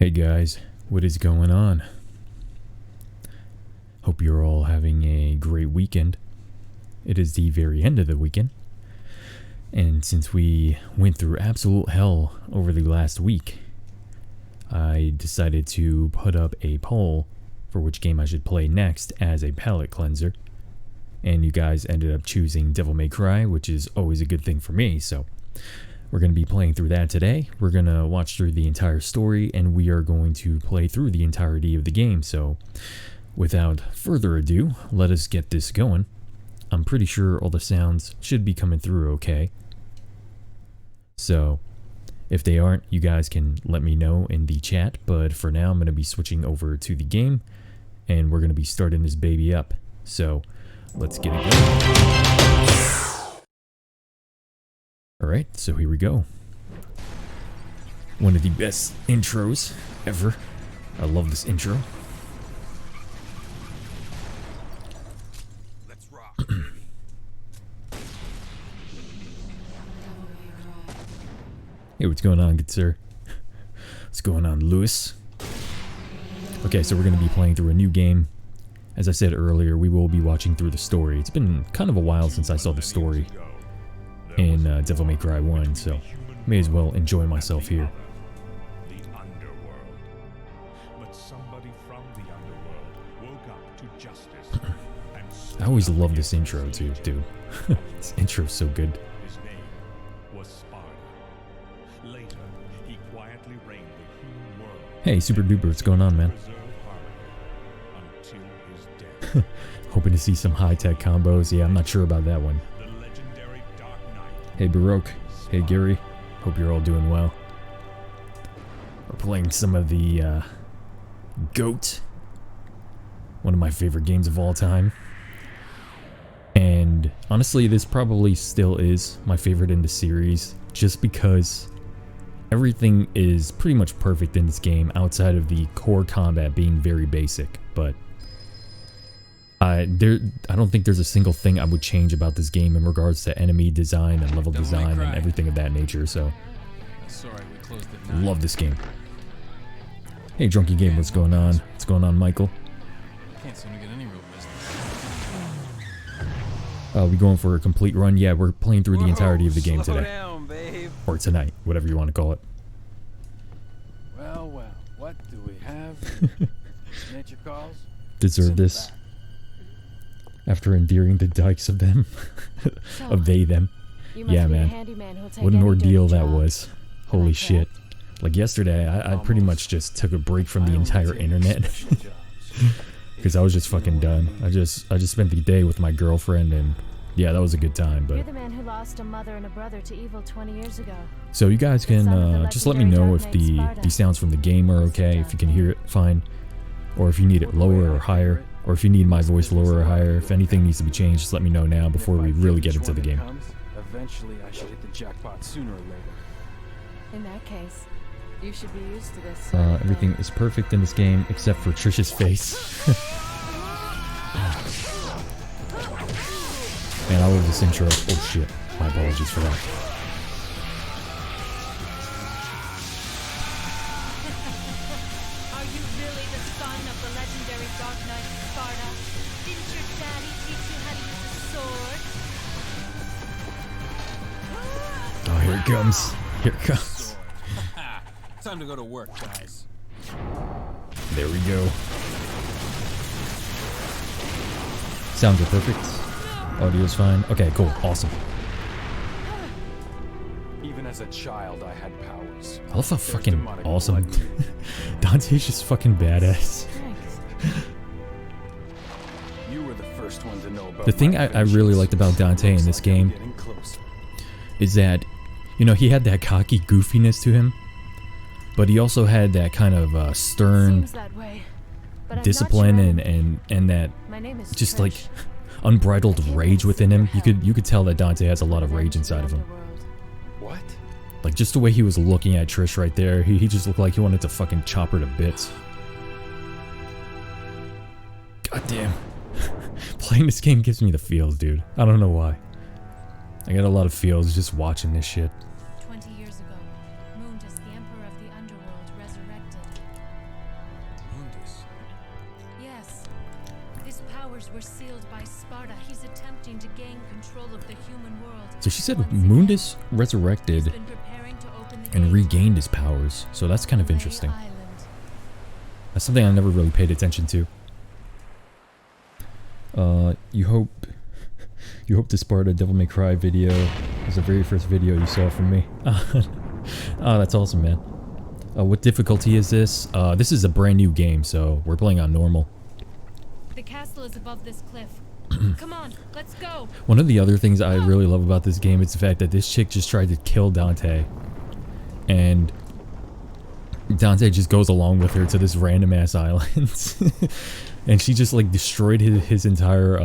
Hey guys, what is going on? Hope you're all having a great weekend. It is the very end of the weekend, and since we went through absolute hell over the last week, I decided to put up a poll for which game I should play next as a palate cleanser, and you guys ended up choosing Devil May Cry, which is always a good thing for me, so we're going to be playing through that today. We're going to watch through the entire story, and we are going to play through the entirety of the game. So, without further ado, let us get this going. I'm pretty sure all the sounds should be coming through okay. So, if they aren't, you guys can let me know in the chat. But for now, I'm going to be switching over to the game, and we're going to be starting this baby up. So, let's get it going. Alright, so here we go. One of the best intros ever. I love this intro. Let's rock. Hey, what's going on, good sir? What's going on, Lewis? Okay, so we're going to be playing through a new game. As I said earlier, we will be watching through the story. It's been kind of a while since I saw the story in Devil May Cry 1, so may as well enjoy myself here. The underworld. But somebody from the underworld woke up to justice. I always love this intro too, dude. This intro's so good. His name was Sparta. Later, he quietly reigned the human world. Hey, Super Duper, what's going on, man? Preserve harmony until his death. Hoping to see some high-tech combos. Yeah, I'm not sure about that one. The legendary Dark Knight. Hey, Baroque. Hey, Gary. Hope you're all doing well. We're playing some of the GOAT. One of my favorite games of all time. And honestly, this probably still is my favorite in the series, just because everything is pretty much perfect in this game outside of the core combat being very basic. But I don't think there's a single thing I would change about this game in regards to enemy design and level design and everything of that nature, so love this game. Hey, Drunky Game, what's going on? What's going on, Michael? Can't seem to get any real business. We going for a complete run? Yeah, we're playing through the entirety of the game Slow today. down, babe. Or tonight, whatever you want to call it. Well, what do we have? Nature calls? Deserve this. After endearing the dikes of them. Of they, them. Yeah, man. What an ordeal that was. Holy shit. Like yesterday, I pretty much just took a break from the entire internet. Because I was just fucking done. I just spent the day with my girlfriend, and yeah, that was a good time. But You're the man who lost a mother and a brother to evil 20 years ago. so you guys can just let me know if the sounds from the game are okay, if you can hear it fine, or if you need it lower or higher, or if you need my voice lower or higher. If anything needs to be changed, just let me know now before we really get into the game. Eventually, I should hit the jackpot sooner or later. In that case, you should be used to this. Everything is perfect in this game except for Trish's face. Man, I love this intro. Oh shit. My apologies for that. Are you really the son of the legendary Dark Knight Sparta? Didn't your daddy teach you how to use a sword? Oh, here it comes. Here it comes. Time to go to work, guys. There we go. Sounds are perfect. Audio's fine. Okay, cool. Awesome. Even as a child, I had powers. I love how fucking awesome Dante's just fucking badass. You were the first one to know about The thing I really liked about Dante in this game is that, you know, he had that cocky goofiness to him, but he also had that kind of stern discipline and that just like unbridled rage within him. You could tell that Dante has a lot of rage inside of him. What? Like just the way he was looking at Trish right there, he just looked like he wanted to fucking chop her to bits. God damn. Playing this game gives me the feels, dude. I don't know why. I got a lot of feels just watching this shit. 20 years ago, Moon, the Emperor of the Underworld, resurrected. attempting to gain control of the human world. So she said once again. Mundus He's resurrected been preparing to open the and gate regained his powers. So that's kind of to interesting. Island. That's something I never really paid attention to. You hope the Sparta Devil May Cry video was the very first video you saw from me. Oh, that's awesome, man. What difficulty is this? This is a brand new game, so we're playing on normal. The castle is above this cliff. Come on, let's go. One of the other things I really love about this game is the fact that this chick just tried to kill Dante. And Dante just goes along with her to this random ass island. And she just like destroyed his entire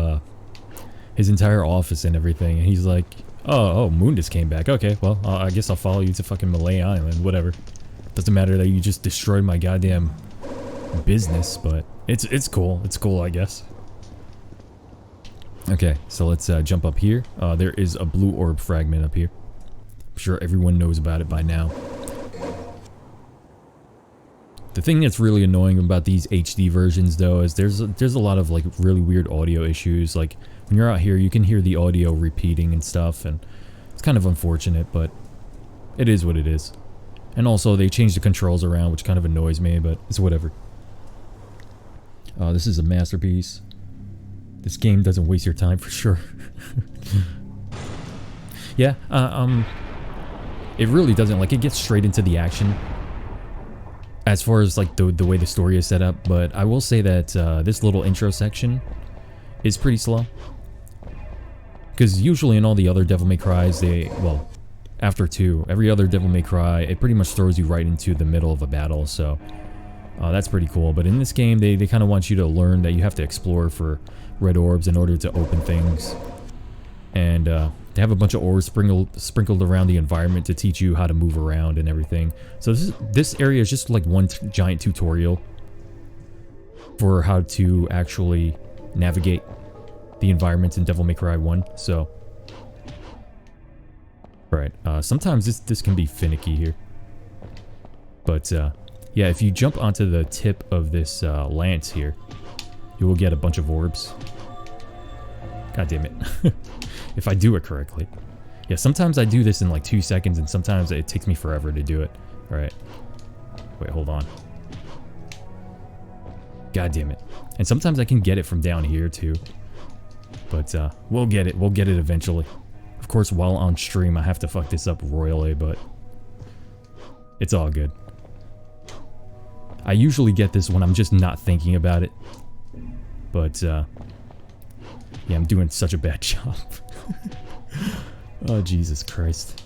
office and everything. And he's like, oh, Mundus came back. Okay, well, I guess I'll follow you to fucking Malay Island, whatever. Doesn't matter that you just destroyed my goddamn business, but it's cool. It's cool, I guess. Okay, so let's jump up here. There is a blue orb fragment up here. I'm sure everyone knows about it by now. The thing that's really annoying about these HD versions, though, is there's a lot of like really weird audio issues. Like when you're out here, you can hear the audio repeating and stuff, and it's kind of unfortunate, but it is what it is. And also, they changed the controls around, which kind of annoys me, but it's whatever. This is a masterpiece. This game doesn't waste your time for sure. Yeah, it really doesn't. Like, it gets straight into the action as far as like the way the story is set up. But I will say that this little intro section is pretty slow. Because usually in all the other Devil May Cries, well, after 2, every other Devil May Cry, it pretty much throws you right into the middle of a battle, so that's pretty cool. But in this game, they kind of want you to learn that you have to explore for red orbs in order to open things. And they have a bunch of orbs sprinkled around the environment to teach you how to move around and everything. So this area is just like one giant tutorial for how to actually navigate the environments in Devil May Cry 1, so... Right, sometimes this can be finicky here. But, yeah, if you jump onto the tip of this lance here, you will get a bunch of orbs. God damn it. If I do it correctly. Yeah, sometimes I do this in like 2 seconds, and sometimes it takes me forever to do it. Alright. Wait, hold on. God damn it. And sometimes I can get it from down here, too. But, we'll get it. We'll get it eventually. Of course, while on stream, I have to fuck this up royally, but it's all good. I usually get this when I'm just not thinking about it. But, yeah, I'm doing such a bad job. Oh, Jesus Christ.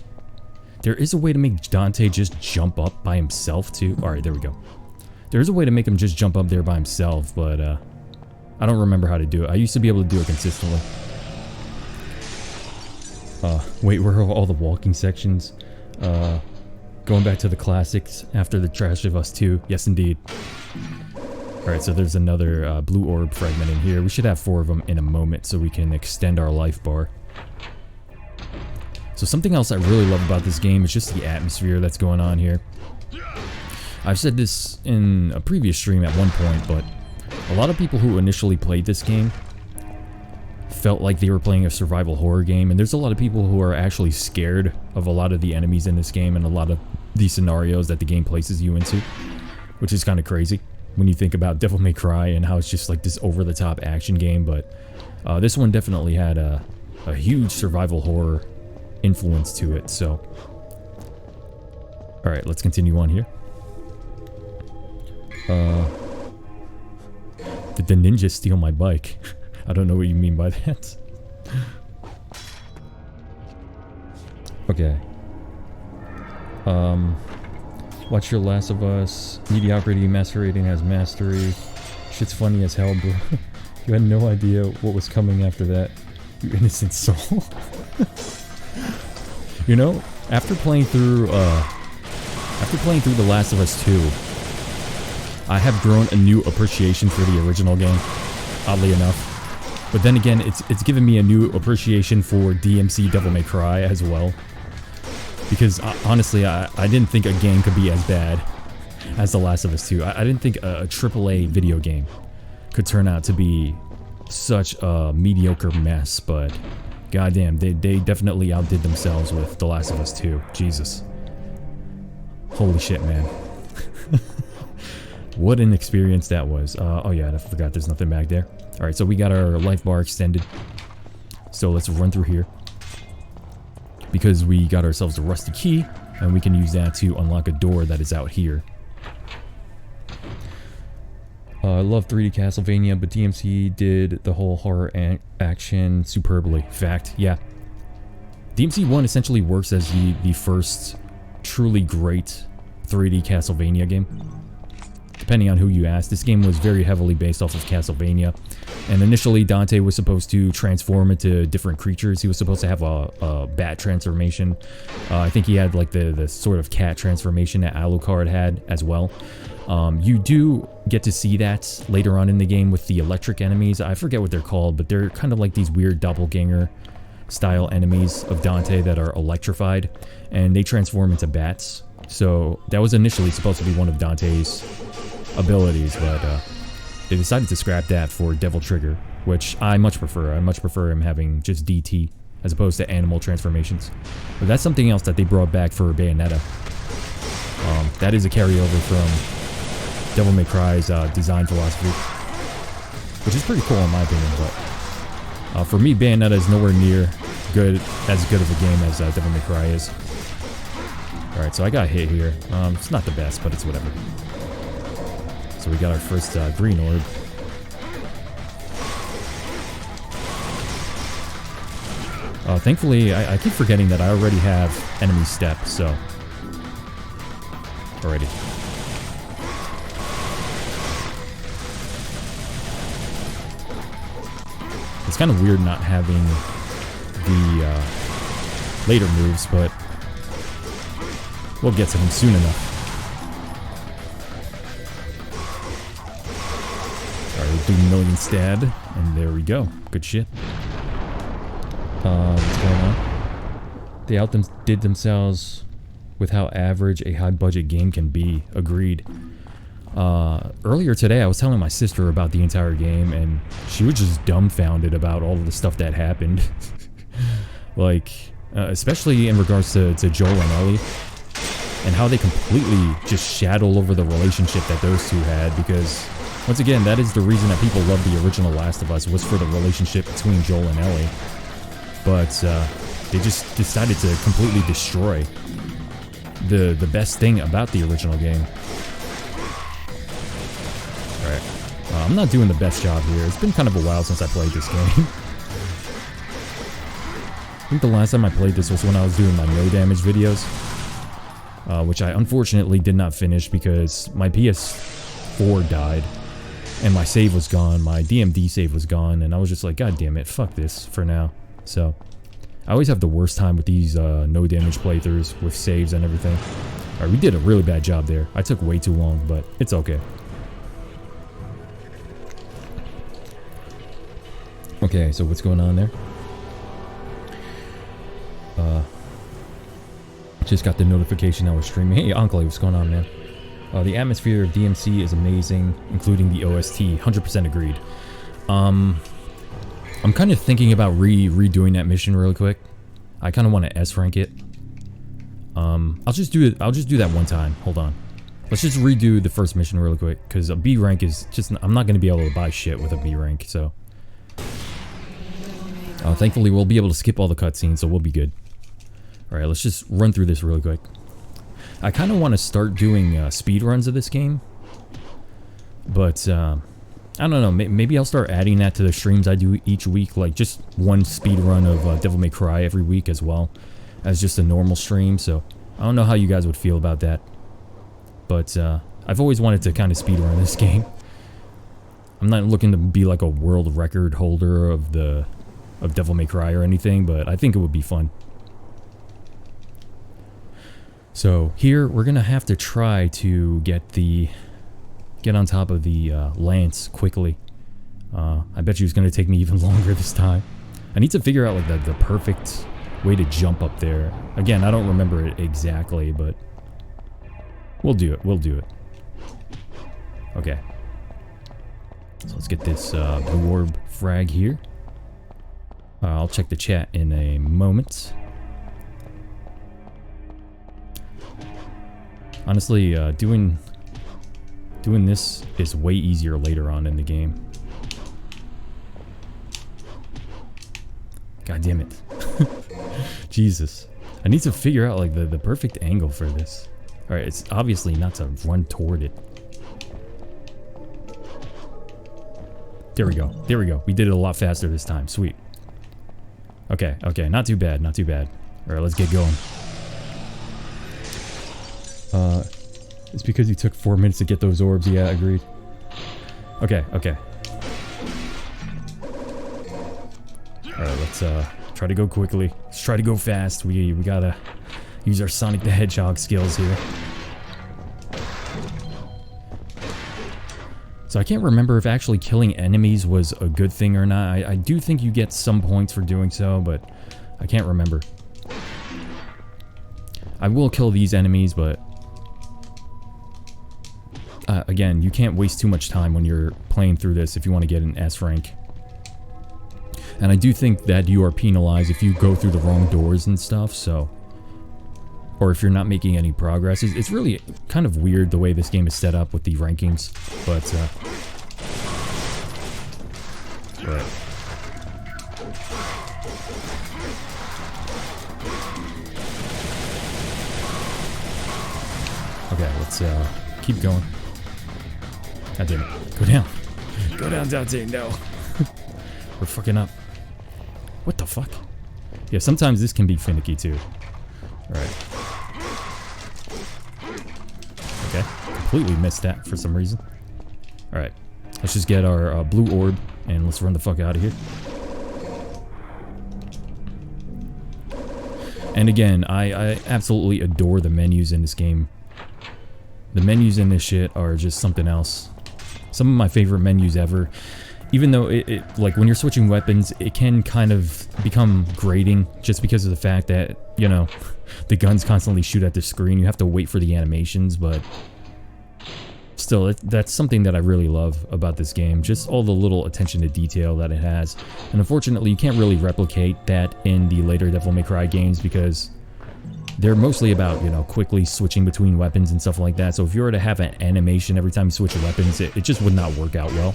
There is a way to make Dante just jump up by himself, too. Alright, there we go. There is a way to make him just jump up there by himself, but, I don't remember how to do it. I used to be able to do it consistently. Wait, where are all the walking sections? Going back to the classics after the Trash of Us 2. Yes, indeed. Alright, so there's another blue orb fragment in here. We should have 4 of them in a moment so we can extend our life bar. So something else I really love about this game is just the atmosphere that's going on here. I've said this in a previous stream at one point, but a lot of people who initially played this game felt like they were playing a survival horror game, and there's a lot of people who are actually scared of a lot of the enemies in this game and a lot of the scenarios that the game places you into, which is kind of crazy when you think about Devil May Cry and how it's just like this over-the-top action game. But this one definitely had a huge survival horror influence to it. So alright, let's continue on here. Did the ninja steal my bike? I don't know what you mean by that. Okay. Watch Your Last of Us. Mediocrity masquerading as mastery. Shit's funny as hell, bro. You had no idea what was coming after that. You innocent soul. You know, after playing through The Last of Us 2, I have grown a new appreciation for the original game, oddly enough. But then again, it's given me a new appreciation for DMC Devil May Cry as well. Because honestly, I didn't think a game could be as bad as The Last of Us 2. I didn't think a AAA video game could turn out to be such a mediocre mess, but goddamn, they definitely outdid themselves with The Last of Us 2. Jesus. Holy shit, man. What an experience that was. Oh yeah, I forgot there's nothing back there. Alright, so we got our life bar extended. So let's run through here. Because we got ourselves a rusty key, and we can use that to unlock a door that is out here. I love 3D Castlevania, but DMC did the whole horror action superbly. Fact, yeah. DMC 1 essentially works as the first truly great 3D Castlevania game. Depending on who you ask, this game was very heavily based off of Castlevania. And initially, Dante was supposed to transform into different creatures. He was supposed to have a bat transformation. I think he had like the sort of cat transformation that Alucard had as well. You do get to see that later on in the game with the electric enemies. I forget what they're called, but they're kind of like these weird doppelganger style enemies of Dante that are electrified. And they transform into bats. So that was initially supposed to be one of Dante's abilities, but they decided to scrap that for Devil Trigger, which I much prefer. I much prefer him having just DT as opposed to animal transformations. But that's something else that they brought back for Bayonetta. That is a carryover from Devil May Cry's design philosophy, which is pretty cool in my opinion. But for me, Bayonetta is nowhere near as good of a game as Devil May Cry is. Alright, so I got hit here. It's not the best, but it's whatever. So we got our first green orb. Thankfully, I keep forgetting that I already have enemy step, so... Alrighty. It's kind of weird not having the later moves, but we'll get to them soon enough. Alright, we'll do million stab, and there we go. Good shit. What's going on? They outdid themselves with how average a high-budget game can be. Agreed. Earlier today, I was telling my sister about the entire game, and she was just dumbfounded about all of the stuff that happened. Like, especially in regards to Joel and Ellie, and how they completely just shat all over the relationship that those two had, because, once again, that is the reason that people love the original Last of Us, was for the relationship between Joel and Ellie. But, they just decided to completely destroy the best thing about the original game. Alright. I'm not doing the best job here. It's been kind of a while since I played this game. I think the last time I played this was when I was doing my no damage videos. Which I unfortunately did not finish because my PS4 died. And my save was gone. My DMD save was gone. And I was just like, God damn it, fuck this for now. So, I always have the worst time with these no damage playthroughs with saves and everything. Alright, we did a really bad job there. I took way too long, but it's okay. Okay, so what's going on there? Just got the notification that we're streaming. Hey, Enclave, what's going on, man? The atmosphere of DMC is amazing, including the OST. 100% agreed. I'm kind of thinking about redoing that mission really quick. I kind of want to S rank it. I'll just do it. I'll just do that one time. Hold on. Let's just redo the first mission really quick, because a B rank is just... I'm not going to be able to buy shit with a B rank, so... thankfully, we'll be able to skip all the cutscenes, so we'll be good. Alright, let's just run through this really quick. I kind of want to start doing speed runs of this game. But, I don't know, maybe I'll start adding that to the streams I do each week. Like, just one speed run of Devil May Cry every week as well. As just a normal stream, so... I don't know how you guys would feel about that. But, I've always wanted to kind of speed run this game. I'm not looking to be like a world record holder of Devil May Cry or anything, but I think it would be fun. So here we're gonna have to try to get on top of the lance quickly. I bet you it's gonna take me even longer this time. I need to figure out like the perfect way to jump up there. Again, I don't remember it exactly, but we'll do it. We'll do it. Okay. So let's get this blue orb frag here. I'll check the chat in a moment. Honestly, doing this is way easier later on in the game. God damn it. Jesus. I need to figure out like the perfect angle for this. Alright, it's obviously not to run toward it. There we go. There we go. We did it a lot faster this time. Sweet. Okay, okay. Not too bad. Not too bad. Alright, let's get going. It's because you took 4 minutes to get those orbs. Yeah, agreed. Okay, okay. Alright, let's try to go quickly. Let's try to go fast. We gotta use our Sonic the Hedgehog skills here. So I can't remember if actually killing enemies was a good thing or not. I do think you get some points for doing so, but I can't remember. I will kill these enemies, but again, you can't waste too much time when you're playing through this if you want to get an S rank. And I do think that you are penalized if you go through the wrong doors and stuff, so... Or if you're not making any progress. It's really kind of weird the way this game is set up with the rankings, but... Right. Okay, let's keep going. God damn it. Go down. Go down, Dante. No. We're fucking up. What the fuck? Yeah, sometimes this can be finicky too. Alright. Okay. Completely missed that for some reason. Alright. Let's just get our blue orb and let's run the fuck out of here. And again, I absolutely adore the menus in this game. The menus in this shit are just something else. Some of my favorite menus ever. Even though it like when you're switching weapons, it can kind of become grating just because of the fact that, you know, the guns constantly shoot at the screen. You have to wait for the animations, but still, that's something that I really love about this game. Just all the little attention to detail that it has. And unfortunately, you can't really replicate that in the later Devil May Cry games because they're mostly about, you know, quickly switching between weapons and stuff like that. So if you were to have an animation every time you switch weapons, it just would not work out well.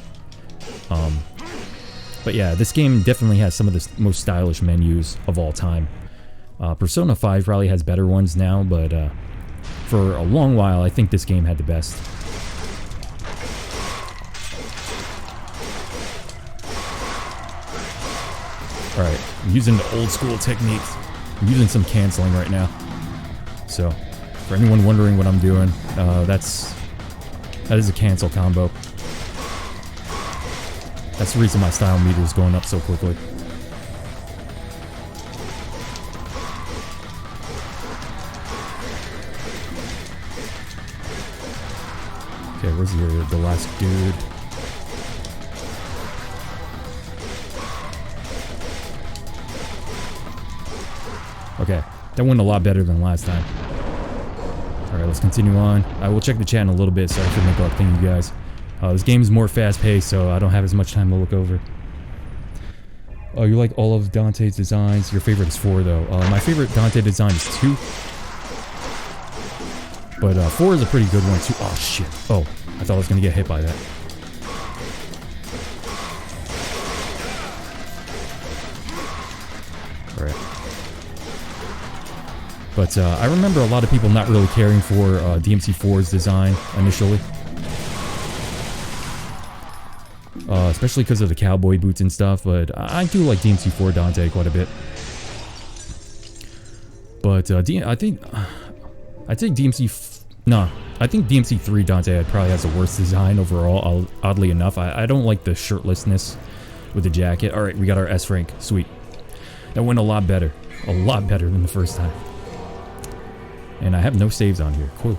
But yeah, this game definitely has some of the most stylish menus of all time. Persona 5 probably has better ones now, but for a long while, I think this game had the best. Alright, I'm using the old school techniques. I'm using some canceling right now. So, for anyone wondering what I'm doing, that is a cancel combo. That's the reason my style meter is going up so quickly. Okay, where's the last dude? Okay, that went a lot better than last time. Alright, let's continue on. I will check the chat in a little bit, sorry for neglecting you guys. This game is more fast-paced, so I don't have as much time to look over. Oh, you like all of Dante's designs? Your favorite is 4, though. My favorite Dante design is 2. But 4 is a pretty good one, too. Oh, shit. Oh, I thought I was going to get hit by that. Alright. But I remember a lot of people not really caring for DMC4's design initially. Especially because of the cowboy boots and stuff, but I do like DMC4 Dante quite a bit. But I think DMC3 Dante probably has the worst design overall, oddly enough. I don't like the shirtlessness with the jacket. Alright, we got our S rank. Sweet. That went a lot better. A lot better than the first time. And I have no saves on here. Cool.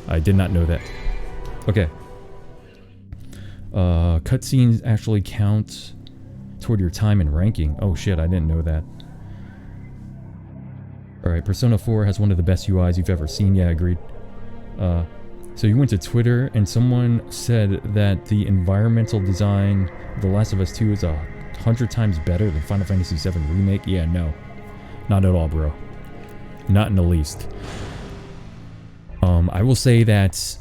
I did not know that. Okay. Cutscenes actually count toward your time and ranking. Oh shit, I didn't know that. Alright, Persona 4 has one of the best UIs you've ever seen. Yeah, agreed. So you went to Twitter and someone said that the environmental design of The Last of Us 2 is 100 times better than Final Fantasy VII Remake. Yeah, no. Not at all, bro. Not in the least. I will say that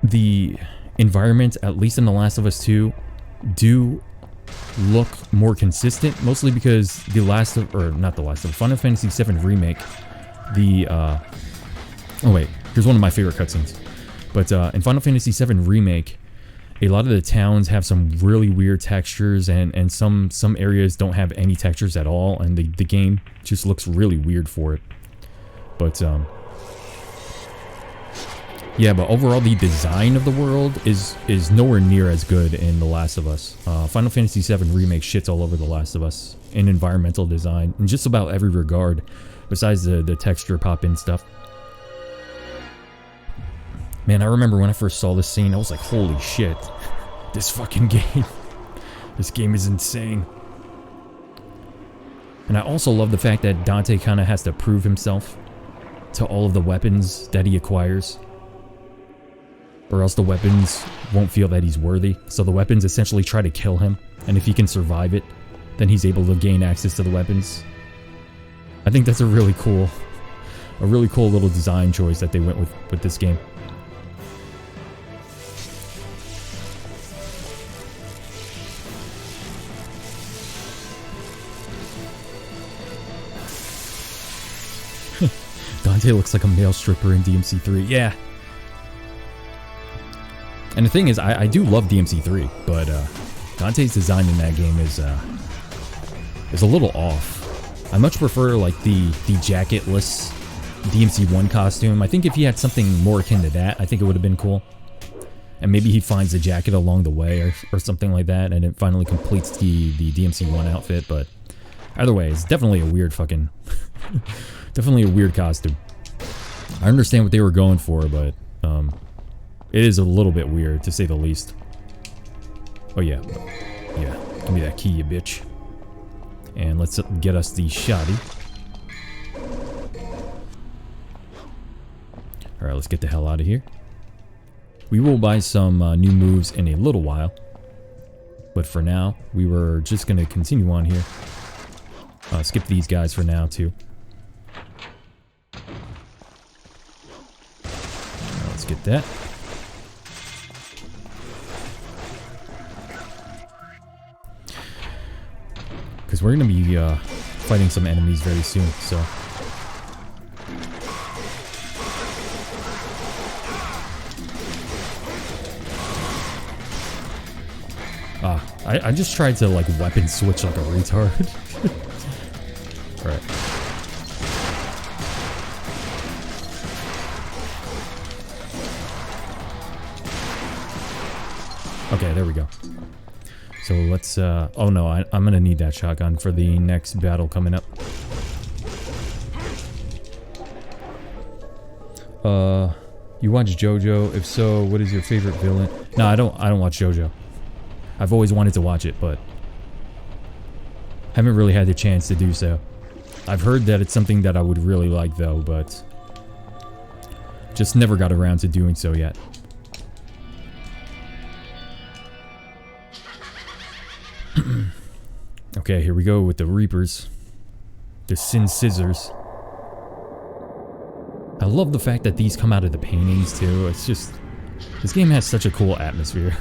the environments, at least in The Last of Us 2, do look more consistent, mostly because Final Fantasy VII Remake, oh wait, here's one of my favorite cutscenes. But in Final Fantasy VII Remake, a lot of the towns have some really weird textures, and some areas don't have any textures at all, and the game just looks really weird for it. But yeah, but overall the design of the world is nowhere near as good in The Last of Us. Final Fantasy VII Remake shits all over The Last of Us in environmental design, in just about every regard, besides the texture pop-in stuff. Man, I remember when I first saw this scene, I was like, holy shit, this fucking game. This game is insane. And I also love the fact that Dante kind of has to prove himself to all of the weapons that he acquires, or else the weapons won't feel that he's worthy. So the weapons essentially try to kill him, and if he can survive it, then he's able to gain access to the weapons. I think that's a really cool little design choice that they went with this game. Dante looks like a male stripper in DMC3. Yeah. And the thing is, I do love DMC3, but Dante's design in that game is a little off. I much prefer like the jacketless DMC1 costume. I think if he had something more akin to that, I think it would have been cool. And maybe he finds a jacket along the way or something like that, and it finally completes the DMC1 outfit. But either way, it's definitely a weird fucking... definitely a weird costume. I understand what they were going for, but it is a little bit weird, to say the least. Oh yeah. Yeah, give me that key, you bitch. And let's get us the shoddy. Alright, let's get the hell out of here. We will buy some new moves in a little while. But for now, we were just going to continue on here. Skip these guys for now, too. Let's get that. Because we're going to be fighting some enemies very soon, so... I just tried to, like, weapon switch like a retard. Alright. Okay, there we go. So let's, oh no, I'm gonna need that shotgun for the next battle coming up. You watch JoJo? If so, what is your favorite villain? No, I don't watch JoJo. I've always wanted to watch it, but haven't really had the chance to do so. I've heard that it's something that I would really like though, but just never got around to doing so yet. Okay, here we go with the Reapers. The Sin Scissors. I love the fact that these come out of the paintings too. It's just... this game has such a cool atmosphere.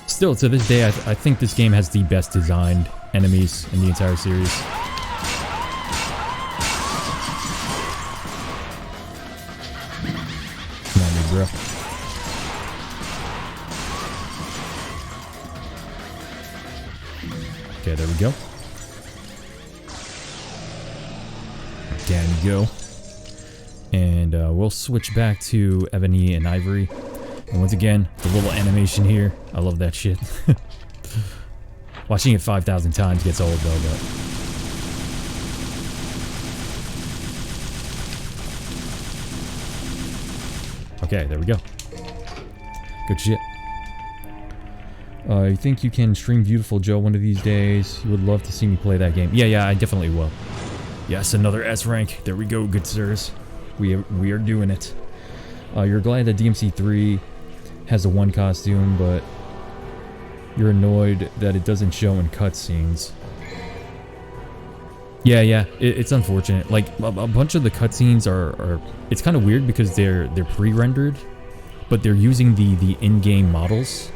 Still, to this day, I think this game has the best designed enemies in the entire series. Come on, big bro. Okay, there we go. Down you go. And we'll switch back to Ebony and Ivory. And once again, the little animation here, I love that shit. Watching it 5,000 times gets old though, but... okay, there we go. Good shit. You think you can stream Beautiful Joe one of these days? You would love to see me play that game. Yeah, I definitely will. Yes, another S rank. There we go, good sirs. We are doing it. You're glad that DMC3 has a 1 costume, but you're annoyed that it doesn't show in cutscenes. Yeah, it's unfortunate. Like, a bunch of the cutscenes are it's kind of weird because they're pre-rendered, but they're using the in-game models.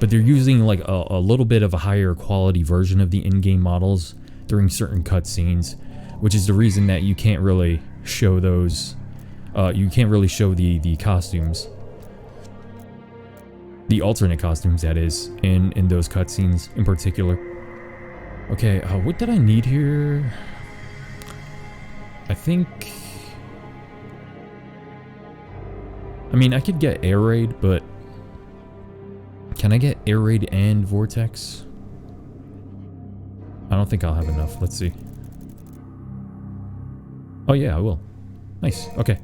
But they're using like a little bit of a higher quality version of the in-game models during certain cutscenes, which is the reason that you can't really show those. You can't really show the costumes, the alternate costumes, that is, in those cutscenes in particular. Okay, what did I need here? I think. I mean, I could get air raid, but. Can I get air raid and vortex? I don't think I'll have enough. Let's see. Oh yeah, I will. Nice. Okay.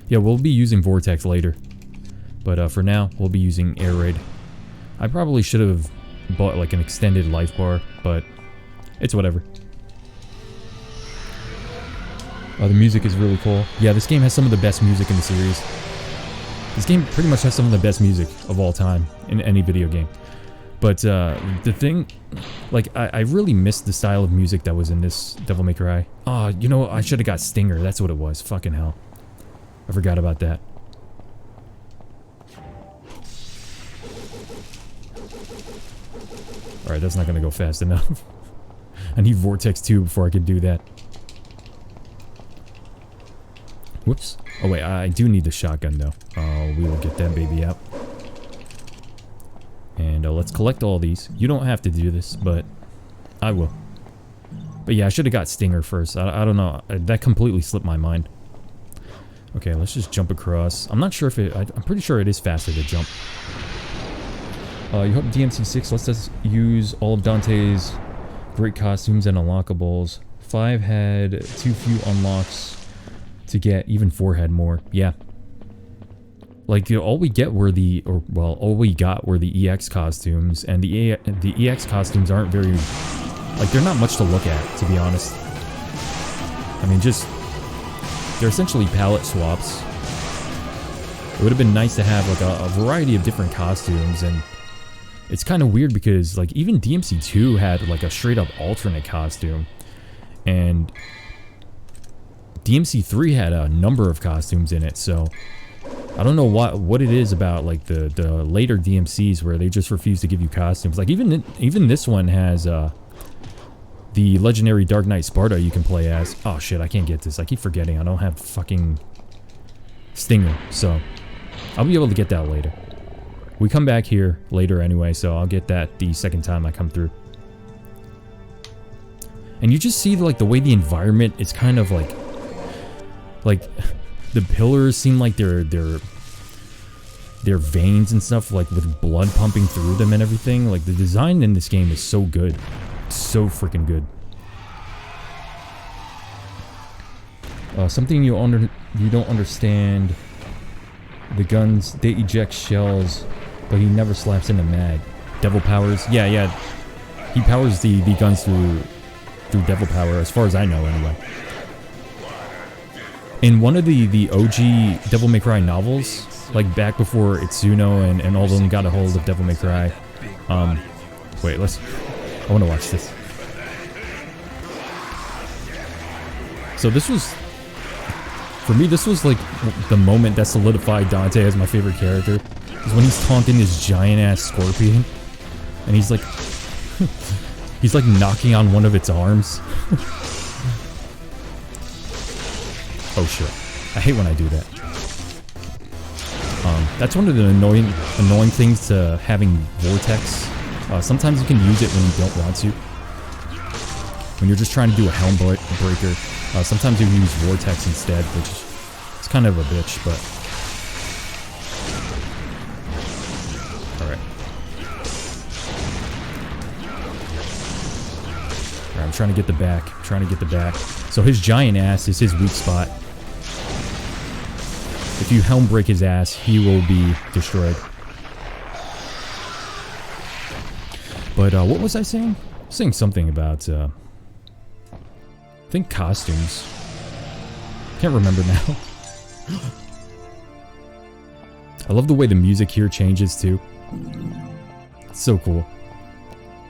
Yeah, we'll be using vortex later. But for now, we'll be using air raid. I probably should have bought like an extended life bar, but it's whatever. The music is really cool. Yeah, this game has some of the best music in the series. This game pretty much has some of the best music of all time in any video game. But the thing, like, I really missed the style of music that was in this Devil May Cry. Oh, you know what? I should have got Stinger. That's what it was. Fucking hell. I forgot about that. Alright, that's not going to go fast enough. I need Vortex 2 before I can do that. Whoops. Oh wait, I do need the shotgun though. We will get that baby out. And let's collect all these. You don't have to do this, but I will. But yeah, I should have got Stinger first. I don't know. That completely slipped my mind. Okay, let's just jump across. I'm not sure if it... I'm pretty sure it is faster to jump. You hope DMC6 lets us use all of Dante's great costumes and unlockables. 5 had too few unlocks to get. Even 4 had more. Yeah. Like, you know, all we get were the... all we got were the EX costumes. And the EX costumes aren't very... Like, they're not much to look at, to be honest. I mean, just... They're essentially palette swaps. It would have been nice to have, like, a variety of different costumes, and... It's kind of weird because, like, even DMC2 had, like, a straight-up alternate costume. And... DMC3 had a number of costumes in it, so... I don't know what it is about, like, the later DMCs where they just refuse to give you costumes. Like, even this one has, the legendary Dark Knight Sparta you can play as. Oh shit, I can't get this. I keep forgetting. I don't have fucking Stinger, so I'll be able to get that later. We come back here later anyway, so I'll get that the second time I come through. And you just see, like, the way the environment is kind of like the pillars seem like they're veins and stuff, like with blood pumping through them and everything. Like, the design in this game is so good. So freaking good. Something you don't understand. The guns, they eject shells, but he never slaps in a mag. Devil powers. Yeah. He powers the guns through devil power, as far as I know anyway. In one of the OG Devil May Cry novels, like back before Itsuno and all of them got a hold of Devil May Cry. Wait, I want to watch this. So this was, for me, this was like the moment that solidified Dante as my favorite character. Is when he's taunting this giant ass scorpion, and he's like, he's like knocking on one of its arms. Oh shit! I hate when I do that. That's one of the annoying things to having Vortex. Sometimes you can use it when you don't want to. When you're just trying to do a helm breaker, sometimes you use Vortex instead, which is kind of a bitch, but... Alright. Alright, I'm trying to get the back. So his giant ass is his weak spot. If you helm break his ass, he will be destroyed. But what was I saying? Saying something about I think costumes. Can't remember now. I love the way the music here changes too. It's so cool.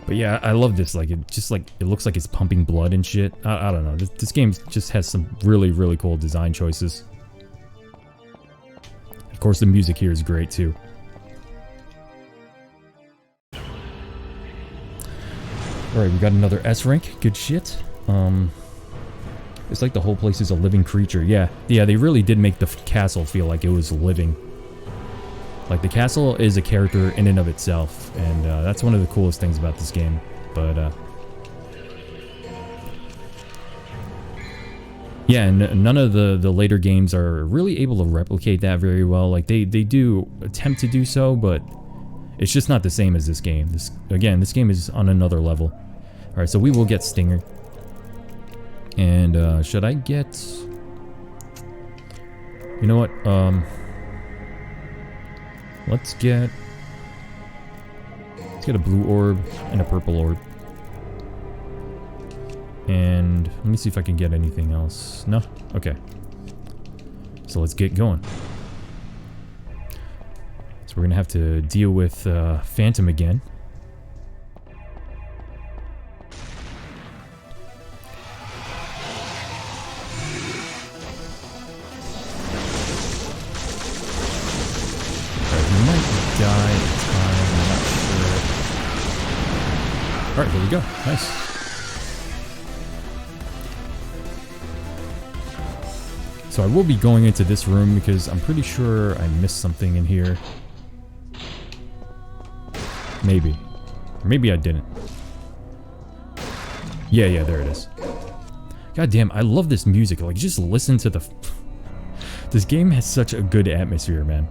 But yeah, I love this. Like, it looks like it's pumping blood and shit. I don't know. This game just has some really, really cool design choices. Of course, the music here is great too. Alright, we got another S rank. Good shit. It's like the whole place is a living creature. Yeah, they really did make the castle feel like it was living. Like, the castle is a character in and of itself, and that's one of the coolest things about this game. But, yeah, and none of the later games are really able to replicate that very well. Like, they do attempt to do so, but it's just not the same as this game. This game is on another level. Alright, so we will get Stinger. And, should I get... You know what, let's get a blue orb and a purple orb. And let me see if I can get anything else. No? Okay. So let's get going. So we're gonna have to deal with Phantom again. Alright, there we go. Nice. So I will be going into this room because I'm pretty sure I missed something in here. Maybe. Or maybe I didn't. Yeah, there it is. God damn, I love this music. Like, just listen to the... This game has such a good atmosphere, man.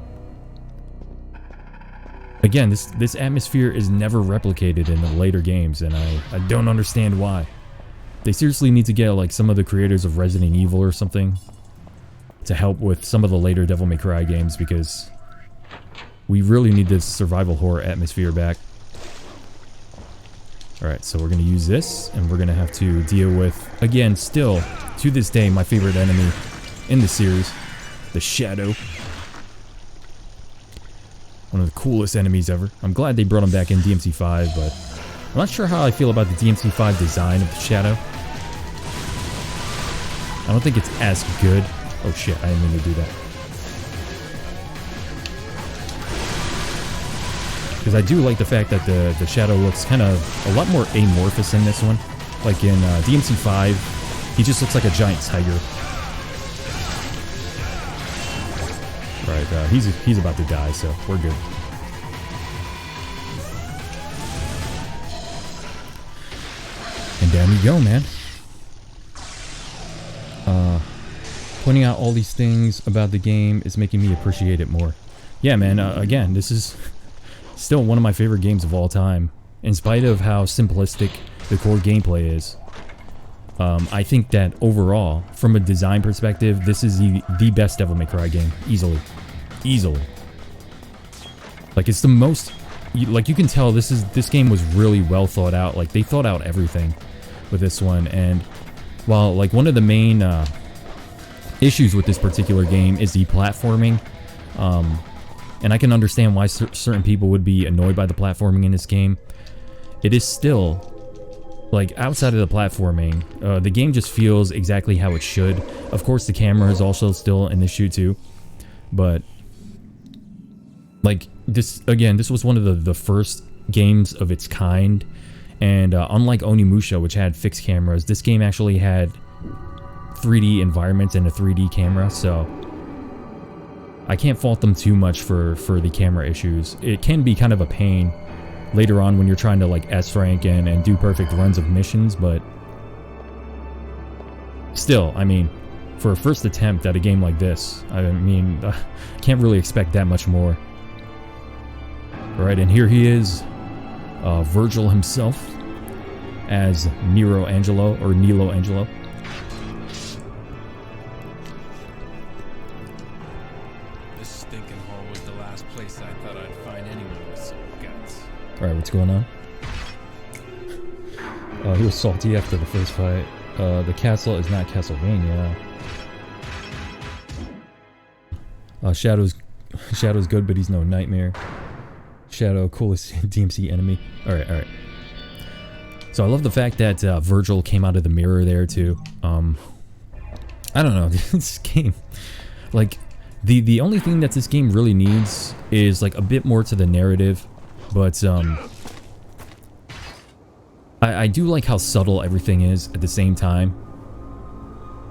Again, this atmosphere is never replicated in the later games, and I don't understand why. They seriously need to get, like, some of the creators of Resident Evil or something to help with some of the later Devil May Cry games, because we really need this survival horror atmosphere back. Alright, so we're going to use this, and we're going to have to deal with, again, still, to this day, my favorite enemy in the series, the Shadow. One of the coolest enemies ever. I'm glad they brought him back in DMC5, but I'm not sure how I feel about the DMC5 design of the Shadow. I don't think it's as good. Oh shit, I didn't mean to do that. Because I do like the fact that the Shadow looks kind of a lot more amorphous in this one. Like in DMC5, he just looks like a giant tiger. Right, he's about to die, so we're good. And down you go, man. Pointing out all these things about the game is making me appreciate it more. Yeah, man, again, this is still one of my favorite games of all time. In spite of how simplistic the core gameplay is. I think that overall, from a design perspective, this is the best Devil May Cry game. Easily. Easily. Like, it's the most... Like, you can tell this game was really well thought out. Like, they thought out everything with this one. And while, like, one of the main issues with this particular game is the platforming. And I can understand why certain people would be annoyed by the platforming in this game. It is still... Like, outside of the platforming, the game just feels exactly how it should. Of course, the camera is also still an issue too. But, like, this was one of the first games of its kind. And unlike Onimusha, which had fixed cameras, this game actually had 3D environments and a 3D camera. So, I can't fault them too much for the camera issues. It can be kind of a pain later on when you're trying to, like, S-rank and do perfect runs of missions, but still, I mean, for a first attempt at a game like this, I mean, can't really expect that much more. Alright, and here he is, Virgil himself, as Nero Angelo, or Nilo Angelo. This stinking hole was the last place I thought I'd find anyone with some guts. Alright, what's going on? He was salty after the first fight. The castle is not Castlevania. Shadow's good, but he's no nightmare. Shadow, coolest DMC enemy. Alright. So I love the fact that Virgil came out of the mirror there too. I don't know, this game, like, the only thing that this game really needs is like a bit more to the narrative, but I do like how subtle everything is at the same time,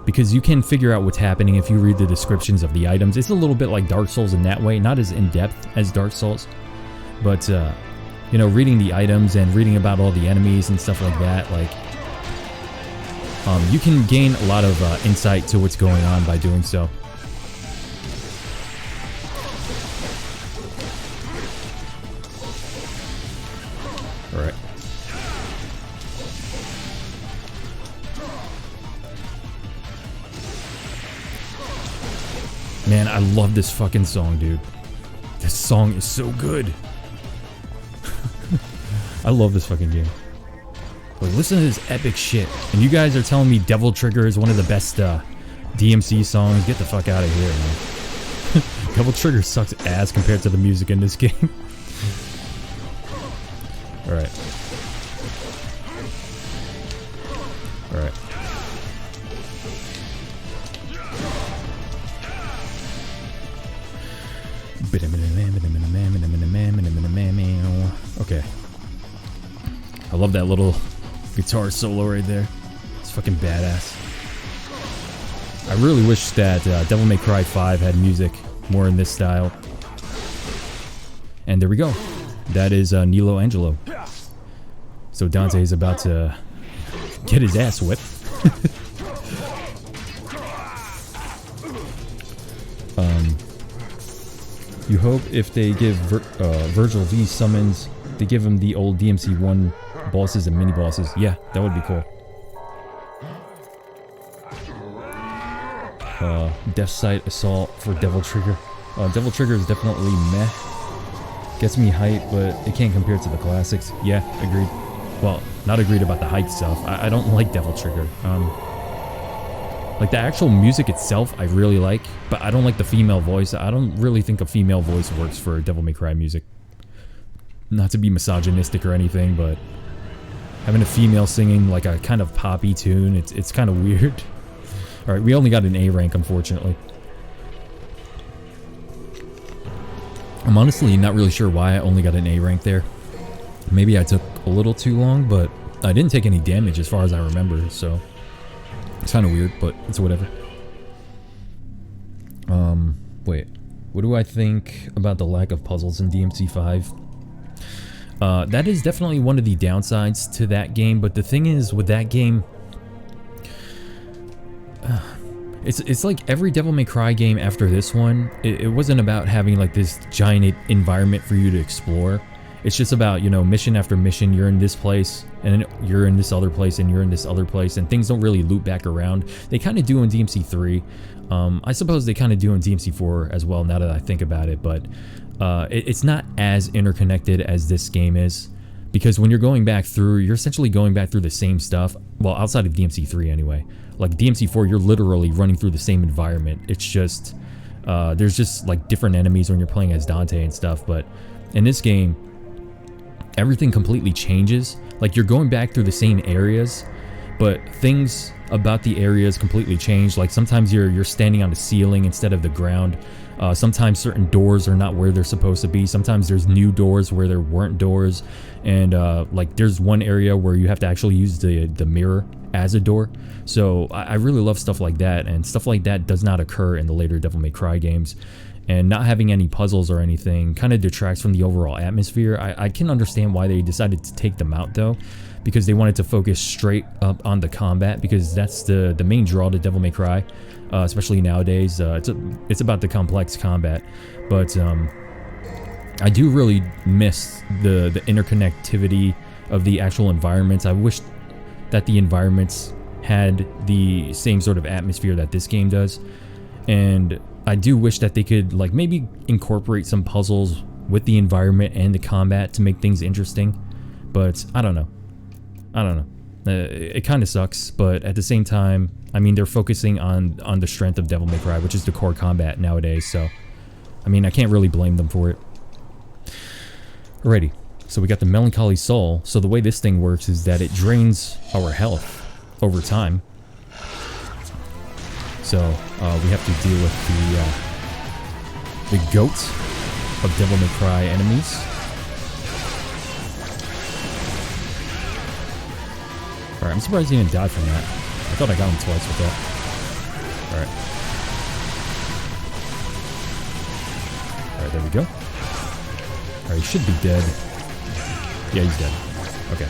because you can figure out what's happening if you read the descriptions of the items. It's a little bit like Dark Souls in that way, not as in-depth as Dark Souls, but you know, reading the items and reading about all the enemies and stuff like that, like, you can gain a lot of insight to what's going on by doing so. Alright. Man, I love this fucking song, dude. This song is so good. I love this fucking game. Like, listen to this epic shit. And you guys are telling me Devil Trigger is one of the best DMC songs? Get the fuck out of here, man. Devil Trigger sucks ass compared to the music in this game. Alright. Alright. Okay. I love that little guitar solo right there. It's fucking badass. I really wish that Devil May Cry 5 had music more in this style. And there we go. That is Nilo Angelo. So Dante is about to get his ass whipped. You hope if they give Virgil these summons, they give him the old DMC1 bosses and mini bosses. Yeah, that would be cool. Death Sight Assault for Devil Trigger. Devil Trigger is definitely meh. Gets me hype, but it can't compare to the classics. Yeah, agreed. Well, not agreed about the hype stuff. I don't like Devil Trigger. Like, the actual music itself, I really like, but I don't like the female voice. I don't really think a female voice works for Devil May Cry music. Not to be misogynistic or anything, but having a female singing like a kind of poppy tune, it's kind of weird. Alright, we only got an A rank, unfortunately. I'm honestly not really sure why I only got an A rank there. Maybe I took a little too long, but I didn't take any damage as far as I remember, so it's kind of weird, but it's whatever. Wait. What do I think about the lack of puzzles in DMC 5? That is definitely one of the downsides to that game, but the thing is, with that game, it's like every Devil May Cry game after this one, it wasn't about having like this giant environment for you to explore. It's just about, you know, mission after mission, you're in this place, and then you're in this other place, and you're in this other place, and things don't really loop back around. They kind of do in DMC 3. I suppose they kind of do in DMC 4 as well, now that I think about it, but it's not as interconnected as this game is, because when you're going back through, you're essentially going back through the same stuff, well, outside of DMC 3 anyway. Like DMC 4, you're literally running through the same environment. It's just, there's just like different enemies when you're playing as Dante and stuff, but in this game, everything completely changes. Like, you're going back through the same areas, but things about the areas completely change. Like, sometimes you're standing on the ceiling instead of the ground. Sometimes certain doors are not where they're supposed to be. Sometimes there's new doors where there weren't doors. And like, there's one area where you have to actually use the mirror as a door. So I really love stuff like that, and stuff like that does not occur in the later Devil May Cry games. And not having any puzzles or anything kind of detracts from the overall atmosphere. I can understand why they decided to take them out though, because they wanted to focus straight up on the combat, because that's the main draw to Devil May Cry, especially nowadays. It's about the complex combat, but I do really miss the interconnectivity of the actual environments. I wish that the environments had the same sort of atmosphere that this game does, and I do wish that they could like maybe incorporate some puzzles with the environment and the combat to make things interesting, but I don't know. It kind of sucks, but at the same time, I mean, they're focusing on the strength of Devil May Cry, which is the core combat nowadays, so I mean, I can't really blame them for it. Alrighty, so we got the Melancholy Soul. So the way this thing works is that it drains our health over time. So we have to deal with the goat of Devil May Cry enemies. Alright, I'm surprised he didn't die from that. I thought I got him twice with that. Alright. Alright, there we go. Alright, he should be dead. Yeah, he's dead. Okay.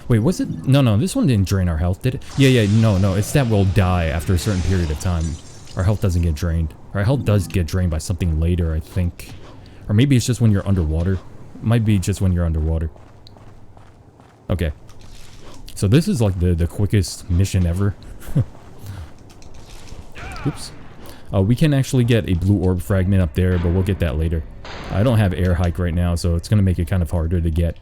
Wait, was it? No, this one didn't drain our health, did it? Yeah, no, it's that we'll die after a certain period of time. Our health doesn't get drained. Our health does get drained by something later, I think. Or maybe it's just when you're underwater. It might be just when you're underwater. Okay. So this is like the quickest mission ever. Oops. We can actually get a blue orb fragment up there, but we'll get that later. I don't have air hike right now, so it's going to make it kind of harder to get.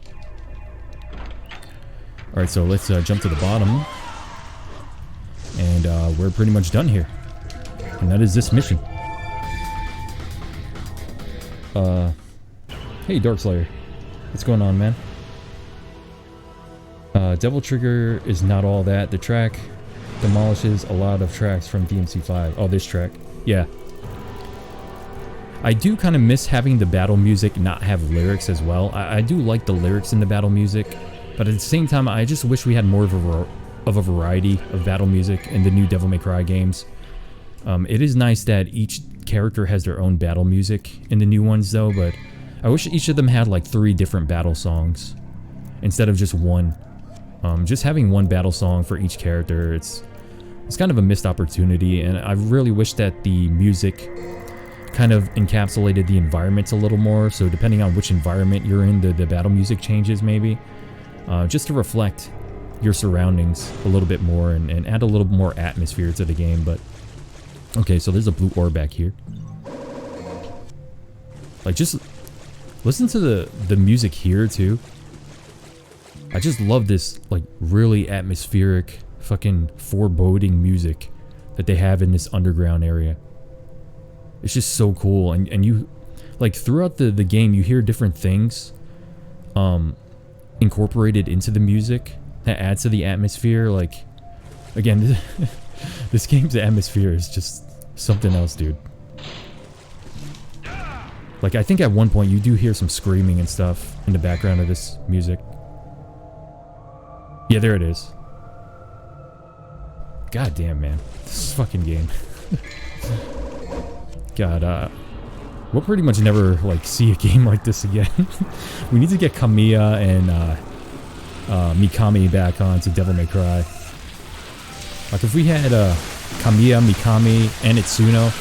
Alright, so let's jump to the bottom. And we're pretty much done here. And that is this mission. Hey Darkslayer. What's going on, man? Devil Trigger is not all that. The track demolishes a lot of tracks from DMC5. Oh, this track. Yeah. I do kind of miss having the battle music not have lyrics as well. I do like the lyrics in the battle music, but at the same time, I just wish we had more of a variety of battle music in the new Devil May Cry games. It is nice that each character has their own battle music in the new ones though, but I wish each of them had like 3 different battle songs instead of just one. Just having one battle song for each character, it's kind of a missed opportunity, and I really wish that the music kind of encapsulated the environments a little more, so depending on which environment you're in, the battle music changes maybe, just to reflect your surroundings a little bit more and add a little more atmosphere to the game. But okay, so there's a blue orb back here. Like, just listen to the music here too. I just love this like really atmospheric fucking foreboding music that they have in this underground area. It's just so cool, and you like throughout the game you hear different things incorporated into the music that adds to the atmosphere. Like, again, this game's atmosphere is just something else, dude. Like, I think at one point you do hear some screaming and stuff in the background of this music. Yeah, there it is. God damn, man. This fucking game. God, we'll pretty much never, like, see a game like this again. We need to get Kamiya and, Mikami back onto Devil May Cry. Like, if we had, Kamiya, Mikami, and Itsuno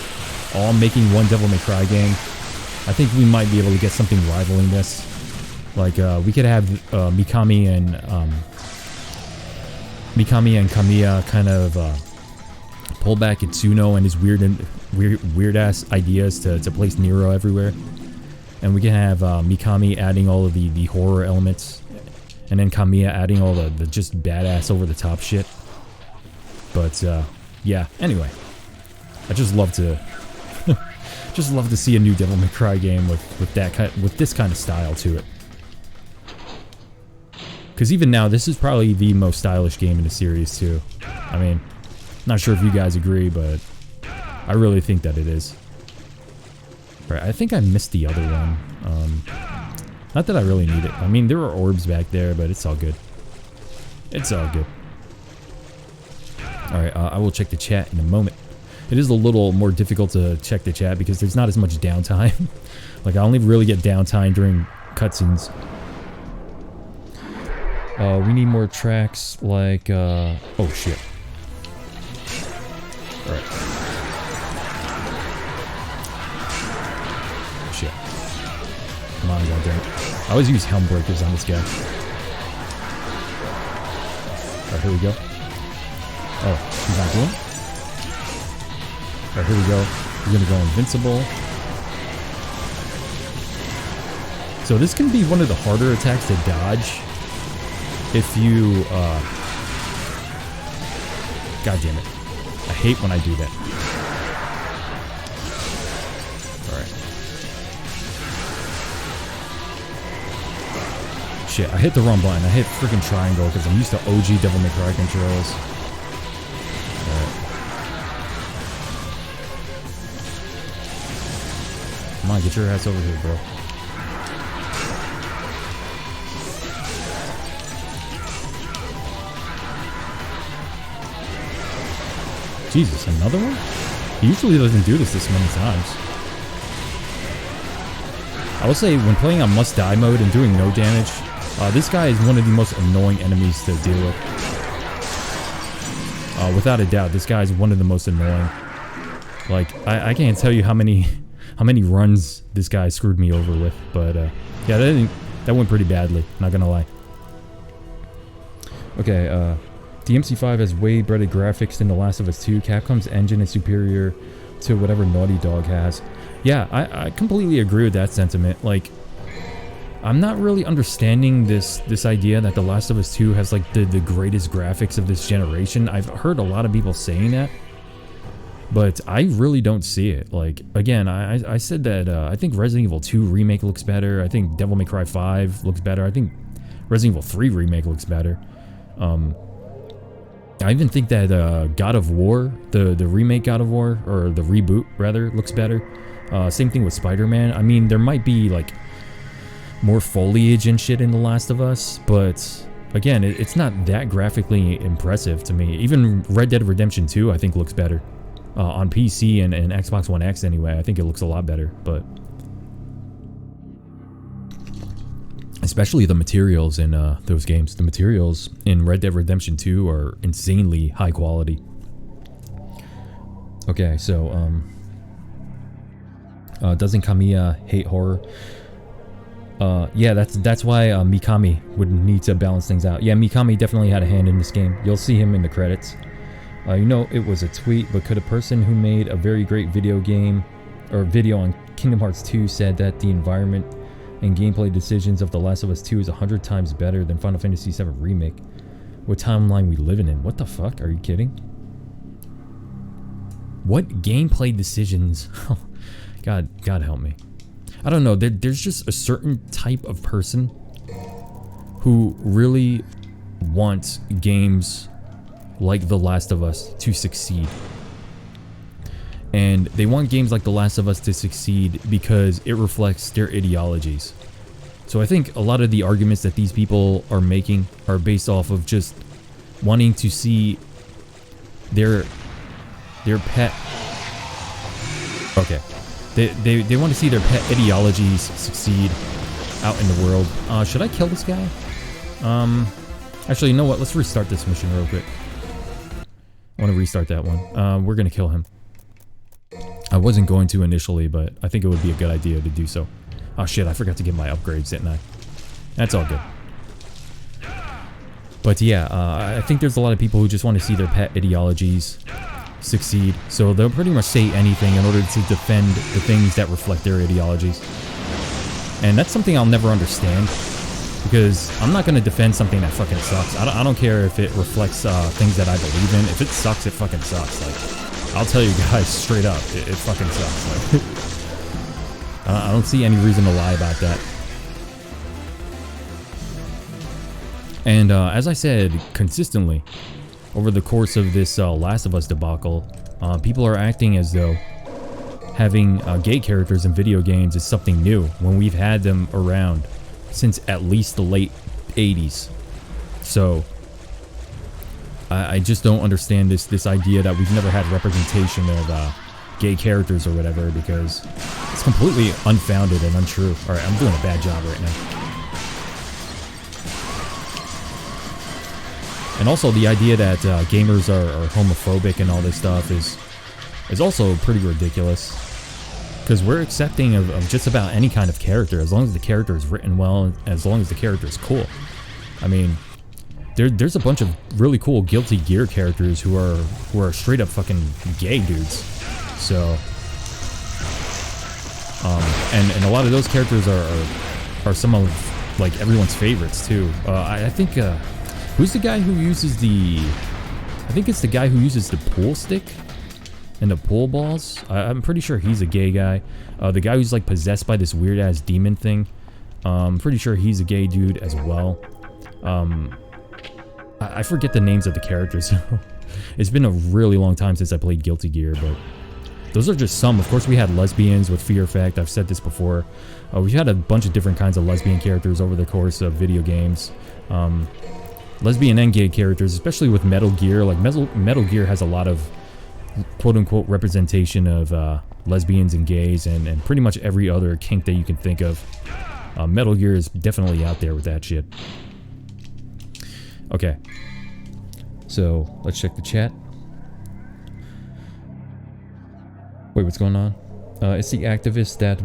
all making one Devil May Cry game, I think we might be able to get something rivaling this. Like, we could have, Mikami and Kamiya kind of pull back Itsuno and his weird ass ideas to place Nero everywhere, and we can have Mikami adding all of the horror elements, and then Kamiya adding all the just badass over the top shit. But yeah. Anyway, I just love to see a new Devil May Cry game with this kind of style to it. Because even now, this is probably the most stylish game in the series, too. I mean, not sure if you guys agree, but I really think that it is. Right, I think I missed the other one. Not that I really need it. I mean, there are orbs back there, but it's all good. It's all good. Alright, I will check the chat in a moment. It is a little more difficult to check the chat because there's not as much downtime. Like, I only really get downtime during cutscenes. We need more tracks like, oh shit. Alright. Shit. Come on, goddammit. I always use helm breakers on this guy. Alright, here we go. Oh, he's not doing it? Alright, here we go. He's gonna go invincible. So this can be one of the harder attacks to dodge if you, God damn it. I hate when I do that. Alright. Shit, I hit the wrong button. I hit freaking triangle because I'm used to OG Devil May Cry controls. Alright. Come on, get your ass over here, bro. Jesus, another one? He usually doesn't do this many times. I will say, when playing on must die mode and doing no damage, this guy is one of the most annoying enemies to deal with. Without a doubt, this guy is one of the most annoying. Like, I can't tell you how many runs this guy screwed me over with, but yeah, that went pretty badly, not gonna lie. Okay, the MC5 has way better graphics than The Last of Us 2. Capcom's engine is superior to whatever Naughty Dog has. Yeah, I completely agree with that sentiment. Like, I'm not really understanding this idea that The Last of Us 2 has like the greatest graphics of this generation. I've heard a lot of people saying that, but I really don't see it. Like, again, I said that I think Resident Evil 2 Remake looks better. I think Devil May Cry 5 looks better. I think Resident Evil 3 Remake looks better. I even think that God of War, the remake God of War, or the reboot rather, looks better. Same thing with Spider-Man. I mean, there might be like more foliage and shit in The Last of Us, but again, it's not that graphically impressive to me. Even Red Dead Redemption 2 I think looks better. On PC and Xbox One X anyway, I think it looks a lot better, but especially the materials in those games. The materials in Red Dead Redemption 2 are insanely high quality. Okay, so doesn't Kamiya hate horror? Yeah, that's why Mikami would need to balance things out. Yeah, Mikami definitely had a hand in this game. You'll see him in the credits. You know, it was a tweet, but could a person who made a very great video game or video on Kingdom Hearts 2 said that the environment and gameplay decisions of The Last of Us 2 is 100 times better than Final Fantasy VII Remake? What timeline we living in? What the fuck? Are you kidding? What gameplay decisions? God help me. I don't know. There's just a certain type of person who really wants games like The Last of Us to succeed. And they want games like The Last of Us to succeed because it reflects their ideologies. So I think a lot of the arguments that these people are making are based off of just wanting to see their pet... Okay. They want to see their pet ideologies succeed out in the world. Should I kill this guy? Actually, you know what? Let's restart this mission real quick. I want to restart that one. We're going to kill him. I wasn't going to initially, but I think it would be a good idea to do so. Oh shit, I forgot to get my upgrades, didn't I? That's all good. But yeah, I think there's a lot of people who just want to see their pet ideologies succeed. So they'll pretty much say anything in order to defend the things that reflect their ideologies. And that's something I'll never understand. Because I'm not going to defend something that fucking sucks. I don't care if it reflects things that I believe in. If it sucks, it fucking sucks. Like, I'll tell you guys straight up, it fucking sucks. Like, I don't see any reason to lie about that. And as I said consistently, over the course of this Last of Us debacle, people are acting as though having gay characters in video games is something new, when we've had them around since at least the late 80s. So I just don't understand this idea that we've never had representation of gay characters or whatever, because it's completely unfounded and untrue. Alright, I'm doing a bad job right now. And also the idea that gamers are homophobic and all this stuff is also pretty ridiculous. Because we're accepting of just about any kind of character, as long as the character is written well, and as long as the character is cool. I mean, there's a bunch of really cool Guilty Gear characters who are straight up fucking gay dudes. So, and a lot of those characters are are some of like everyone's favorites too. I think who's the guy who uses the? I think it's the guy who uses the pool stick and the pool balls. I'm pretty sure he's a gay guy. The guy who's like possessed by this weird ass demon thing. I'm pretty sure he's a gay dude as well. I forget the names of the characters. It's been a really long time since I played Guilty Gear, but those are just some. Of course, we had lesbians with Fear Effect. I've said this before. We've had a bunch of different kinds of lesbian characters over the course of video games. Lesbian and gay characters, especially with Metal Gear. Like Metal Gear has a lot of quote-unquote representation of lesbians and gays and pretty much every other kink that you can think of. Metal Gear is definitely out there with that shit. Okay. So, let's check the chat. Wait, what's going on? It's the activists that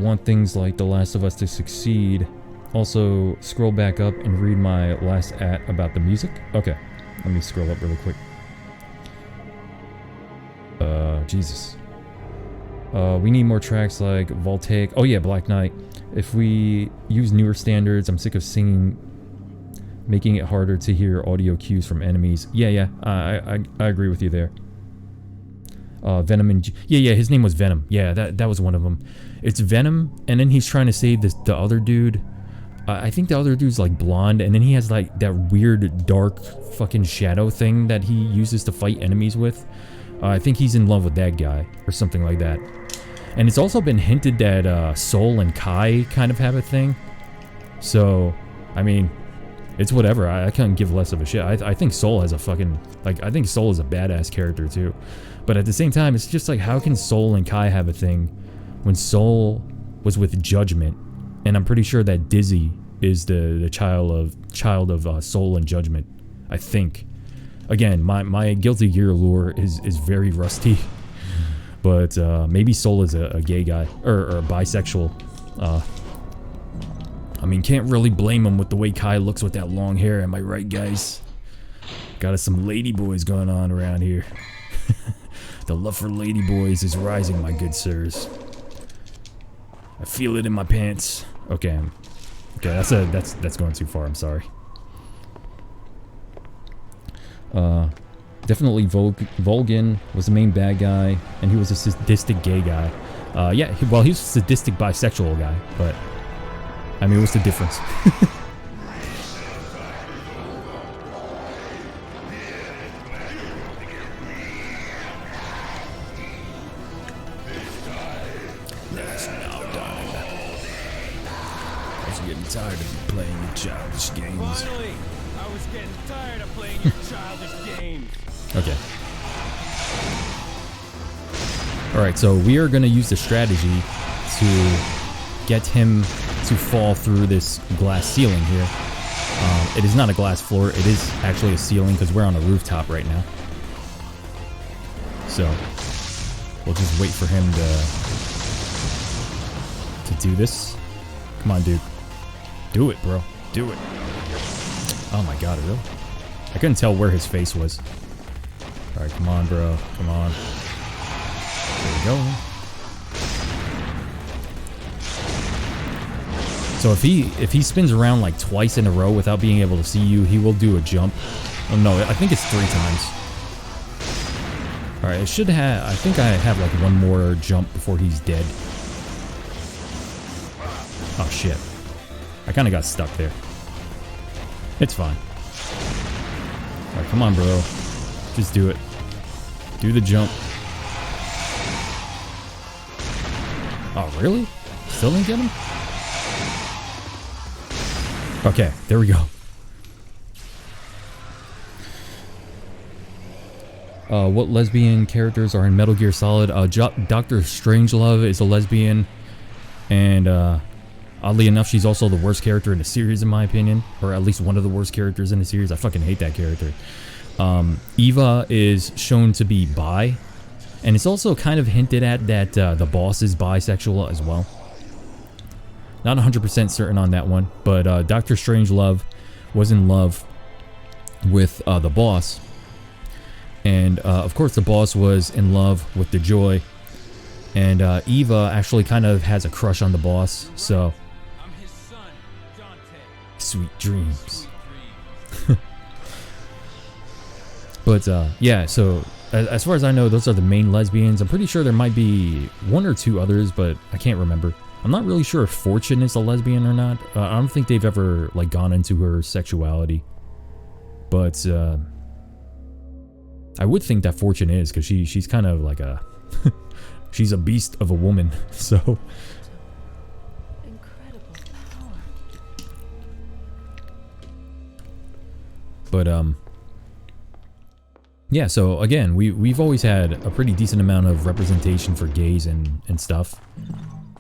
want things like The Last of Us to succeed. Also, scroll back up and read my last at about the music. Okay, let me scroll up really quick. Jesus. We need more tracks like Voltaic. Oh yeah, Black Knight. If we use newer standards, I'm sick of singing, making it harder to hear audio cues from enemies. Yeah, I agree with you there. Venom and yeah, his name was Venom. Yeah, that was one of them. It's Venom, and then he's trying to save the other dude. I think the other dude's like blonde, and then he has like that weird dark fucking shadow thing that he uses to fight enemies with. I think he's in love with that guy or something like that. And it's also been hinted that Soul and Kai kind of have a thing. So, I mean, it's whatever. I can't give less of a shit. I think Soul has a fucking, like, I think Soul is a badass character too. But at the same time, it's just like, how can Soul and Kai have a thing when Soul was with Judgment? And I'm pretty sure that Dizzy is the child of Soul and Judgment. I think. Again, my Guilty Gear lore is very rusty. But maybe Soul is a gay guy or bisexual. I mean, can't really blame him with the way Kai looks with that long hair. Am I right, guys? Got us some lady boys going on around here. The love for lady boys is rising, my good sirs. I feel it in my pants. Okay, that's going too far. I'm sorry. Definitely Volgin was the main bad guy, and he was a sadistic gay guy. Yeah, well, he's a sadistic bisexual guy, but I mean, what's the difference? Tired of you playing your childish games. Finally, I was getting tired of playing your childish games. Okay. Alright, so we are going to use the strategy to get him to fall through this glass ceiling here. It is not a glass floor, it is actually a ceiling because we're on a rooftop right now. So, we'll just wait for him to do this. Come on, dude. Do it, bro. Do it. Oh my god, really? I couldn't tell where his face was. Alright, come on, bro. Come on. There we go. So if he spins around like twice in a row without being able to see you, he will do a jump. Oh no, I think it's 3 times. Alright, it should have... I think I have like one more jump before he's dead. Oh shit. I kind of got stuck there. It's fine. Alright, come on, bro. Just do it. Do the jump. Oh, really? Still didn't get him? Okay, there we go. What lesbian characters are in Metal Gear Solid? Dr. Strangelove is a lesbian. And, oddly enough, she's also the worst character in the series, in my opinion. Or at least one of the worst characters in the series. I fucking hate that character. Eva is shown to be bi. And it's also kind of hinted at that the boss is bisexual as well. Not 100% certain on that one. But Dr. Strangelove was in love with the boss. And of course the boss was in love with the Joy. And Eva actually kind of has a crush on the boss. So Sweet dreams. But yeah, so as far as I know, those are the main lesbians. I'm pretty sure there might be one or two others, but I can't remember. I'm not really sure if Fortune is a lesbian or not. I don't think they've ever like gone into her sexuality. But I would think that Fortune is, because she's kind of like a she's a beast of a woman. So Incredible power. but yeah, so again, we've always had a pretty decent amount of representation for gays and stuff.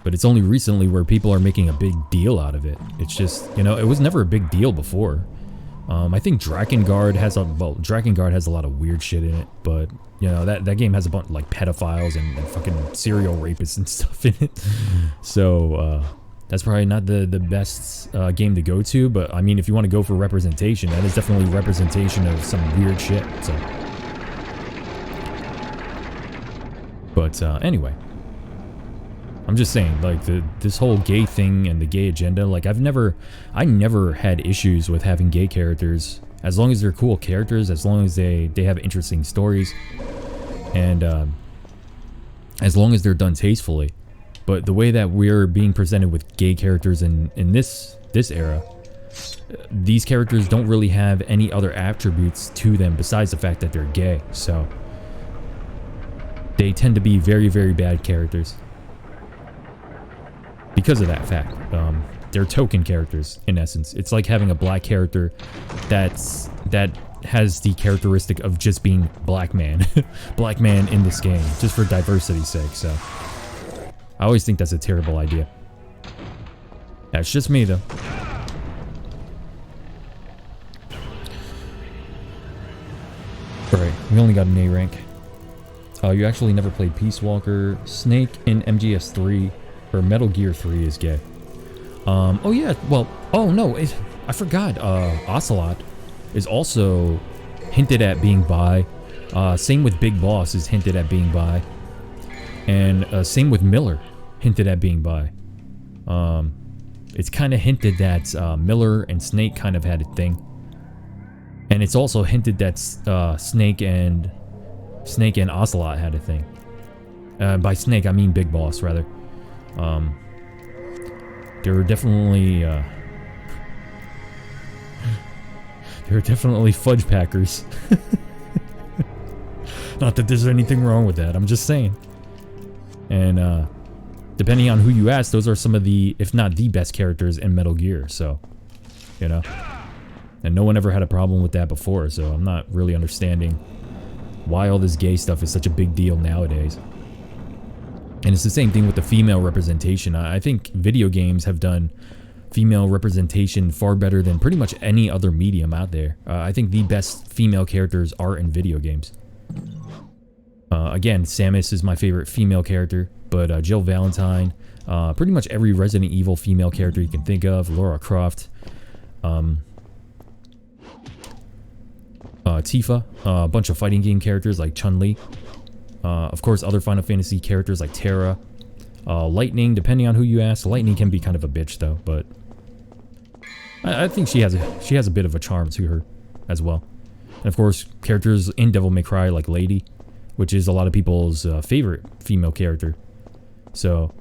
But it's only recently where people are making a big deal out of it. It's just, you know, it was never a big deal before. I think Drakengard has a lot of weird shit in it, but you know, that game has a bunch of like pedophiles and fucking serial rapists and stuff in it. So that's probably not the best game to go to, but I mean, if you want to go for representation, that is definitely representation of some weird shit. So, but anyway. I'm just saying, like, this whole gay thing and the gay agenda, like, I never had issues with having gay characters, as long as they're cool characters, as long as they have interesting stories, and as long as they're done tastefully. But the way that we're being presented with gay characters in this era, these characters don't really have any other attributes to them besides the fact that they're gay, so they tend to be very, very bad characters. Because of that fact, they're token characters in essence. It's like having a black character that has the characteristic of just being black man, black man in this game, just for diversity's sake. So I always think that's a terrible idea. That's just me though. Alright, we only got an A rank. You actually never played Peace Walker. Snake in MGS3. Or Metal Gear 3 is gay. Oh yeah, well, oh no, I forgot. Ocelot is also hinted at being bi. Same with Big Boss is hinted at being bi. And same with Miller, hinted at being bi. It's kind of hinted that Miller and Snake kind of had a thing. And it's also hinted that Snake and Ocelot had a thing. By Snake, I mean Big Boss, rather. There were definitely fudge packers. Not that there's anything wrong with that, I'm just saying. And depending on who you ask, those are some of the, if not the best characters in Metal Gear, so, you know. And no one ever had a problem with that before, so I'm not really understanding why all this gay stuff is such a big deal nowadays. And it's the same thing with the female representation. I think video games have done female representation far better than pretty much any other medium out there. I think the best female characters are in video games. Again, Samus is my favorite female character, but Jill Valentine, pretty much every Resident Evil female character you can think of, Lara Croft, Tifa, a bunch of fighting game characters like Chun-Li. Of course, other Final Fantasy characters like Terra, Lightning, depending on who you ask. Lightning can be kind of a bitch though, but I think she has a bit of a charm to her as well. And of course, characters in Devil May Cry like Lady, which is a lot of people's favorite female character. So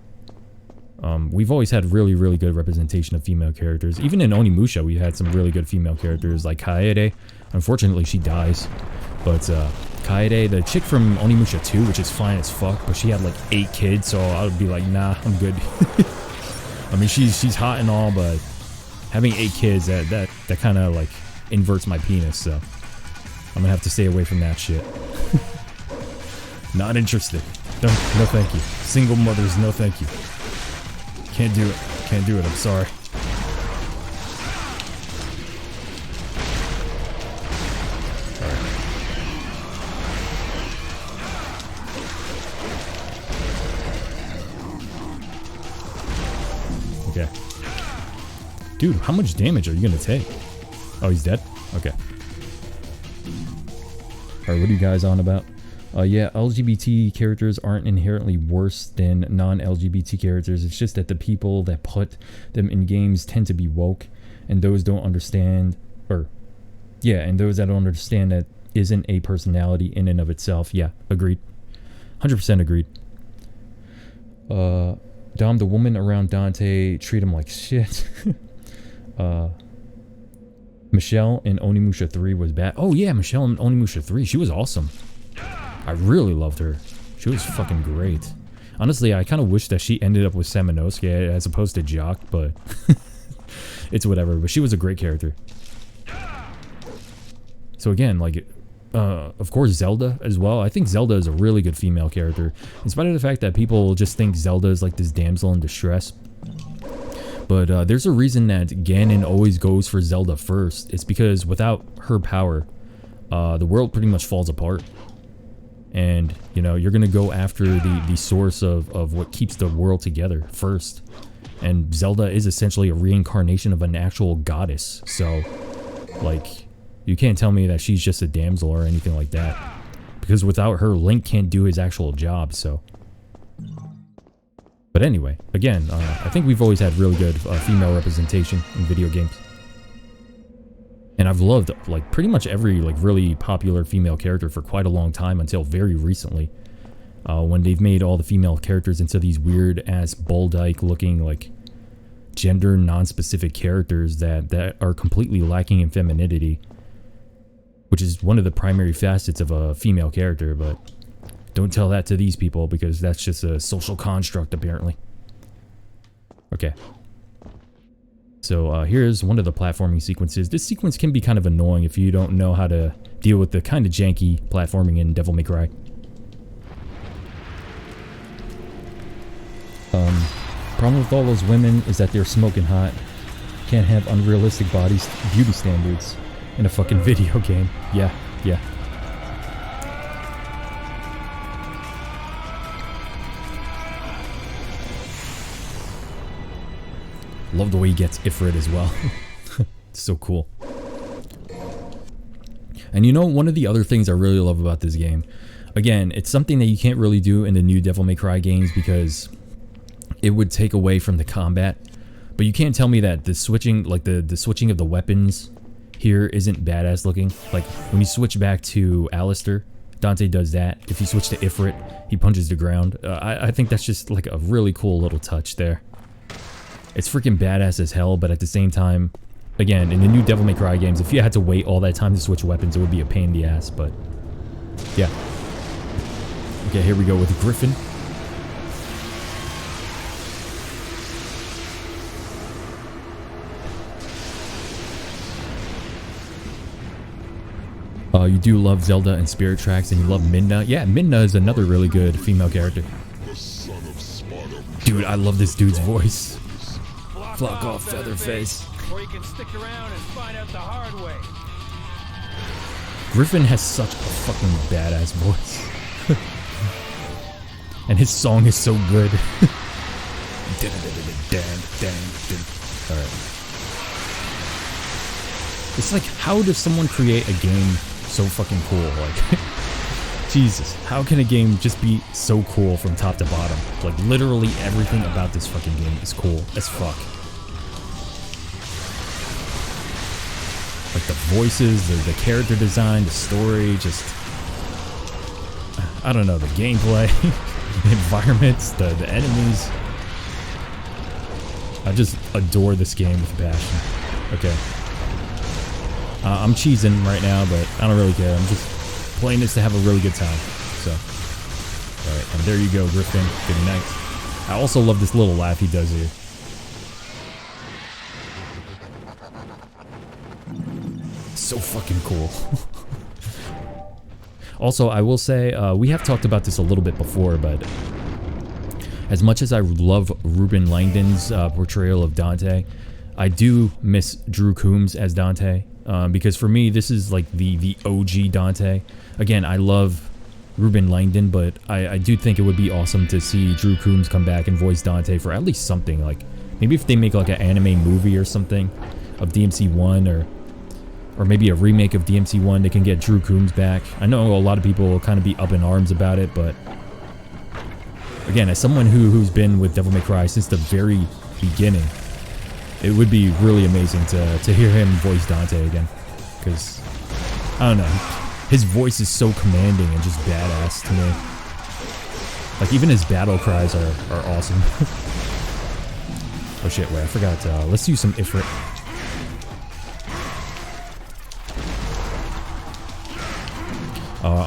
we've always had really, really good representation of female characters. Even in Onimusha, we had some really good female characters like Kaede. Unfortunately, she dies, but Kaede, the chick from Onimusha 2, which is fine as fuck, but she had like 8 kids, so I would be like, nah, I'm good. I mean, she's hot and all, but having 8 kids, that kind of like inverts my penis, so I'm gonna have to stay away from that shit. Not interested. No thank you. Single mothers, no thank you. Can't do it. Can't do it, I'm sorry. Okay. Dude, how much damage are you gonna take? Oh, he's dead? Okay. Alright, what are you guys on about? Yeah, LGBT characters aren't inherently worse than non-LGBT characters. It's just that the people that put them in games tend to be woke and those don't understand, and those that don't understand that isn't a personality in and of itself. Yeah, agreed. 100% agreed. Dom, the woman around Dante treat him like shit. Michelle in Onimusha 3 was bad. Oh yeah, Michelle in Onimusha 3, she was awesome. I really loved her. She was fucking great. Honestly, I kind of wish that she ended up with Samanosuke as opposed to Jock, but it's whatever. But she was a great character. So again, like, of course, Zelda as well. I think Zelda is a really good female character, in spite of the fact that people just think Zelda is like this damsel in distress. But there's a reason that Ganon always goes for Zelda first. It's because without her power, the world pretty much falls apart. And, you know, you're going to go after the source of what keeps the world together first. And Zelda is essentially a reincarnation of an actual goddess. So, like, you can't tell me that she's just a damsel or anything like that. Because without her, Link can't do his actual job, so. But anyway, again, I think we've always had really good female representation in video games. And I've loved, like, pretty much every, like, really popular female character for quite a long time until very recently. When they've made all the female characters into these weird-ass Bull-Dyke-looking, like, gender non-specific characters that are completely lacking in femininity. Which is one of the primary facets of a female character, but don't tell that to these people because that's just a social construct, apparently. Okay. So here's one of the platforming sequences. This sequence can be kind of annoying if you don't know how to deal with the kind of janky platforming in Devil May Cry. Problem with all those women is that they're smoking hot. Can't have unrealistic beauty standards in a fucking video game. Yeah. Love the way he gets Ifrit as well. It's so cool. And you know, one of the other things I really love about this game, again, it's something that you can't really do in the new Devil May Cry games because it would take away from the combat. But you can't tell me that the switching, like the switching of the weapons here isn't badass looking. Like when you switch back to Alistair, Dante does that. If you switch to Ifrit, he punches the ground. I think that's just like a really cool little touch there. It's freaking badass as hell, but at the same time, again, in the new Devil May Cry games, if you had to wait all that time to switch weapons, it would be a pain in the ass, but yeah. Okay, here we go with Griffin. You do love Zelda and Spirit Tracks, and you love Midna. Yeah, Midna is another really good female character. Dude, I love this dude's voice. Fuck off, Featherface. Or you can stick around and find out the hard way. Griffin has such a fucking badass voice. And his song is so good. Alright. It's like, how does someone create a game so fucking cool? Like, Jesus, how can a game just be so cool from top to bottom? Like, literally everything about this fucking game is cool as fuck. Like the voices, the character design, the story, just, I don't know, the gameplay, the environments, the enemies. I just adore this game with passion. Okay. I'm cheesing right now, but I don't really care. I'm just playing this to have a really good time. So, alright, and there you go, Griffin. Good night. I also love this little laugh he does here. So fucking cool. Also, I will say, we have talked about this a little bit before, but as much as I love Ruben Langdon's portrayal of Dante, I do miss Drew Coombs as Dante, because for me, this is like the OG Dante. Again, I love Ruben Langdon, but I do think it would be awesome to see Drew Coombs come back and voice Dante for at least something. Like, maybe if they make like an anime movie or something of DMC1, or maybe a remake of DMC1, they can get Drew Coombs back. I know a lot of people will kind of be up in arms about it, but again, as someone who's been with Devil May Cry since the very beginning, it would be really amazing to hear him voice Dante again. Because, I don't know, his voice is so commanding and just badass to me. Like, even his battle cries are awesome. Oh shit, wait, I forgot. Let's use some Ifrit.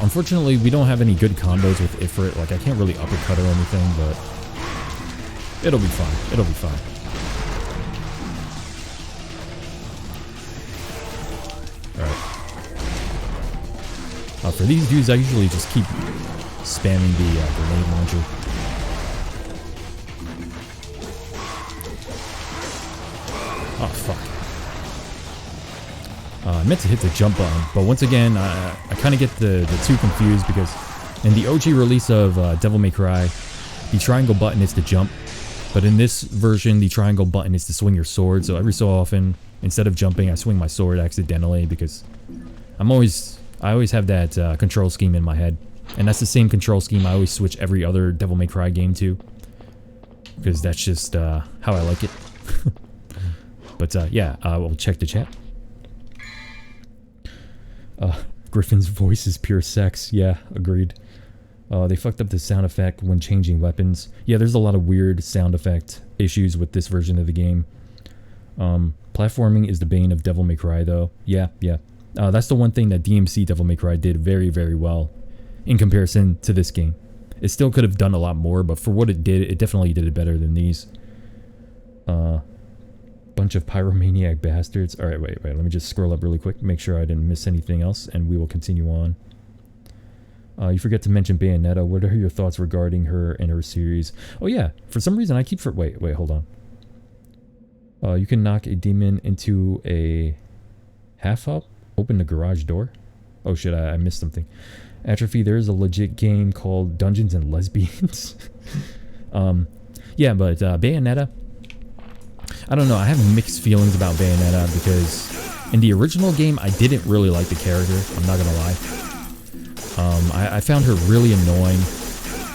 Unfortunately, we don't have any good combos with Ifrit. Like, I can't really uppercut or anything, but it'll be fine. It'll be fine. Alright. For these dudes, I usually just keep spamming the grenade launcher. Oh, fuck. I meant to hit the jump button, but once again, I kind of get the two confused because in the OG release of Devil May Cry, the triangle button is to jump, but in this version, the triangle button is to swing your sword. So every so often, instead of jumping, I swing my sword accidentally because I always have that control scheme in my head, and that's the same control scheme I always switch every other Devil May Cry game to, because that's just how I like it. But yeah, we'll check the chat. Griffin's voice is pure sex. Yeah, agreed. They fucked up the sound effect when changing weapons. Yeah, there's a lot of weird sound effect issues with this version of the game. Platforming is the bane of Devil May Cry, though. Yeah. That's the one thing that DMC Devil May Cry did very, very well in comparison to this game. It still could have done a lot more, but for what it did, it definitely did it better than these. Bunch of pyromaniac bastards. Alright, wait, let me just scroll up really quick, make sure I didn't miss anything else, and we will continue on. You forget to mention Bayonetta. What are your thoughts regarding her and her series? Oh yeah, for some reason I keep wait, hold on. You can knock a demon into a half-up? Open the garage door? Oh shit, I missed something. Atrophy, there's a legit game called Dungeons and Lesbians. Yeah, but Bayonetta, I don't know, I have mixed feelings about Bayonetta because in the original game, I didn't really like the character, I'm not gonna lie. I found her really annoying,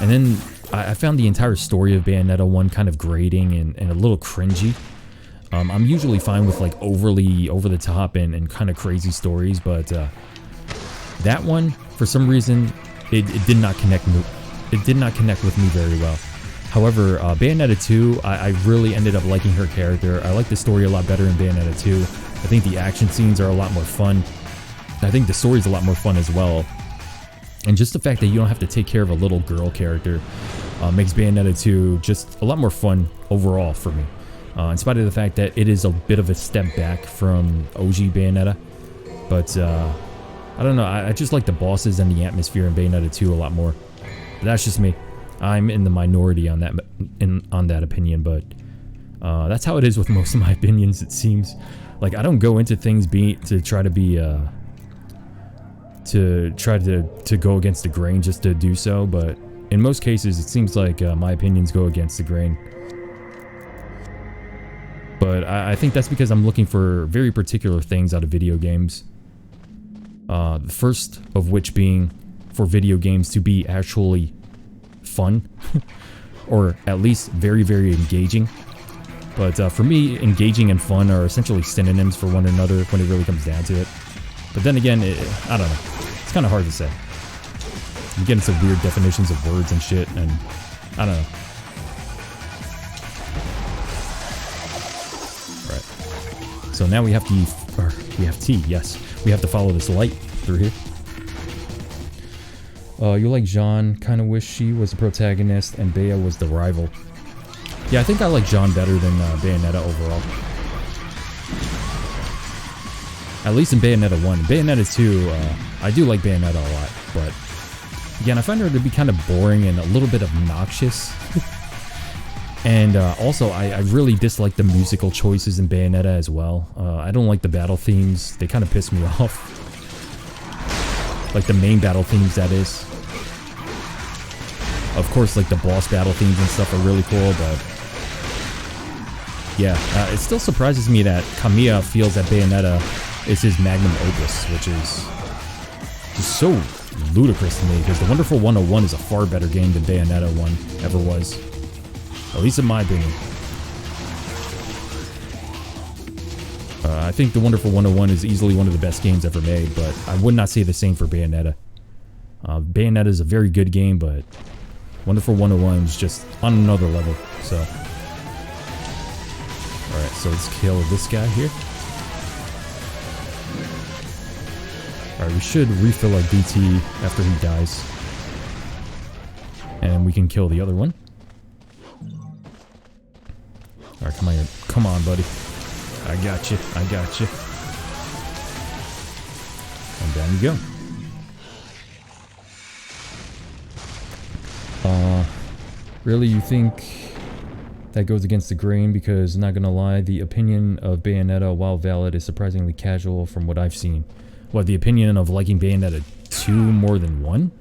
and then I found the entire story of Bayonetta 1 kind of grating and a little cringy. I'm usually fine with like overly over the top and kind of crazy stories, but that one, for some reason, it did not connect. It did not connect with me very well. However, Bayonetta 2, I really ended up liking her character. I like the story a lot better in Bayonetta 2. I think the action scenes are a lot more fun. I think the story's a lot more fun as well. And just the fact that you don't have to take care of a little girl character makes Bayonetta 2 just a lot more fun overall for me. In spite of the fact that it is a bit of a step back from OG Bayonetta. But, I don't know, I just like the bosses and the atmosphere in Bayonetta 2 a lot more. But that's just me. I'm in the minority on that opinion, but that's how it is with most of my opinions, it seems. Like, I don't go into things to try to go against the grain just to do so, but in most cases, it seems like my opinions go against the grain. But I think that's because I'm looking for very particular things out of video games. The first of which being for video games to be actually fun, or at least very, very engaging. But for me, engaging and fun are essentially synonyms for one another when it really comes down to it. But then again, I don't know. It's kind of hard to say. You get into weird definitions of words and shit, and I don't know. Right. So now we have to, we have T, yes. We have to follow this light through here. You like Jean, kind of wish she was the protagonist and Bea was the rival. Yeah, I think I like Jean better than Bayonetta overall. At least in Bayonetta 1. Bayonetta 2, I do like Bayonetta a lot, but again, I find her to be kind of boring and a little bit obnoxious. And also, I really dislike the musical choices in Bayonetta as well. I don't like the battle themes. They kind of piss me off. Like the main battle themes, that is. Of course, like the boss battle themes and stuff are really cool, but yeah, it still surprises me that Kamiya feels that Bayonetta is his magnum opus, which is just so ludicrous to me, because The Wonderful 101 is a far better game than Bayonetta 1 ever was. At least in my opinion. I think The Wonderful 101 is easily one of the best games ever made, but I would not say the same for Bayonetta. Bayonetta is a very good game, but Wonderful 101 is just on another level, so. Alright, so let's kill this guy here. Alright, we should refill our DT after he dies. And we can kill the other one. Alright, come on here. Come on, buddy. I got you. I got you. And down you go. Really, you think that goes against the grain? Because, not gonna lie, the opinion of Bayonetta, while valid, is surprisingly casual from what I've seen. What, the opinion of liking Bayonetta 2 more than 1?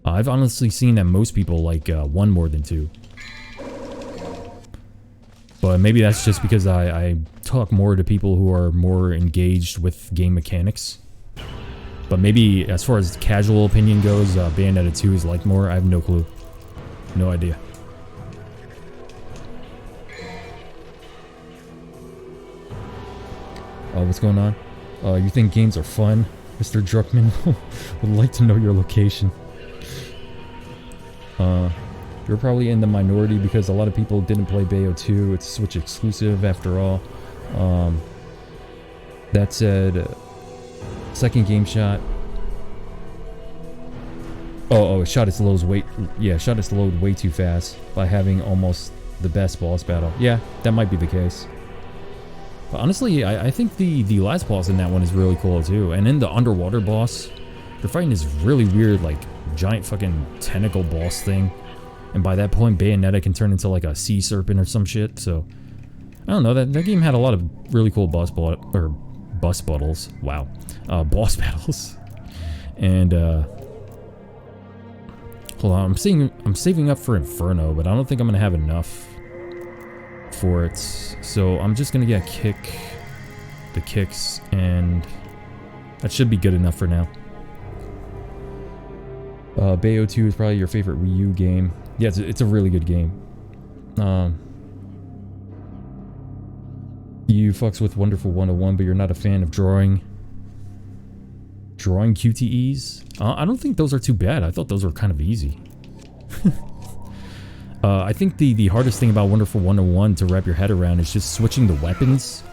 I've honestly seen that most people like 1 more than 2. But maybe that's just because I talk more to people who are more engaged with game mechanics. But maybe as far as casual opinion goes, Bayonetta 2 is liked more. I have no clue. No idea. What's going on? You think games are fun? Mr. Druckmann would like to know your location. You're probably in the minority because a lot of people didn't play Bayo 2. It's a Switch exclusive after all. That said, second game shot. Oh, it shot its load way too fast by having almost the best boss battle. Yeah, that might be the case. But honestly, I think the last boss in that one is really cool too. And then the underwater boss, they're fighting this really weird, like, giant fucking tentacle boss thing. And by that point, Bayonetta can turn into like a sea serpent or some shit. So, I don't know, that game had a lot of really cool boss battles. Wow. Boss battles. And, hold on, I'm saving up for Inferno, but I don't think I'm gonna have enough for it. So I'm just gonna get the kicks, and that should be good enough for now. Bayo 2 is probably your favorite Wii U game. Yeah, it's a really good game. You fucks with Wonderful 101, but you're not a fan of drawing QTEs? I don't think those are too bad. I thought those were kind of easy. I think the hardest thing about Wonderful 101 to wrap your head around is just switching the weapons.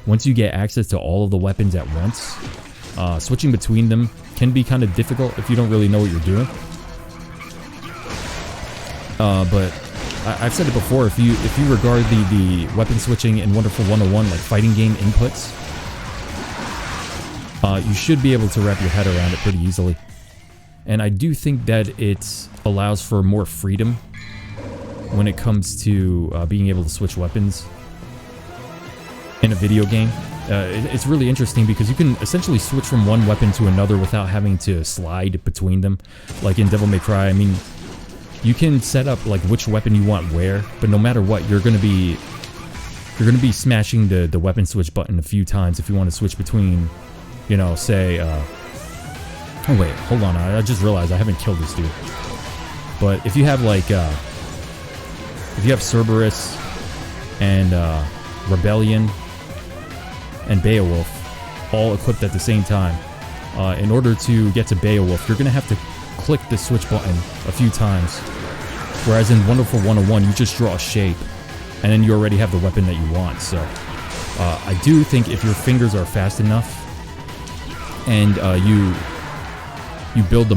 Once you get access to all of the weapons at once, switching between them can be kind of difficult if you don't really know what you're doing. But I've said it before, if you regard the weapon switching in Wonderful 101 like fighting game inputs, you should be able to wrap your head around it pretty easily. And I do think that it allows for more freedom when it comes to being able to switch weapons in a video game. It's really interesting because you can essentially switch from one weapon to another without having to slide between them. Like in Devil May Cry, I mean, you can set up like which weapon you want where, but no matter what, you're gonna be smashing the weapon switch button a few times if you want to switch between, you know, say, oh wait, hold on, I just realized I haven't killed this dude. But if you have like, if you have Cerberus and Rebellion and Beowulf all equipped at the same time, in order to get to Beowulf, you're gonna have to click the switch button a few times. Whereas in Wonderful 101, you just draw a shape, and then you already have the weapon that you want. So, I do think if your fingers are fast enough, and you build the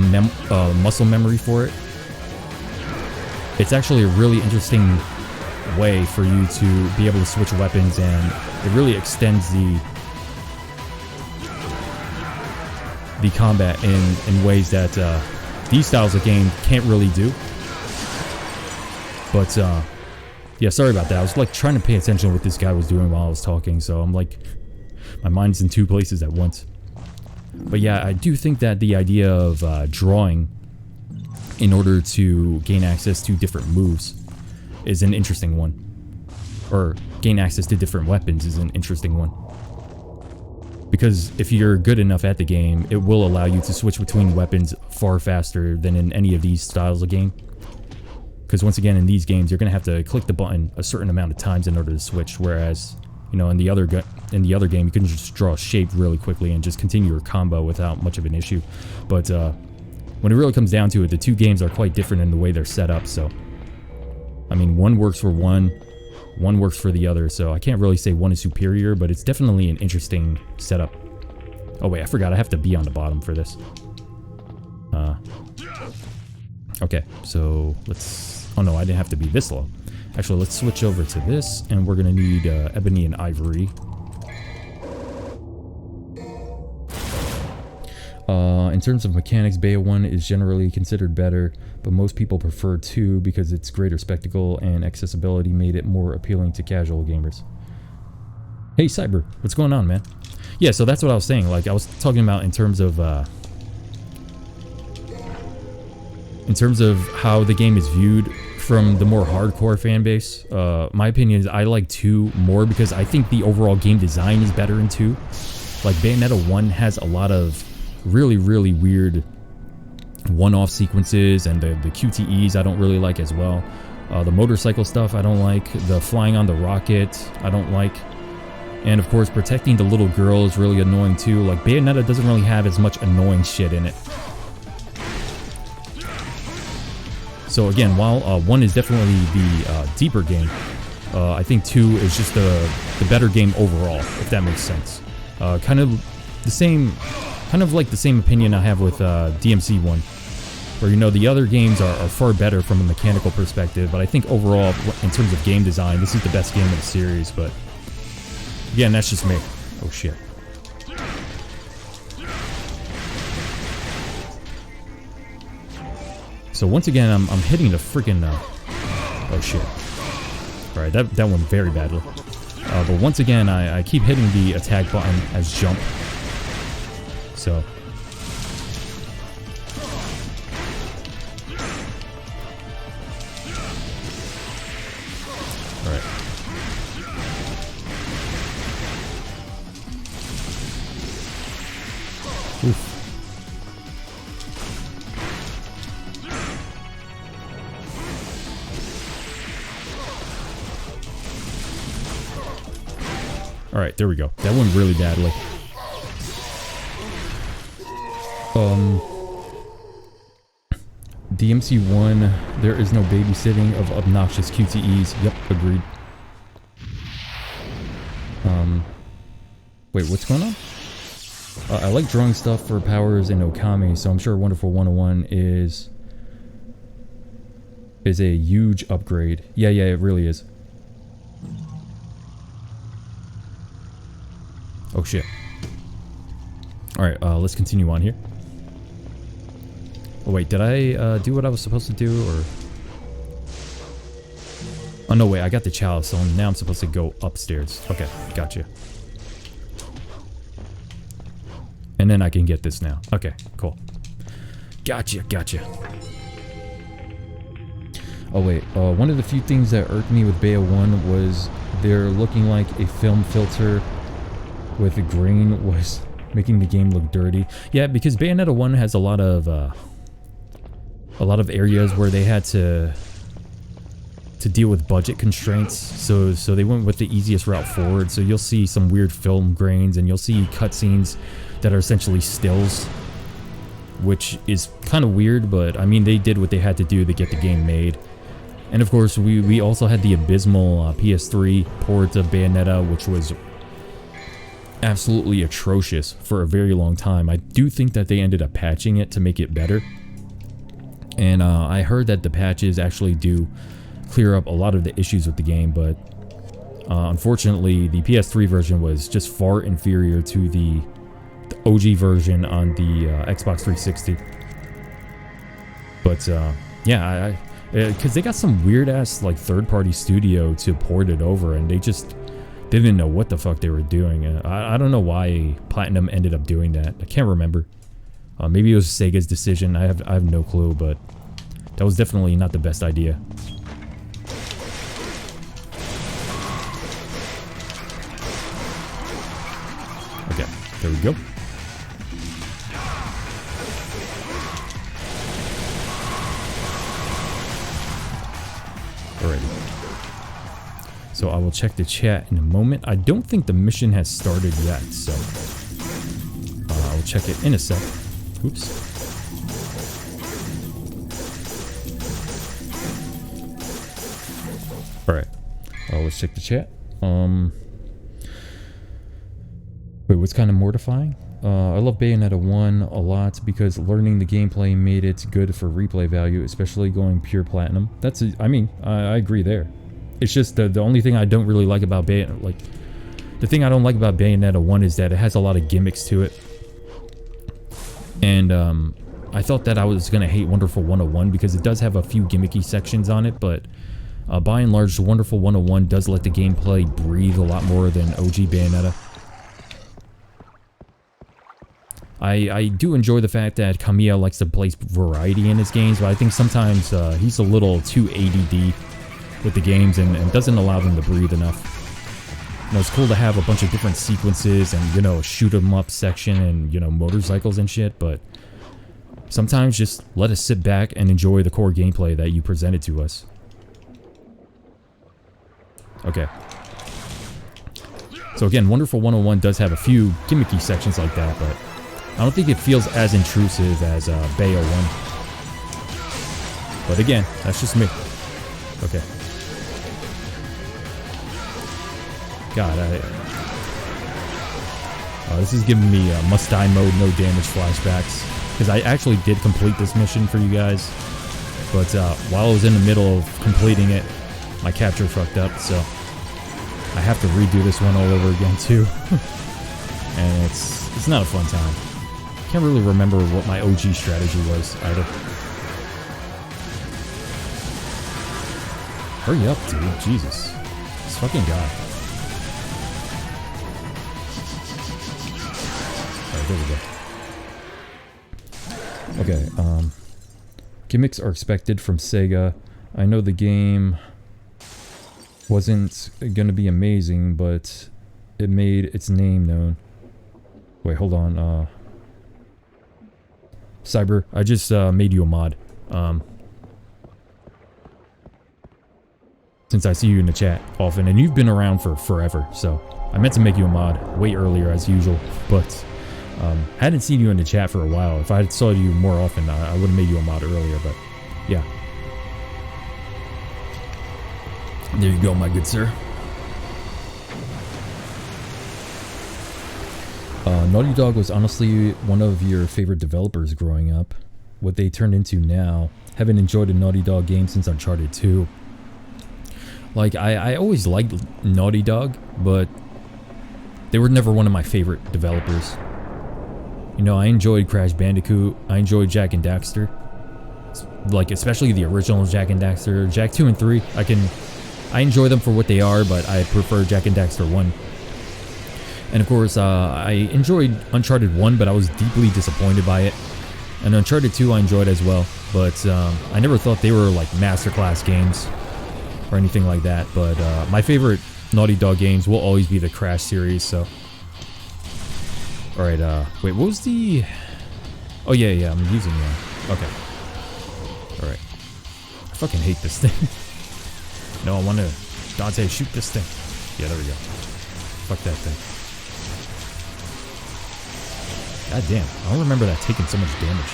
muscle memory for it, it's actually a really interesting way for you to be able to switch weapons, and it really extends the combat in ways that these styles of game can't really do. But yeah, sorry about that. I was like trying to pay attention to what this guy was doing while I was talking, so I'm like, my mind's in two places at once. But yeah, I do think that the idea of drawing in order to gain access to different moves is an interesting one. Or gain access to different weapons is an interesting one. Because if you're good enough at the game, it will allow you to switch between weapons far faster than in any of these styles of game. Because once again, in these games, you're going to have to click the button a certain amount of times in order to switch. Whereas You know, in the other game, you can just draw a shape really quickly and just continue your combo without much of an issue. But when it really comes down to it, the two games are quite different in the way they're set up. So, I mean, one works for one works for the other. So I can't really say one is superior, but it's definitely an interesting setup. Oh wait, I forgot I have to be on the bottom for this. Okay, so let's... Oh no, I didn't have to be this low. Actually, let's switch over to this, and we're going to need ebony and ivory. In terms of mechanics, Bayo 1 is generally considered better, but most people prefer 2 because its greater spectacle and accessibility made it more appealing to casual gamers. Hey Cyber, what's going on, man? Yeah, so that's what I was saying. Like, I was talking about in terms of how the game is viewed from the more hardcore fan base. My opinion is I like 2 more because I think the overall game design is better in 2. Like, Bayonetta 1 has a lot of really, really weird one-off sequences, and the QTEs I don't really like as well. The motorcycle stuff I don't like. The flying on the rocket I don't like. And of course, protecting the little girl is really annoying too. Like, Bayonetta doesn't really have as much annoying shit in it. So again, while 1 is definitely the deeper game, I think 2 is just the better game overall, if that makes sense. Kind of like the same opinion I have with DMC 1, where, you know, the other games are far better from a mechanical perspective, but I think overall, in terms of game design, this is the best game in the series. But again, that's just me. Oh shit. So once again, I'm hitting the freaking oh shit. Alright, that went very badly. But once again, I keep hitting the attack button as jump. So alright. Oof. Alright, there we go. That went really badly. DMC1, there is no babysitting of obnoxious QTEs. Yep, agreed. Wait, what's going on? I like drawing stuff for powers in Okami, so I'm sure Wonderful 101 is a huge upgrade. Yeah, it really is. Oh shit. Alright, let's continue on here. Oh wait, did I do what I was supposed to do, or... Oh no, wait, I got the chalice, so now I'm supposed to go upstairs. Okay, gotcha. And then I can get this now. Okay, cool. Gotcha. Oh wait, one of the few things that irked me with Bayo 1 was they're looking like a film filter with the grain was making the game look dirty. Yeah, because Bayonetta 1 has a lot of areas where they had to deal with budget constraints, so they went with the easiest route forward. So you'll see some weird film grains, and you'll see cutscenes that are essentially stills, which is kind of weird, but I mean, they did what they had to do to get the game made. And of course, we also had the abysmal PS3 port of Bayonetta, which was absolutely atrocious for a very long time. I do think that they ended up patching it to make it better. And I heard that the patches actually do clear up a lot of the issues with the game, but unfortunately, the PS3 version was just far inferior to the OG version on the Xbox 360. But yeah, because they got some weird ass like third-party studio to port it over, and they didn't know what the fuck they were doing. I don't know why Platinum ended up doing that. I can't remember. Maybe it was Sega's decision. I have no clue, but that was definitely not the best idea. Okay, there we go. So I will check the chat in a moment. I don't think the mission has started yet, so I'll check it in a sec. Oops. Alright. Let's check the chat. Wait, what's kind of mortifying? I love Bayonetta 1 a lot because learning the gameplay made it good for replay value, especially going pure platinum. I agree there. It's just the only thing I don't really like about Bayonetta, the thing I don't like about Bayonetta 1 is that it has a lot of gimmicks to it. And I thought that I was going to hate Wonderful 101 because it does have a few gimmicky sections on it, but by and large, Wonderful 101 does let the gameplay breathe a lot more than OG Bayonetta. I do enjoy the fact that Kamiya likes to place variety in his games, but I think sometimes he's a little too ADD with the games and doesn't allow them to breathe enough. You know, it's cool to have a bunch of different sequences and, you know, a shoot 'em up section and, you know, motorcycles and shit, but sometimes just let us sit back and enjoy the core gameplay that you presented to us. Okay. So again, Wonderful 101 does have a few gimmicky sections like that, but I don't think it feels as intrusive as Bayo 1. But again, that's just me. Okay. God, this is giving me must die mode, no damage flashbacks. Because I actually did complete this mission for you guys. But while I was in the middle of completing it, my capture fucked up, so I have to redo this one all over again too. And it's not a fun time. Can't really remember what my OG strategy was either. Hurry up, dude. Jesus. This fucking guy. Alright, there we go. Okay, gimmicks are expected from Sega. I know the game wasn't gonna be amazing, but it made its name known. Wait, hold on, Cyber, I just made you a mod. Since I see you in the chat often, and you've been around for forever, so I meant to make you a mod way earlier as usual, but hadn't seen you in the chat for a while. If I had saw you more often, I would have made you a mod earlier, but yeah. There you go, my good sir. Naughty Dog was honestly one of your favorite developers growing up. What they turned into now, haven't enjoyed a Naughty Dog game since Uncharted 2. Like, I always liked Naughty Dog, but they were never one of my favorite developers. You know, I enjoyed Crash Bandicoot, I enjoyed Jak and Daxter. Like, especially the original Jak and Daxter. Jak 2 and 3, I enjoy them for what they are, but I prefer Jak and Daxter 1. And of course, I enjoyed Uncharted 1, but I was deeply disappointed by it. And Uncharted 2 I enjoyed as well, but I never thought they were like masterclass games or anything like that. But my favorite Naughty Dog games will always be the Crash series, so. Alright, wait, what was the... Oh yeah, I'm using okay. Alright. I fucking hate this thing. No, I want to... Dante, shoot this thing. Yeah, there we go. Fuck that thing. God damn, I don't remember that taking so much damage.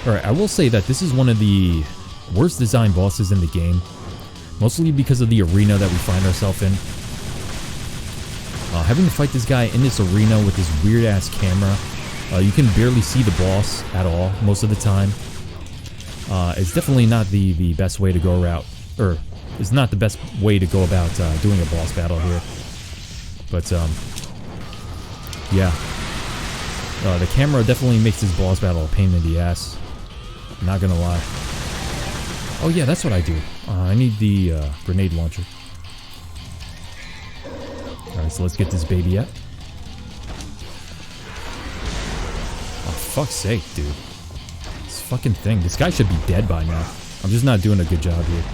Alright, I will say that this is one of the worst designed bosses in the game. Mostly because of the arena that we find ourselves in. Having to fight this guy in this arena with this weird ass camera. You can barely see the boss at all most of the time. It's definitely not the best way to go around, or it's not the best way to go about doing a boss battle here. But yeah. The camera definitely makes this boss battle a pain in the ass. Not gonna lie. Oh yeah, that's what I do. I need the grenade launcher. Alright, so let's get this baby up. Oh, fuck's sake, dude. This fucking thing. This guy should be dead by now. I'm just not doing a good job here.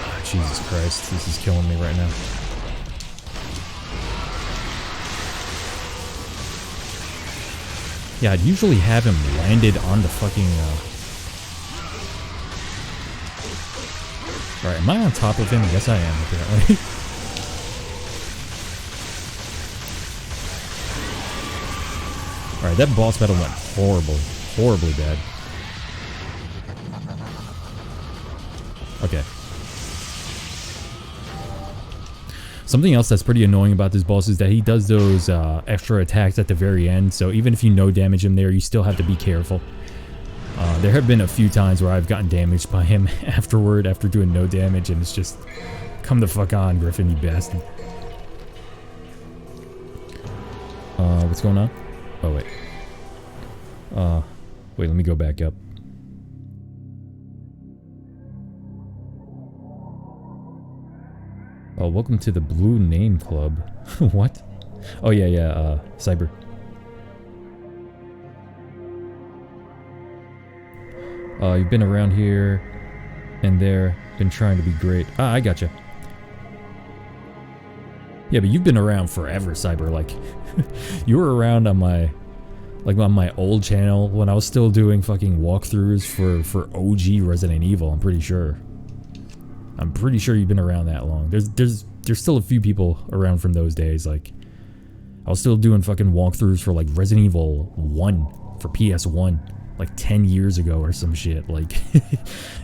Oh, Jesus Christ, this is killing me right now. Yeah, I'd usually have him landed on the fucking, Alright, am I on top of him? Yes, I am, apparently. Alright, that boss battle went horribly bad. Okay. Something else that's pretty annoying about this boss is that he does those extra attacks at the very end, so even if you no damage him there, you still have to be careful. There have been a few times where I've gotten damaged by him afterward, after doing no damage, and it's just, come the fuck on, Griffin, you bastard. What's going on? Oh, wait. Wait, let me go back up. Oh, welcome to the Blue Name Club. What? Oh, yeah, Cyber. You've been around here and there, been trying to be great. Ah, I gotcha. Yeah, but you've been around forever, Cyber. Like, you were around on my, on my old channel when I was still doing fucking walkthroughs for OG Resident Evil. I'm pretty sure. I'm pretty sure you've been around that long. There's still a few people around from those days. Like, I was still doing fucking walkthroughs for like Resident Evil 1 for PS1. Like 10 years ago or some shit. Like,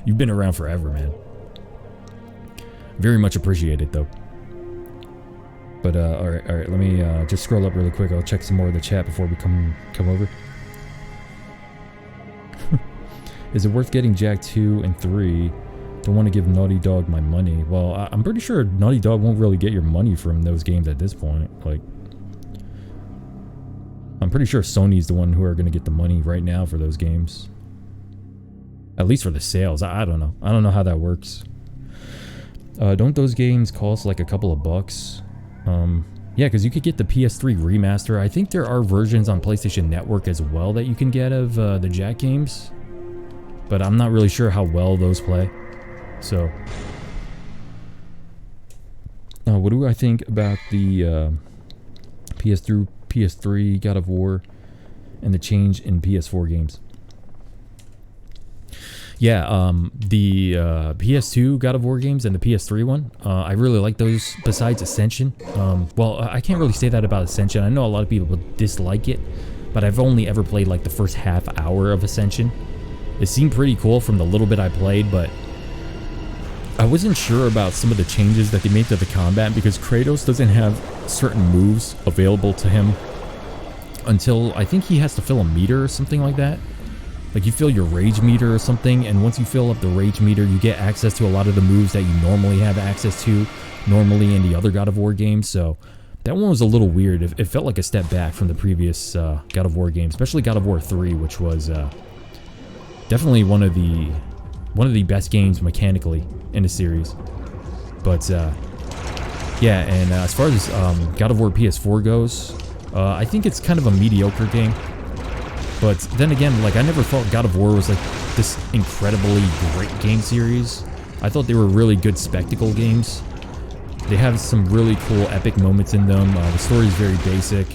you've been around forever, man. Very much appreciated, though. But, alright, let me just scroll up really quick. I'll check some more of the chat before we come over. Is it worth getting Jak 2 and 3? Don't want to give Naughty Dog my money. Well, I'm pretty sure Naughty Dog won't really get your money from those games at this point. Like, I'm pretty sure Sony's the one who are going to get the money right now for those games. At least for the sales. I don't know. I don't know how that works. Don't those games cost like a couple of bucks? Yeah, because you could get the PS3 remaster. I think there are versions on PlayStation Network as well that you can get of the Jak games. But I'm not really sure how well those play. So, what do I think about the PS3 God of War and the change in PS4 games? Yeah, the PS2 God of War games and the PS3 one, I really like those besides Ascension. Well, I can't really say that about Ascension. I know a lot of people dislike it, but I've only ever played like the first half hour of Ascension. It seemed pretty cool from the little bit I played, but I wasn't sure about some of the changes that they made to the combat because Kratos doesn't have certain moves available to him until I think he has to fill a meter or something like that. Like you fill your rage meter or something, and once you fill up the rage meter, you get access to a lot of the moves that you normally have access to normally in the other God of War games. So that one was a little weird. It felt like a step back from the previous God of War games, especially God of War 3, which was definitely one of the best games mechanically in the series. But yeah, and as far as God of War PS4 goes, I think it's kind of a mediocre game. But then again, like I never thought God of War was like this incredibly great game series. I thought they were really good spectacle games. They have some really cool epic moments in them. The story is very basic,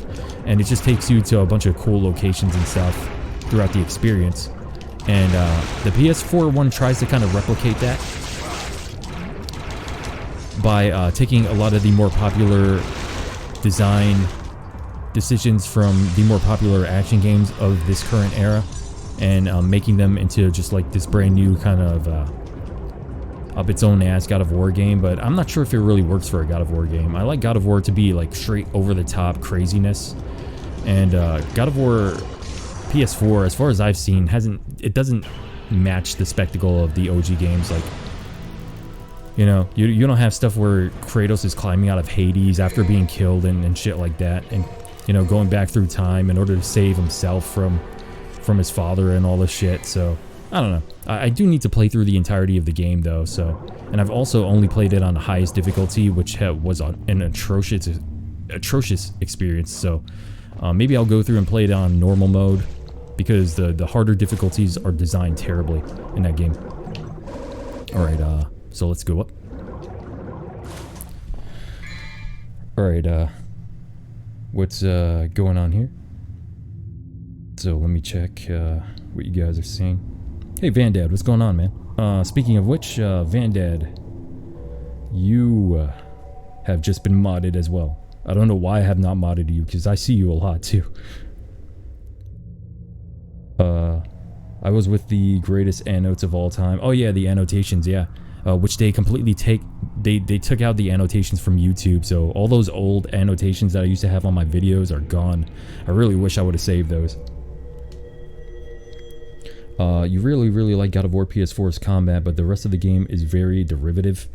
and it just takes you to a bunch of cool locations and stuff throughout the experience. And the PS4 one tries to kind of replicate that by taking a lot of the more popular design decisions from the more popular action games of this current era and making them into just like this brand new kind of up its own ass God of War game. But I'm not sure if it really works for a God of War game. I like God of War to be like straight over the top craziness, and God of War PS4, as far as I've seen, doesn't match the spectacle of the OG games. Like, you know, you don't have stuff where Kratos is climbing out of Hades after being killed and shit like that, and you know, going back through time in order to save himself from his father and all this shit. So I don't know. I do need to play through the entirety of the game though. So, and I've also only played it on the highest difficulty, which was an atrocious experience. So maybe I'll go through and play it on normal mode, because the harder difficulties are designed terribly in that game. Alright, so let's go up. Alright, what's going on here? So let me check what you guys are seeing. Hey Vandad, what's going on, man? Speaking of which, Vandad, you have just been modded as well. I don't know why I have not modded you, because I see you a lot too. I was with the greatest annotations of all time. Oh yeah, the annotations, yeah. Which they completely they took out the annotations from YouTube, so all those old annotations that I used to have on my videos are gone. I really wish I would have saved those. You really like God of War PS4's combat, but the rest of the game is very derivative.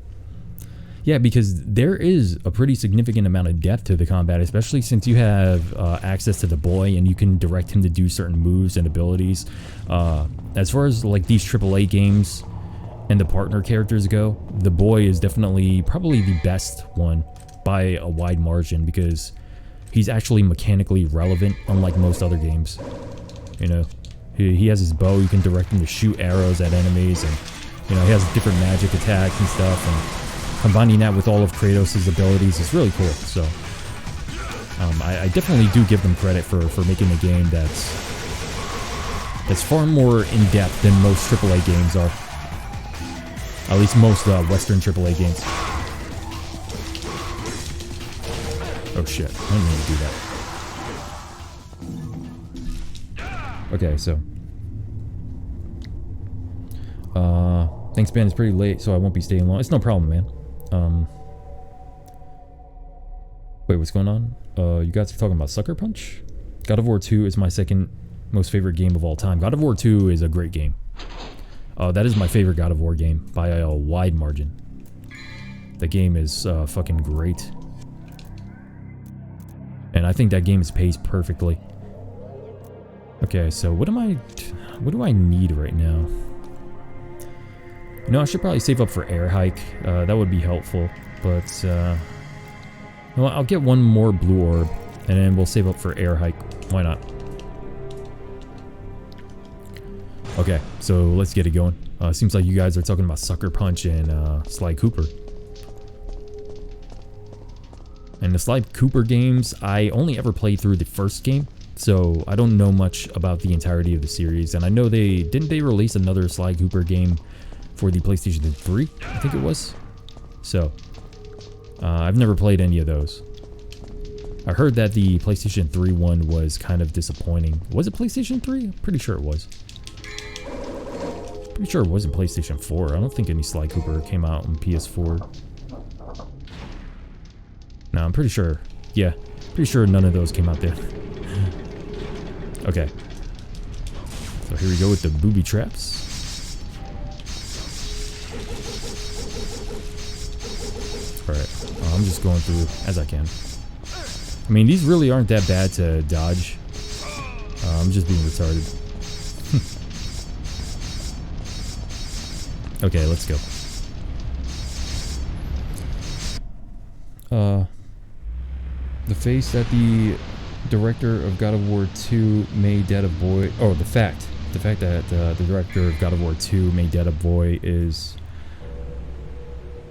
Yeah, because there is a pretty significant amount of depth to the combat, especially since you have access to the boy and you can direct him to do certain moves and abilities. As far as like these AAA games and the partner characters go, the boy is definitely probably the best one by a wide margin, because he's actually mechanically relevant, unlike most other games. You know, he has his bow, you can direct him to shoot arrows at enemies, and you know, he has different magic attacks and stuff, and combining that with all of Kratos' abilities is really cool. So I definitely do give them credit for making a game that's far more in-depth than most AAA games are. At least most Western AAA games. Oh shit, I didn't mean to do that. Okay, so thanks, man. It's pretty late, so I won't be staying long. It's no problem, man. Wait, what's going on? You guys are talking about Sucker Punch? God of War 2 is my second most favorite game of all time. God of War 2 is a great game. That is my favorite God of War game by a wide margin. The game is fucking great. And I think that game is paced perfectly. Okay, so what do I need right now? You know, I should probably save up for air hike. That would be helpful. But you know what, I'll get one more blue orb, and then we'll save up for air hike. Why not? Okay, so let's get it going. Seems like you guys are talking about Sucker Punch and Sly Cooper. And the Sly Cooper games, I only ever played through the first game, so I don't know much about the entirety of the series. And I know didn't they release another Sly Cooper game for the PlayStation 3, I think it was? So, I've never played any of those. I heard that the PlayStation 3 one was kind of disappointing. Was it PlayStation 3? Pretty sure it was. Pretty sure it wasn't PlayStation 4. I don't think any Sly Cooper came out on PS4. No, I'm pretty sure. Yeah, pretty sure none of those came out there. Okay. So here we go with the booby traps. Alright, I'm just going through as I can. I mean, these really aren't that bad to dodge. I'm just being retarded. Okay, let's go. The face that the director of God of War 2 made Dead of Boy... Oh, the fact that the director of God of War 2 made Dead of Boy is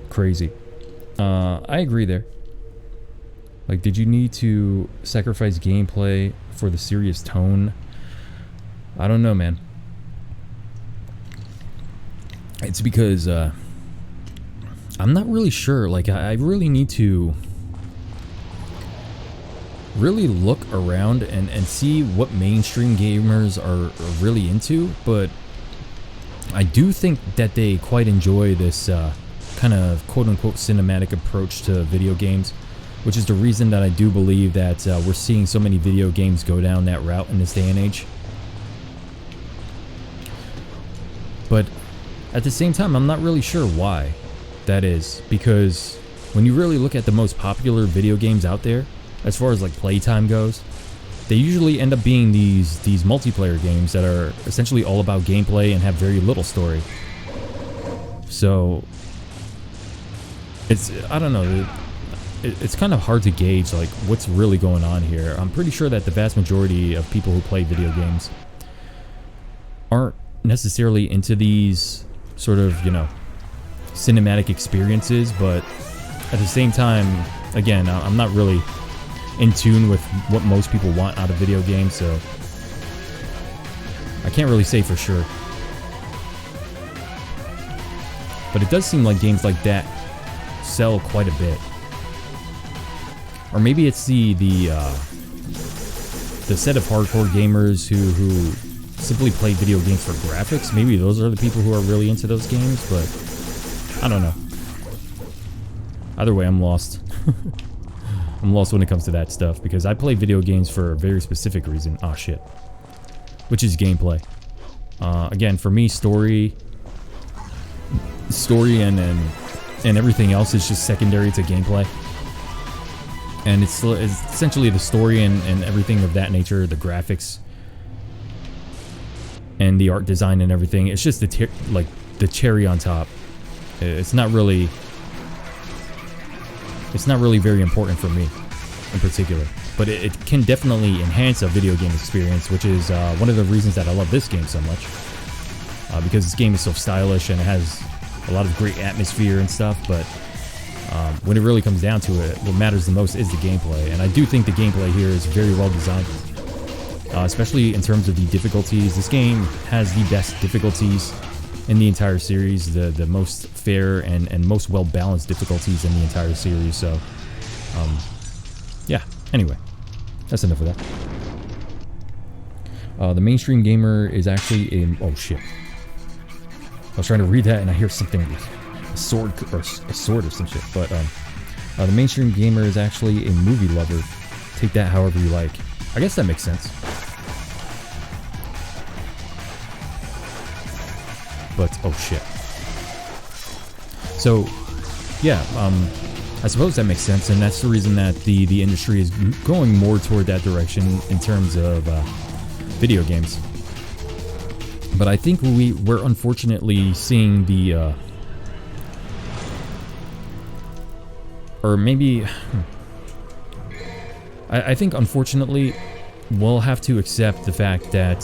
crazy. I agree there. Like, did you need to sacrifice gameplay for the serious tone? I don't know, man. It's because I'm not really sure. Like, I really need to really look around and see what mainstream gamers are really into. But I do think that they quite enjoy this kind of quote-unquote cinematic approach to video games, which is the reason that I do believe that we're seeing so many video games go down that route in this day and age. But at the same time, I'm not really sure why that is, because when you really look at the most popular video games out there, as far as like playtime goes, they usually end up being these multiplayer games that are essentially all about gameplay and have very little story. So it's, I don't know, it's kind of hard to gauge like what's really going on here. I'm pretty sure that the vast majority of people who play video games aren't necessarily into these sort of, you know, cinematic experiences, but at the same time, again, I'm not really in tune with what most people want out of video games, so I can't really say for sure. But it does seem like games like that sell quite a bit. Or maybe it's the set of hardcore gamers who simply play video games for graphics. Maybe those are the people who are really into those games, but I don't know. Either way, I'm lost. I'm lost when it comes to that stuff, because I play video games for a very specific reason. Oh shit. Which is gameplay. Again, for me, story and everything else is just secondary to gameplay. And it's essentially the story and everything of that nature, the graphics and the art design and everything. It's just the cherry on top. It's not really very important for me in particular, but it can definitely enhance a video game experience, which is one of the reasons that I love this game so much, because this game is so stylish and it has a lot of great atmosphere and stuff. But when it really comes down to it, what matters the most is the gameplay, and I do think the gameplay here is very well designed, especially in terms of the difficulties. This game has the best difficulties in the entire series, the most fair and most well-balanced difficulties in the entire series. So yeah, anyway, that's enough of that. The mainstream gamer is actually a... Oh shit, I was trying to read that and I hear something, a sword or some shit. But the mainstream gamer is actually a movie lover. Take that however you like. I guess that makes sense. But oh shit. So yeah, I suppose that makes sense, and that's the reason that the industry is going more toward that direction in terms of video games. But I think we're unfortunately seeing the or maybe I think unfortunately we'll have to accept the fact that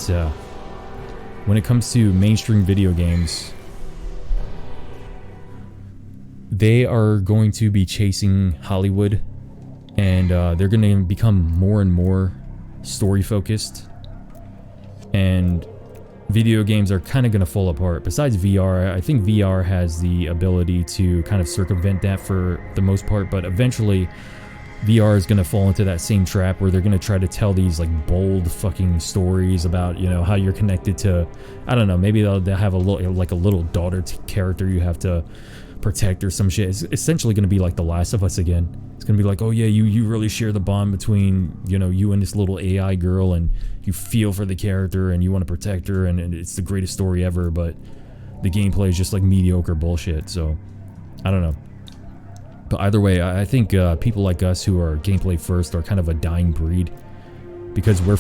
when it comes to mainstream video games, they are going to be chasing Hollywood, and they're going to become more and more story focused, and video games are kind of going to fall apart. Besides VR, I think VR has the ability to kind of circumvent that for the most part, but eventually VR is going to fall into that same trap where they're going to try to tell these like bold fucking stories about, you know, how you're connected to, I don't know, maybe they'll have a little daughter character you have to protect or some shit. It's essentially going to be like The Last of Us again. It's going to be like, oh yeah, you really share the bond between, you know, you and this little AI girl, and you feel for the character and you want to protect her, and it's the greatest story ever, but the gameplay is just like mediocre bullshit. So I don't know. But either way, I think people like us who are gameplay first are kind of a dying breed, because we're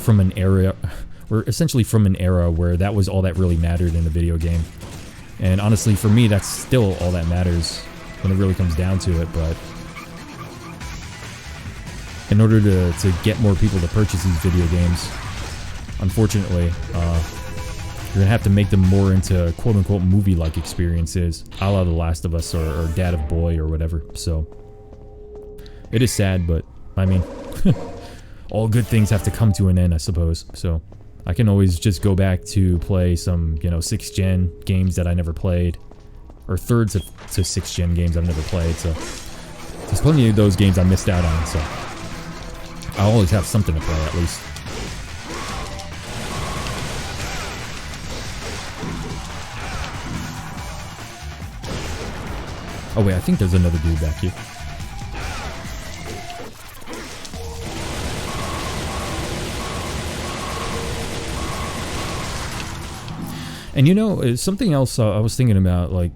essentially from an era where that was all that really mattered in a video game. And honestly, for me, that's still all that matters when it really comes down to it. But in order to get more people to purchase these video games, unfortunately, you're gonna have to make them more into quote-unquote movie-like experiences, a la The Last of Us or Dad of Boy or whatever. So it is sad, but I mean, all good things have to come to an end, I suppose. So I can always just go back to play some, you know, 6th gen games that I never played, or thirds to 6th gen games I've never played. So there's plenty of those games I missed out on. So I'll always have something to play at least. Oh wait, I think there's another dude back here. And you know, something else I was thinking about, like,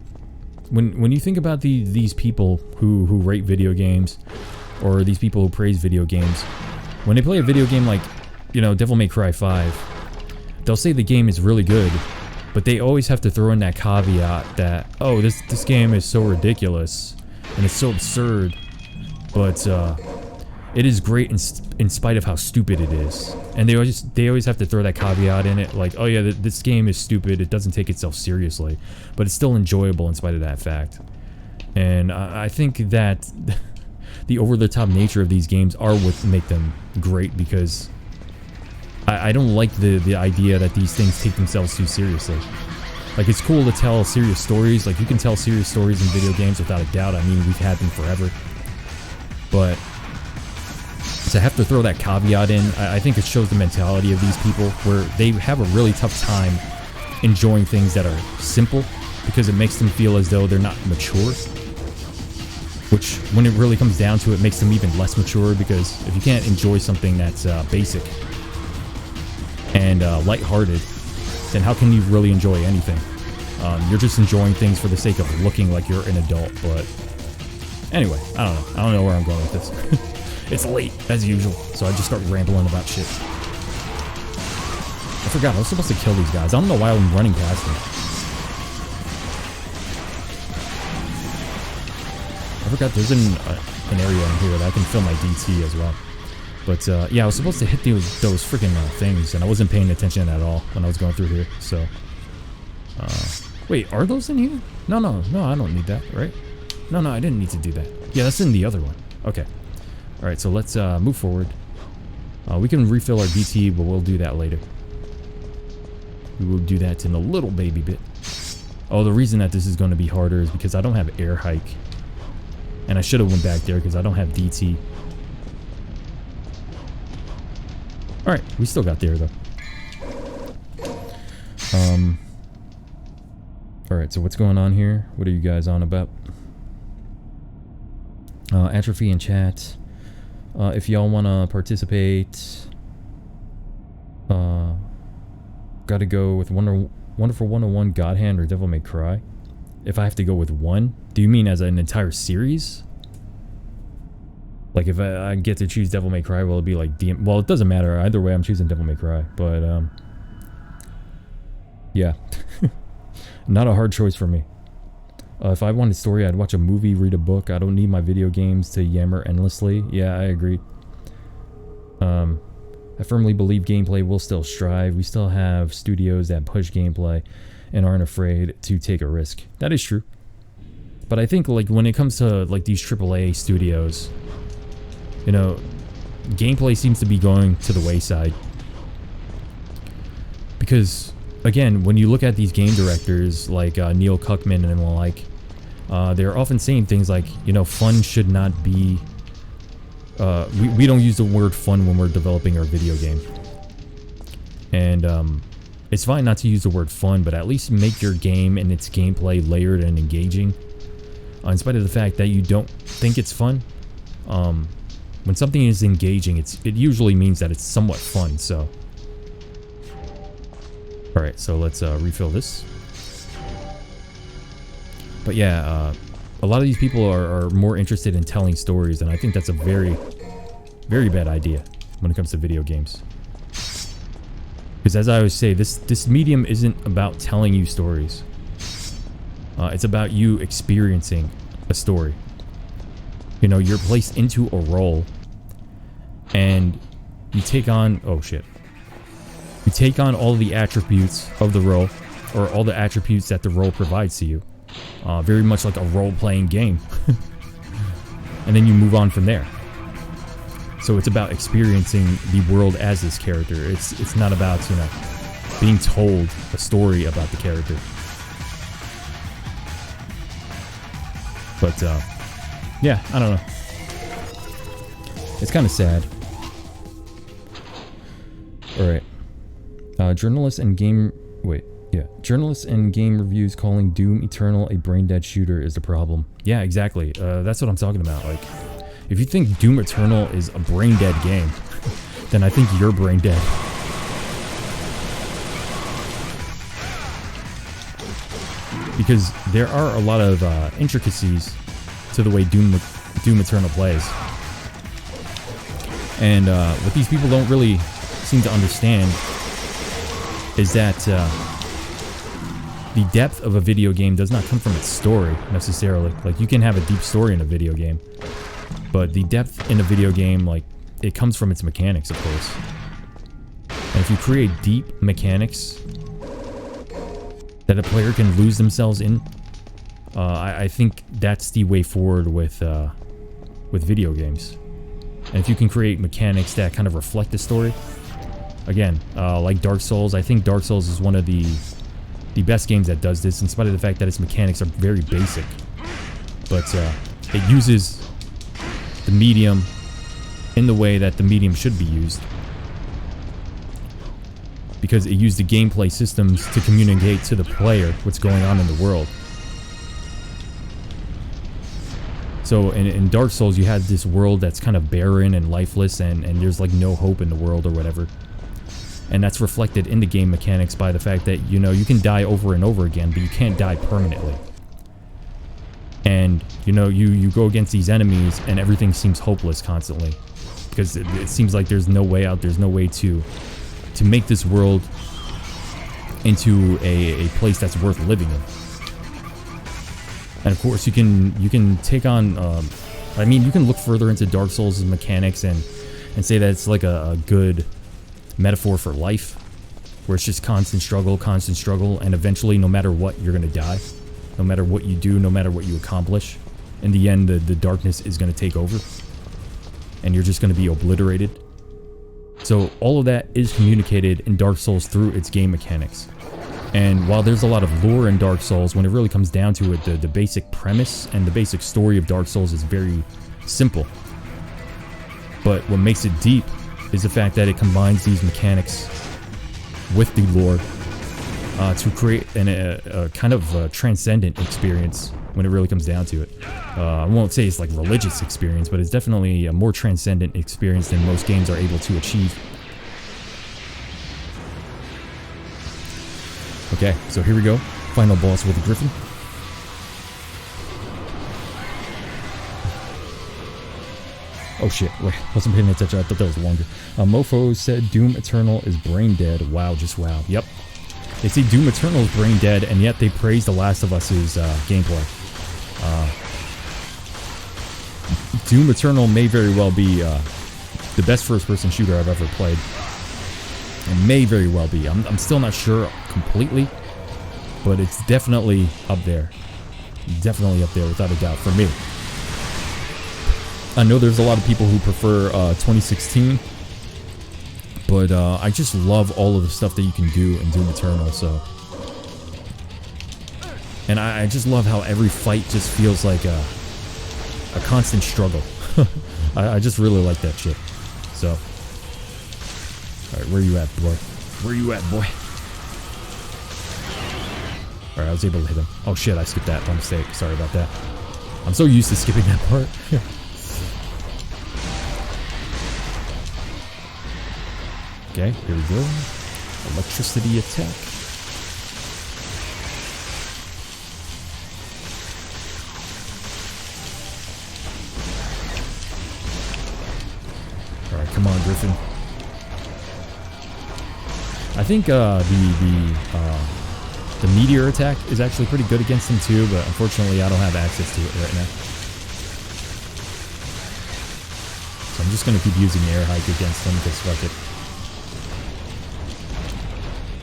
when you think about these people who rate video games, or these people who praise video games, when they play a video game like, you know, Devil May Cry 5, they'll say the game is really good, but they always have to throw in that caveat that, oh, this game is so ridiculous and it's so absurd, but it is great in spite of how stupid it is. And they always have to throw that caveat in it, like, oh yeah, this game is stupid, it doesn't take itself seriously, but it's still enjoyable in spite of that fact. And I think that the over-the-top nature of these games are what make them great, because I don't like the idea that these things take themselves too seriously. Like, it's cool to tell serious stories. Like, you can tell serious stories in video games without a doubt. I mean, we've had them forever. But to have to throw that caveat in, I think it shows the mentality of these people, where they have a really tough time enjoying things that are simple, because it makes them feel as though they're not mature. Which, when it really comes down to it, makes them even less mature, because if you can't enjoy something that's basic and lighthearted, then how can you really enjoy anything? You're just enjoying things for the sake of looking like you're an adult. But anyway, I don't know. I don't know where I'm going with this. It's late, as usual, so I just start rambling about shit. I forgot, I was supposed to kill these guys. I don't know why I'm running past them. I forgot there's an area in here that I can fill my DT as well. But yeah, I was supposed to hit those freaking things, and I wasn't paying attention at all when I was going through here. So, wait, are those in here? No, I don't need that, right? No, I didn't need to do that. Yeah, that's in the other one. Okay. All right, so let's move forward. We can refill our DT, but we'll do that later. We will do that in a little baby bit. Oh, the reason that this is going to be harder is because I don't have air hike. And I should have went back there because I don't have DT. Alright, we still got there though. Alright, so what's going on here? What are you guys on about? Atrophy in chat. If y'all want to participate, gotta go with Wonderful 101, God Hand, or Devil May Cry. If I have to go with one, do you mean as an entire series? Like if I get to choose Devil May Cry, will it be like well, it doesn't matter. Either way, I'm choosing Devil May Cry. But yeah, not a hard choice for me. If I wanted story, I'd watch a movie, read a book. I don't need my video games to yammer endlessly. Yeah, I agree. I firmly believe gameplay will still strive. We still have studios that push gameplay and aren't afraid to take a risk. That is true. But I think like when it comes to like these AAA studios, you know, gameplay seems to be going to the wayside. Because again, when you look at these game directors like Neil Cuckman and the like, they're often saying things like, you know, fun should not be... we don't use the word fun when we're developing our video game. And it's fine not to use the word fun, but at least make your game and its gameplay layered and engaging. In spite of the fact that you don't think it's fun. When something is engaging, it usually means that it's somewhat fun, so... Alright, so let's refill this. But yeah, a lot of these people are more interested in telling stories, and I think that's a very, very bad idea when it comes to video games. Because as I always say, this medium isn't about telling you stories. It's about you experiencing a story. You know, you're placed into a role, and you take on... Oh, shit. You take on all the attributes of the role, or all the attributes that the role provides to you. Very much like a role-playing game. And then you move on from there. So it's about experiencing the world as this character. It's not about, you know, being told a story about the character. But, yeah, I don't know. It's kind of sad. Alright. Journalists and game reviews calling Doom Eternal a brain-dead shooter is the problem. Yeah, exactly. That's what I'm talking about. Like, if you think Doom Eternal is a brain-dead game, then I think you're brain-dead. Because there are a lot of intricacies to the way Doom Eternal plays. And what these people don't really seem to understand is that the depth of a video game does not come from its story, necessarily. Like, you can have a deep story in a video game, but the depth in a video game, like, it comes from its mechanics, of course. And if you create deep mechanics that a player can lose themselves in, I think that's the way forward with video games. And if you can create mechanics that kind of reflect the story, again, like Dark Souls, I think Dark Souls is one of the the best games that does this, in spite of the fact that its mechanics are very basic. But it uses the medium in the way that the medium should be used, because it used the gameplay systems to communicate to the player what's going on in the world. So in Dark Souls, you had this world that's kind of barren and lifeless, and there's like no hope in the world or whatever. And that's reflected in the game mechanics by the fact that, you know, you can die over and over again, but you can't die permanently. And, you know, you go against these enemies and everything seems hopeless constantly. Because it seems like there's no way out, there's no way to make this world into a place that's worth living in. And of course, you can take on, I mean, you can look further into Dark Souls' mechanics and say that it's like a good metaphor for life, where it's just constant struggle, and eventually, no matter what, you're gonna die. No matter what you do, no matter what you accomplish, in the end, the darkness is gonna take over, and you're just gonna be obliterated. So all of that is communicated in Dark Souls through its game mechanics. And while there's a lot of lore in Dark Souls, when it really comes down to it, the basic premise and the basic story of Dark Souls is very simple. But what makes it deep is the fact that it combines these mechanics with the lore to create a kind of transcendent experience when it really comes down to it. I won't say it's like religious experience, but it's definitely a more transcendent experience than most games are able to achieve. Okay, so here we go. Final boss with the Griffin. Oh shit, wait, wasn't paying attention, I thought that was longer. Mofo said Doom Eternal is brain dead. Wow, just wow. Yep. They say Doom Eternal is brain dead, and yet they praise The Last of Us's gameplay. Doom Eternal may very well be the best first-person shooter I've ever played. It may very well be. I'm still not sure completely, but it's definitely up there. Definitely up there, without a doubt, for me. I know there's a lot of people who prefer 2016, but I just love all of the stuff that you can do in Doom Eternal, so... And I just love how every fight just feels like a constant struggle. I just really like that shit, so... Alright, where you at, boy? Where you at, boy? Alright, I was able to hit him. Oh shit, I skipped that by mistake. Sorry about that. I'm so used to skipping that part. Okay, here we go. Electricity attack. Alright, come on, Griffin. I think the meteor attack is actually pretty good against him too, but unfortunately I don't have access to it right now. So I'm just gonna keep using air hike against him because fuck it.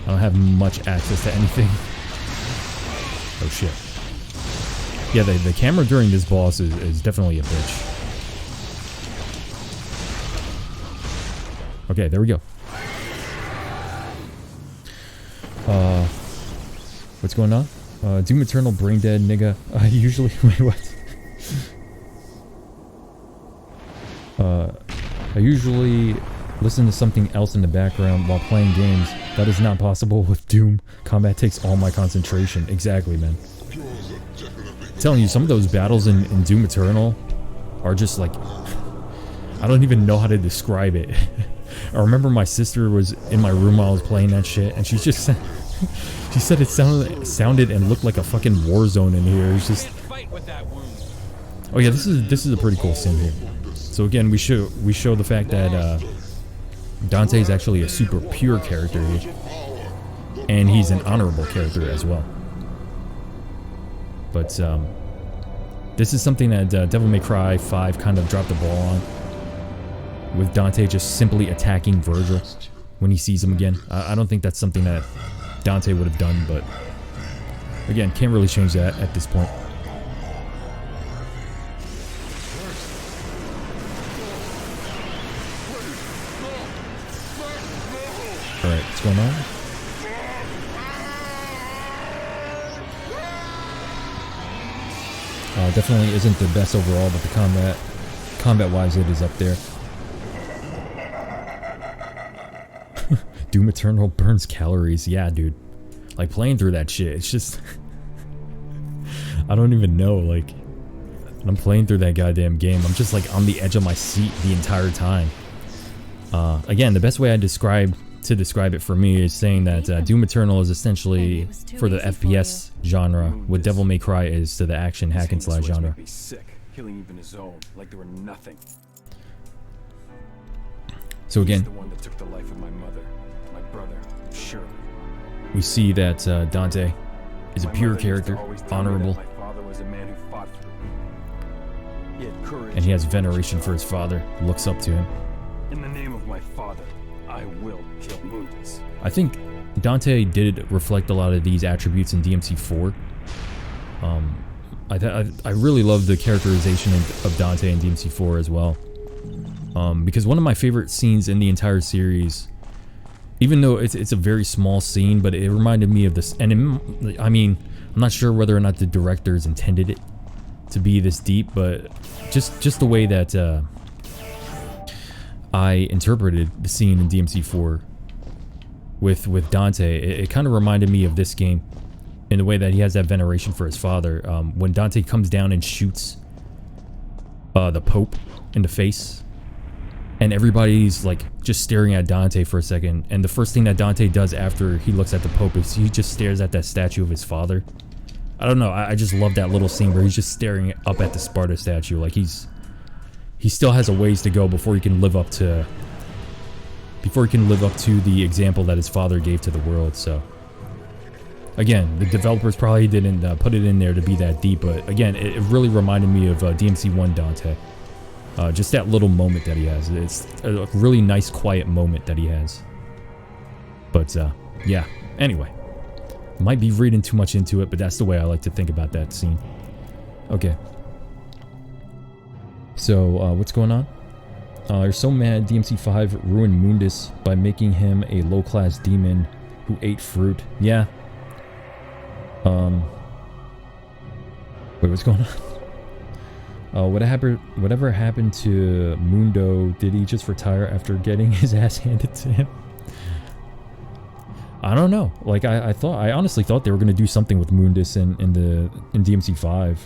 I don't have much access to anything. Oh shit. Yeah, the camera during this boss is definitely a bitch. Okay, there we go. What's going on? Doom Eternal brain dead, nigga. Usually, wait, what? I usually listen to something else in the background while playing games. That is not possible with Doom. Combat takes all my concentration. Exactly, man. I'm telling you, some of those battles in Doom Eternal are just like... I don't even know how to describe it. I remember my sister was in my room while I was playing that shit, and she just said... She said it sounded and looked like a fucking war zone in here. It's just... Oh yeah, this is a pretty cool scene here. So again, we show the fact that Dante is actually a super pure character here, and he's an honorable character as well. But this is something that Devil May Cry 5 kind of dropped the ball on, with Dante just simply attacking Virgil when he sees him again. I don't think that's something that Dante would have done, but again, can't really change that at this point. Alright, what's going on? Definitely isn't the best overall, but the combat-wise, it is up there. Doom Eternal burns calories. Yeah, dude. Like, playing through that shit, it's just... I don't even know, like... When I'm playing through that goddamn game, I'm just, like, on the edge of my seat the entire time. Again, the best way I describe it for me is saying that Doom Eternal is essentially for the FPS genre what Devil May Cry is to the action hack and slash genre. Killing even his own, like they were nothing. So again, the one that took the life of my mother, my brother, sure. We see that Dante is a pure character, honorable, My father was a man who fought for me. He had courage, and he has veneration for his father, looks up to him. In the name of my father, I will kill Mundus. I think Dante did reflect a lot of these attributes in DMC4. I really love the characterization of Dante in DMC4 as well. Because one of my favorite scenes in the entire series, even though it's a very small scene, but it reminded me of this, and I mean, I'm not sure whether or not the directors intended it to be this deep, but just the way that I interpreted the scene in DMC4 with Dante, it kind of reminded me of this game in the way that he has that veneration for his father. When Dante comes down and shoots the Pope in the face, and everybody's like just staring at Dante for a second, and the first thing that Dante does after he looks at the Pope is he just stares at that statue of his father. I don't know, I just love that little scene where he's just staring up at the Sparta statue, like he still has a ways to go before he can live up to the example that his father gave to the world. So again, the developers probably didn't put it in there to be that deep, but again, it really reminded me of DMC1 Dante. Just that little moment that he has. It's a really nice quiet moment that he has. But yeah, anyway, might be reading too much into it, but that's the way I like to think about that scene. Okay. So, what's going on? You're so mad DMC5 ruined Mundus by making him a low-class demon who ate fruit. Yeah. Wait, what's going on? Whatever happened to Mundo? Did he just retire after getting his ass handed to him? I don't know. Like, I honestly thought they were gonna do something with Mundus in DMC5.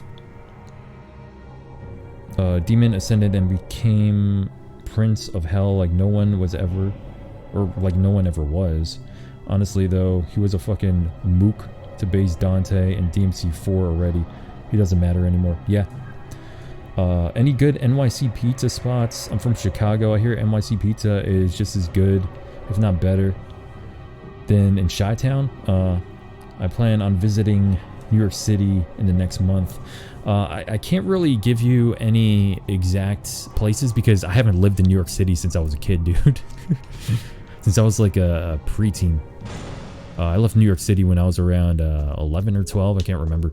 Demon ascended and became Prince of Hell like no one ever was. Honestly though, he was a fucking mook to base Dante in DMC4 already. He doesn't matter anymore. Yeah. Any good NYC pizza spots? I'm from Chicago. I hear NYC pizza is just as good, if not better, than in Chi-Town. I plan on visiting New York City in the next month. I can't really give you any exact places because I haven't lived in New York City since I was a kid, dude. Since I was like a preteen. I left New York City when I was around 11 or 12. I can't remember.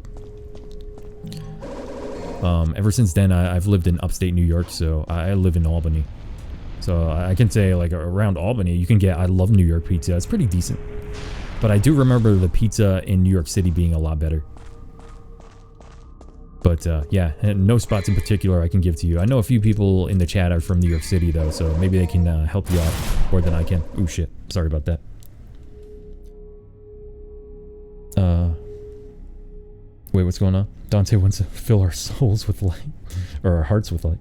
Ever since then, I've lived in upstate New York, so I live in Albany. So I can say, like, around Albany, you can get, I love New York pizza. It's pretty decent. But I do remember the pizza in New York City being a lot better. But, yeah, no spots in particular I can give to you. I know a few people in the chat are from New York City, though, so maybe they can help you out more than I can. Ooh, shit. Sorry about that. Wait, what's going on? Dante wants to fill our souls with light. Or our hearts with light.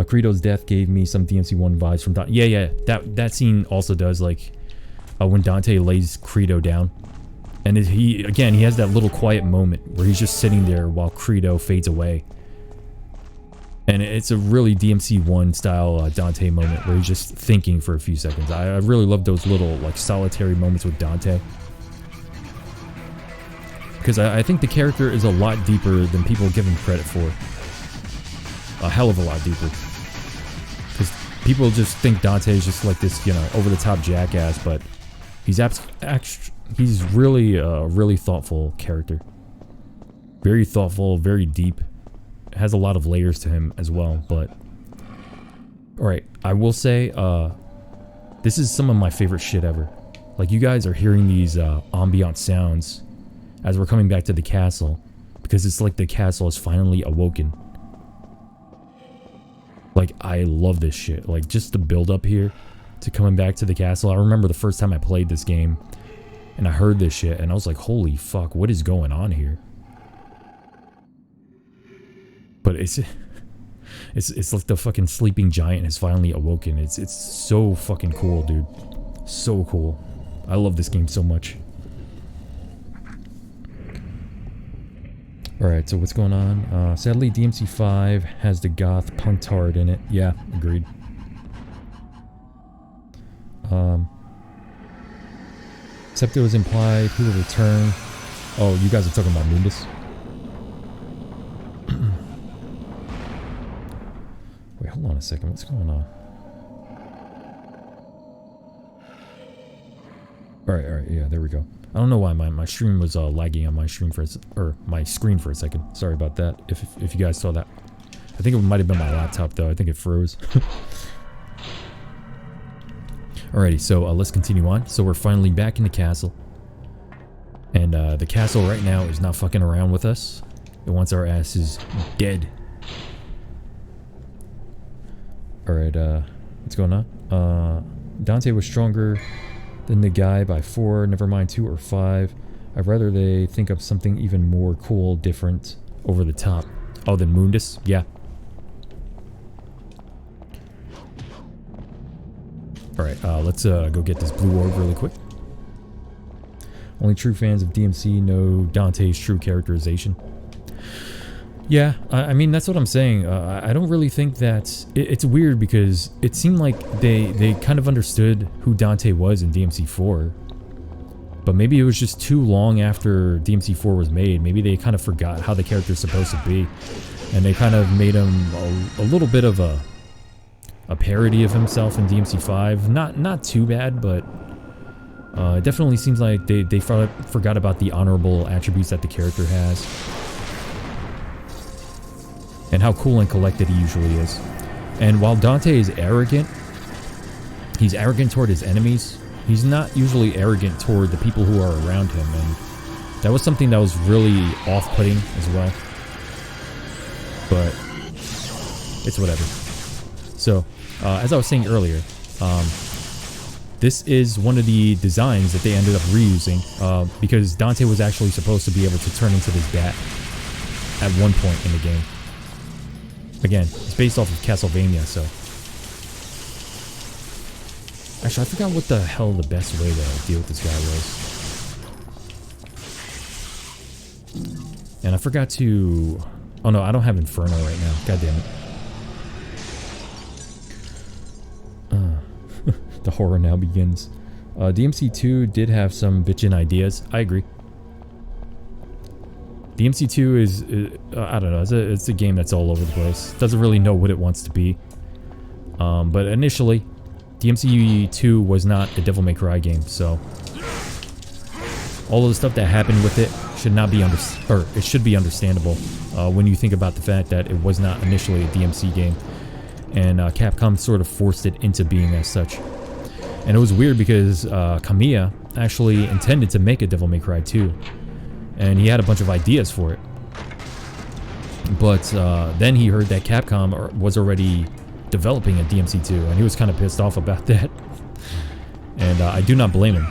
Credo's death gave me some DMC1 vibes from Dante. Yeah, that scene also does, like, when Dante lays Credo down. And he has that little quiet moment where he's just sitting there while Credo fades away. And it's a really DMC1 style Dante moment where he's just thinking for a few seconds. I really love those little, like, solitary moments with Dante. Because I think the character is a lot deeper than people give him credit for. A hell of a lot deeper. Because people just think Dante is just like this, you know, over-the-top jackass, but he's really a really thoughtful character. Very thoughtful, very deep. Has a lot of layers to him as well, but... Alright, I will say, this is some of my favorite shit ever. Like, you guys are hearing these ambient sounds as we're coming back to the castle. because it's like the castle is finally awoken. Like, I love this shit. Like, just the build up here to coming back to the castle. I remember the first time I played this game and I heard this shit and I was like, holy fuck, what is going on here? But it's like the fucking sleeping giant has finally awoken. It's so fucking cool, dude. So cool. I love this game so much. Alright, so what's going on? Sadly, DMC5 has the goth puntard in it. Yeah, agreed. Except it was implied he will return. Oh, you guys are talking about Mundus? Wait, hold on a second. What's going on? Alright, yeah, there we go. I don't know why my stream was lagging on my stream for my screen for a second. Sorry about that. If you guys saw that, I think it might have been my laptop though. I think it froze. Alrighty, so let's continue on. So we're finally back in the castle, and the castle right now is not fucking around with us. It wants our asses dead. Alright, what's going on? Dante was stronger than the guy by 4, never mind 2 or 5. I'd rather they think of something even more cool, different, over the top. Oh, than Mundus? Yeah. Alright, let's go get this blue orb really quick. Only true fans of DMC know Dante's true characterization. Yeah, I mean, that's what I'm saying. I don't really think that... It's weird because it seemed like they kind of understood who Dante was in DMC4. But maybe it was just too long after DMC4 was made. Maybe they kind of forgot how the character's supposed to be. And they kind of made him a little bit of a parody of himself in DMC5. Not too bad, but... it definitely seems like they forgot about the honorable attributes that the character has. And how cool and collected he usually is. And while Dante is arrogant, he's arrogant toward his enemies. He's not usually arrogant toward the people who are around him. And that was something that was really off-putting as well. But it's whatever. So, as I was saying earlier, this is one of the designs that they ended up reusing. Because Dante was actually supposed to be able to turn into this bat at one point in the game. Again, it's based off of Castlevania, so... Actually, I forgot what the hell the best way to deal with this guy was. And I forgot to... Oh no, I don't have Inferno right now. God damn it. The horror now begins. DMC2 did have some bitchin' ideas. I agree. DMC2 is, I don't know, it's a game that's all over the place. Doesn't really know what it wants to be. But initially, DMC2 was not a Devil May Cry game, so... all of the stuff that happened with it should not be it should be understandable when you think about the fact that it was not initially a DMC game. And Capcom sort of forced it into being as such. And it was weird because Kamiya actually intended to make a Devil May Cry 2. And he had a bunch of ideas for it. But then he heard that Capcom was already developing a DMC2, and he was kind of pissed off about that. And I do not blame him,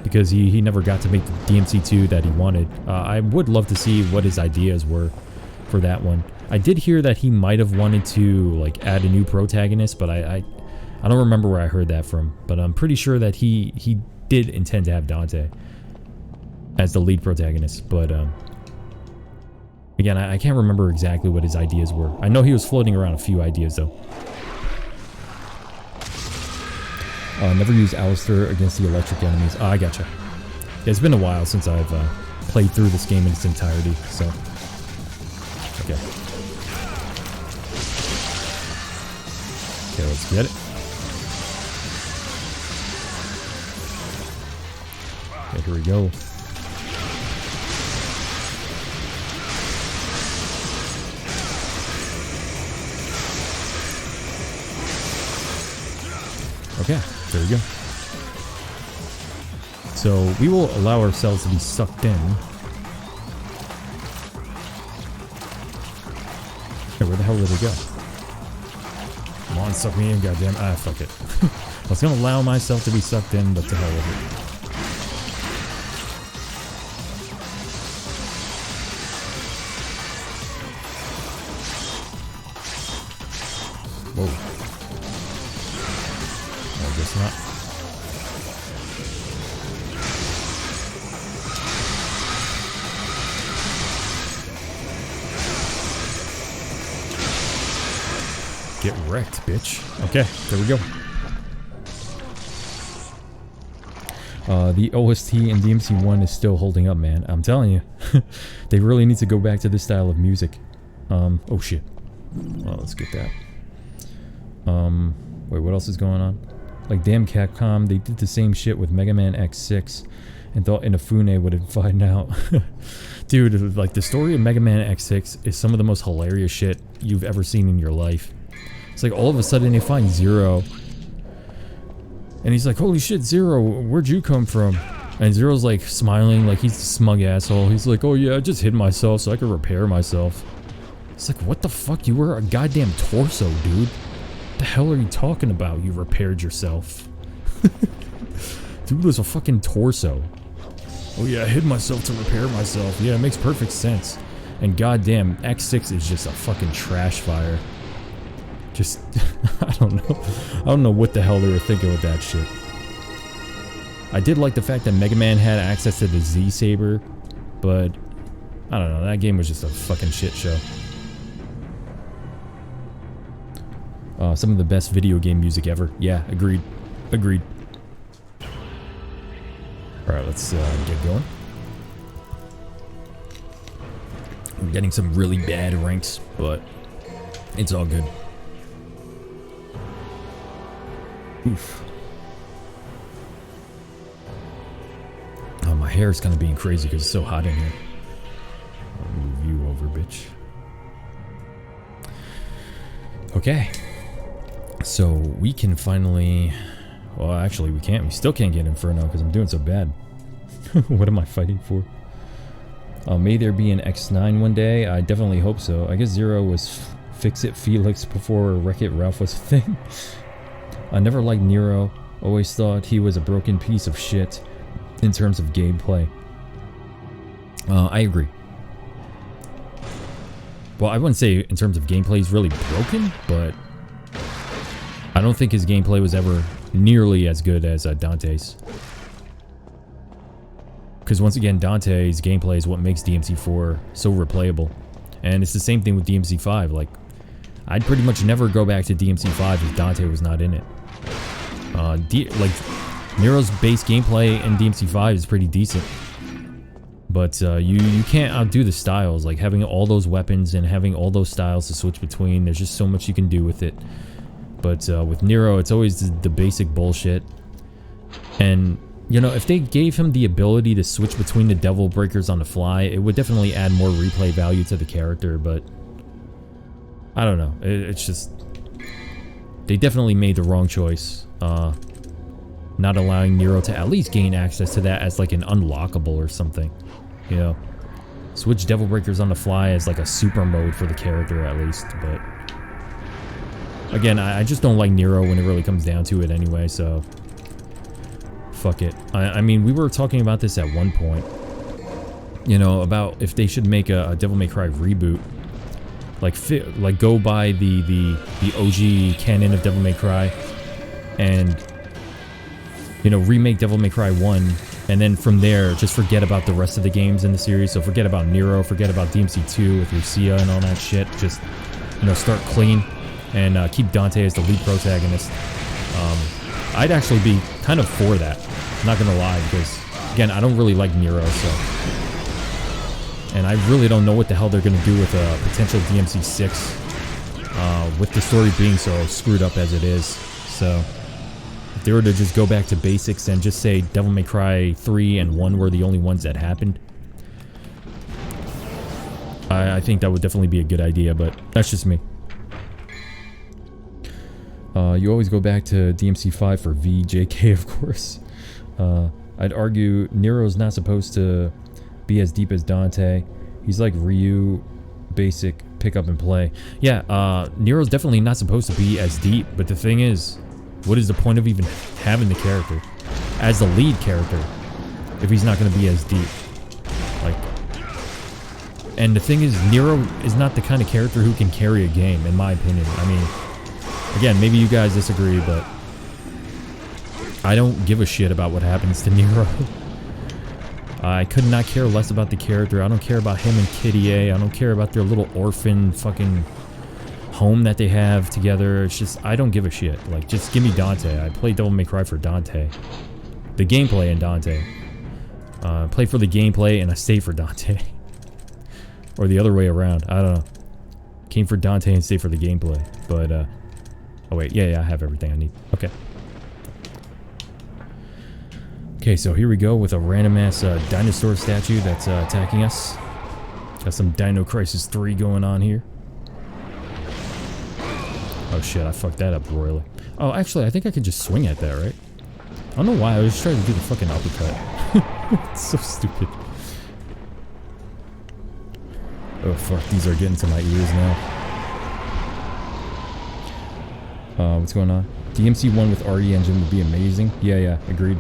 because he never got to make the DMC2 that he wanted. I would love to see what his ideas were for that one. I did hear that he might have wanted to like add a new protagonist, but I don't remember where I heard that from. But I'm pretty sure that he did intend to have Dante as the lead protagonist, but again, I can't remember exactly what his ideas were. I know he was floating around a few ideas though. Never use Alistair against the electric enemies. I gotcha. It's been a while since I've played through this game in its entirety, so... Okay. Okay, let's get it. Okay, here we go. Okay, there we go. So we will allow ourselves to be sucked in. There we go. Come on, suck me in, goddamn. Ah, fuck it. I was gonna allow myself to be sucked in, but to hell with it. Whoa. I guess not. Get wrecked, bitch. Okay, there we go. The OST in DMC1 is still holding up, man. I'm telling you. They really need to go back to this style of music. Oh shit. Well, let's get that. Wait, what else is going on? Like, damn Capcom, they did the same shit with Mega Man X6 and thought Inafune would find out. Dude, like, the story of Mega Man X6 is some of the most hilarious shit you've ever seen in your life. It's like all of a sudden they find Zero. And he's like, holy shit, Zero, where'd you come from? And Zero's like smiling like he's a smug asshole. He's like, oh yeah, I just hid myself so I could repair myself. It's like, what the fuck? You were a goddamn torso, dude. What the hell are you talking about? You repaired yourself. Dude was a fucking torso. Oh yeah, I hid myself to repair myself. Yeah, it makes perfect sense. And goddamn, X6 is just a fucking trash fire. Just, I don't know. I don't know what the hell they were thinking with that shit. I did like the fact that Mega Man had access to the Z-Saber, but I don't know. That game was just a fucking shit show. Some of the best video game music ever. Yeah, agreed. Agreed. Alright, let's get going. I'm getting some really bad ranks, but it's all good. Oof. Oh, my hair is kind of being crazy because it's so hot in here. I'll move you over, bitch. Okay. So we can finally... Well, actually, we can't. We still can't get Inferno because I'm doing so bad. What am I fighting for? May there be an X9 one day? I definitely hope so. I guess Zero was Fix-It Felix before Wreck-It Ralph was a thing. I never liked Nero. Always thought he was a broken piece of shit in terms of gameplay. I agree. Well, I wouldn't say in terms of gameplay he's really broken, but I don't think his gameplay was ever nearly as good as Dante's. Because once again, Dante's gameplay is what makes DMC4 so replayable. And it's the same thing with DMC5. Like, I'd pretty much never go back to DMC5 if Dante was not in it. Like, Nero's base gameplay in DMC5 is pretty decent. But you can't outdo the styles. Like, having all those weapons and having all those styles to switch between, there's just so much you can do with it. But with Nero, it's always the basic bullshit. And, you know, if they gave him the ability to switch between the Devil Breakers on the fly, it would definitely add more replay value to the character, but I don't know. It's just... They definitely made the wrong choice. Not allowing Nero to at least gain access to that as like an unlockable or something. You know? Switch Devil Breakers on the fly as like a super mode for the character at least, but... Again, I just don't like Nero when it really comes down to it anyway, so... Fuck it. I mean, we were talking about this at one point. You know, about if they should make a Devil May Cry reboot. Like go by the OG canon of Devil May Cry. And, you know, remake Devil May Cry 1. And then from there, just forget about the rest of the games in the series. So forget about Nero, forget about DMC2 with Lucia and all that shit. Just, you know, start clean. And keep Dante as the lead protagonist. I'd actually be kind of for that. Not gonna lie, because, again, I don't really like Nero, so... And I really don't know what the hell they're gonna do with a potential DMC6. With the story being so screwed up as it is. So, if they were to just go back to basics and just say Devil May Cry 3 and 1 were the only ones that happened, I think that would definitely be a good idea, but that's just me. You always go back to DMC5 for V, JK, of course. I'd argue Nero's not supposed to be as deep as Dante. He's like Ryu, basic pick up and play. Yeah, Nero's definitely not supposed to be as deep, but the thing is, what is the point of even having the character as the lead character if he's not going to be as deep? Like, and the thing is, Nero is not the kind of character who can carry a game, in my opinion. I mean, again, maybe you guys disagree, but I don't give a shit about what happens to Nero. I could not care less about the character. I don't care about him and Kitty A. I don't care about their little orphan fucking home that they have together. It's just, I don't give a shit. Like, just give me Dante. I play Devil May Cry for Dante. The gameplay in Dante. Play for the gameplay and I stay for Dante. Or the other way around. I don't know. Came for Dante and stay for the gameplay. But, oh wait, yeah, I have everything I need. Okay. Okay, so here we go with a random-ass dinosaur statue that's attacking us. Got some Dino Crisis 3 going on here. Oh shit, I fucked that up royally. Oh, actually, I think I could just swing at that, right? I don't know why, I was just trying to do the fucking uppercut. It's so stupid. Oh fuck, these are getting to my ears now. What's going on? DMC1 with RE engine would be amazing. Yeah, agreed.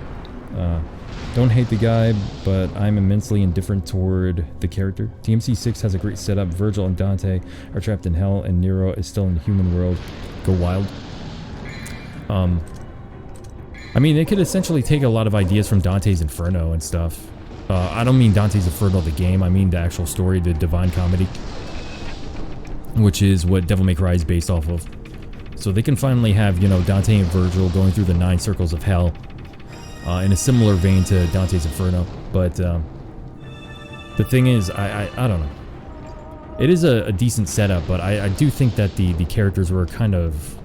Don't hate the guy, but I'm immensely indifferent toward the character. DMC6 has a great setup. Virgil and Dante are trapped in hell, and Nero is still in the human world. Go wild. I mean, they could essentially take a lot of ideas from Dante's Inferno and stuff. I don't mean Dante's Inferno the game, I mean the actual story, the Divine Comedy, which is what Devil May Cry is based off of. So they can finally have, you know, Dante and Virgil going through the 9 circles of hell. In a similar vein to Dante's Inferno, but the thing is, I don't know. It is a decent setup, but I do think that the characters were kind of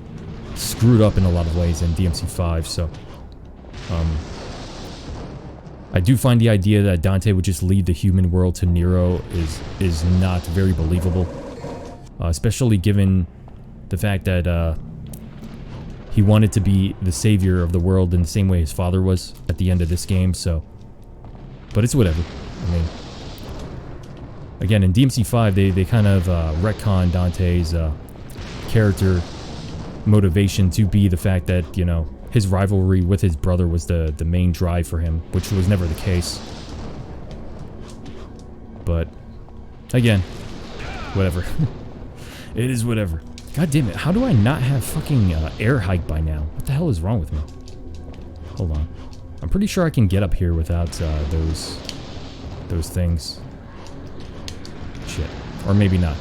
screwed up in a lot of ways in DMC5, so I do find the idea that Dante would just lead the human world to Nero is not very believable, especially given the fact that he wanted to be the savior of the world in the same way his father was at the end of this game, so... But it's whatever. I mean... Again, in DMC5, they kind of retcon Dante's character motivation to be the fact that, you know, his rivalry with his brother was the main drive for him, which was never the case. But, again, whatever. It is whatever. God damn it, how do I not have fucking air hike by now? What the hell is wrong with me? Hold on. I'm pretty sure I can get up here without those things. Shit. Or maybe not.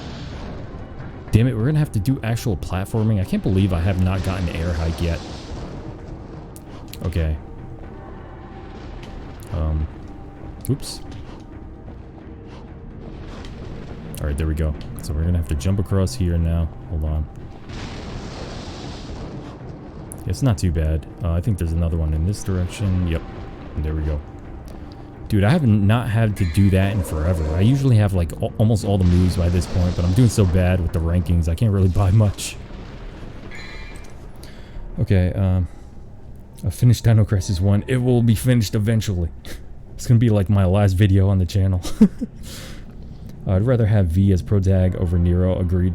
Damn it, we're gonna have to do actual platforming. I can't believe I have not gotten air hike yet. Okay. Oops. Alright, there we go. So we're gonna have to jump across here now. Hold on. It's not too bad. I think there's another one in this direction. Yep. And there we go. Dude, I have not had to do that in forever. I usually have like almost all the moves by this point, but I'm doing so bad with the rankings, I can't really buy much. Okay, I finished Dino Crisis 1. It will be finished eventually. It's gonna be like my last video on the channel. I'd rather have V as protag over Nero, agreed.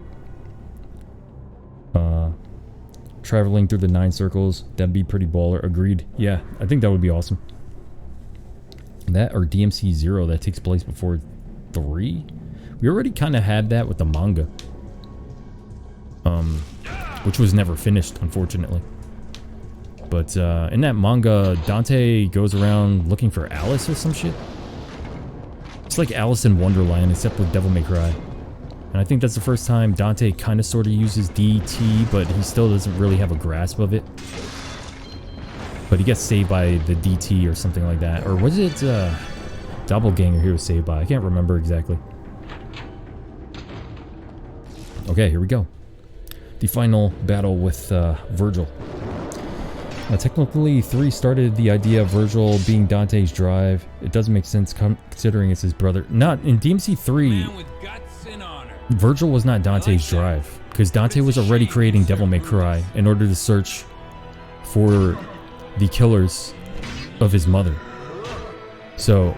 Traveling through the 9 circles, that'd be pretty baller, agreed. Yeah, I think that would be awesome. That or DMC 0 that takes place before 3? We already kind of had that with the manga. Which was never finished, unfortunately. But in that manga, Dante goes around looking for Alice or some shit. It's like Alice in Wonderland, except with Devil May Cry. And I think that's the first time Dante kind of sort of uses DT, but he still doesn't really have a grasp of it. But he gets saved by the DT or something like that. Or was it Doppelganger he was saved by? I can't remember exactly. Okay, here we go. The final battle with Virgil. Technically, 3 started the idea of Virgil being Dante's drive. It doesn't make sense considering it's his brother. Not in DMC 3. Virgil was not Dante's drive, because Dante was already creating Devil May Cry in order to search for the killers of his mother. So,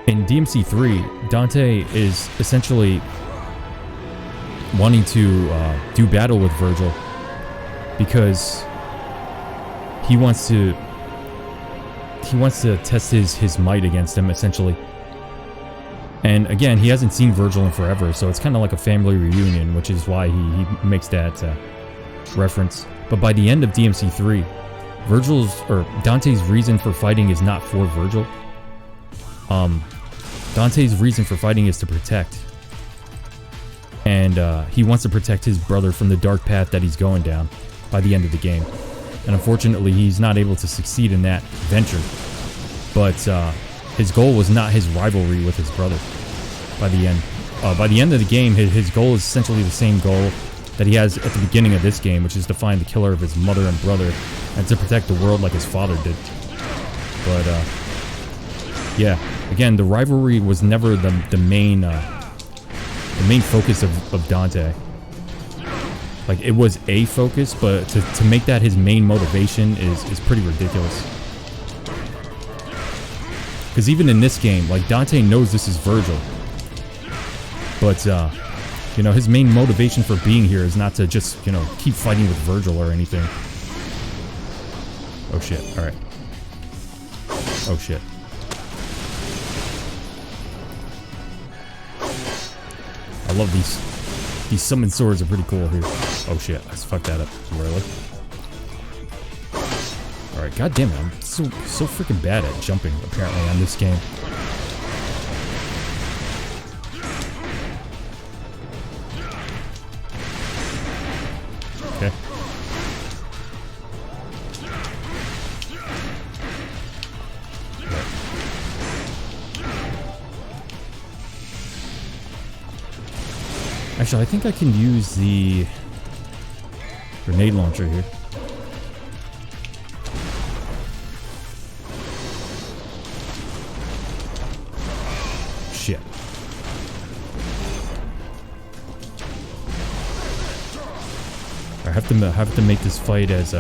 in DMC 3, Dante is essentially wanting to do battle with Virgil because he wants to test his might against him, essentially. And again, he hasn't seen Virgil in forever, so it's kind of like a family reunion, which is why he makes that reference. But by the end of DMC3, Dante's reason for fighting is not for Virgil. Dante's reason for fighting is to protect. And he wants to protect his brother from the dark path that he's going down by the end of the game. And unfortunately, he's not able to succeed in that venture. But his goal was not his rivalry with his brother by the end. By the end of the game, his goal is essentially the same goal that he has at the beginning of this game, which is to find the killer of his mother and brother and to protect the world like his father did. But yeah, again, the rivalry was never the main focus of Dante. Like, it was a focus, but to make that his main motivation is pretty ridiculous. Because even in this game, like, Dante knows this is Virgil. But, you know, his main motivation for being here is not to just, you know, keep fighting with Virgil or anything. Oh shit, alright. Oh shit. I love these. These summon swords are pretty cool here. Oh shit, I fucked that up. Really? Alright, god damn it, I'm so freaking bad at jumping, apparently, on this game. Okay. Actually, I think I can use the grenade launcher here. Shit. I have to make this fight as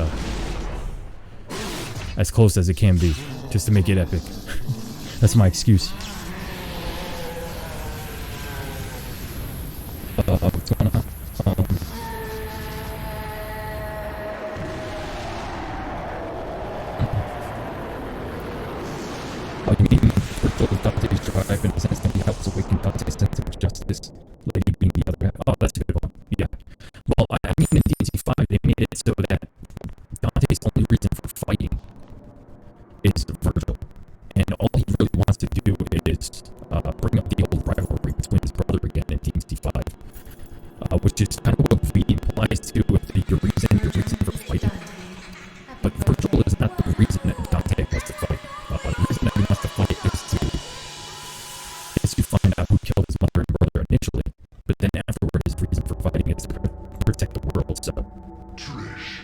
close as it can be, just to make it epic. That's my excuse. What's going on? Oh, you mean Virgil is Dante's drive in a sense that he helps awaken Dante's sense of justice, Lady being the other half. Oh, that's a good one. Yeah. Well, I mean, in DMC5, they made it so that Dante's only reason for fighting is Virgil. And all he really wants to do is bring up the old rivalry between his brother again in DMC5. Which is kind of what V implies to your reason for fighting. But Virgil is not the reason that Dante wants to fight. The reason that he wants to fight is to find out who killed his mother and brother initially. But then afterward, his reason for fighting is to protect the world. So, Trish,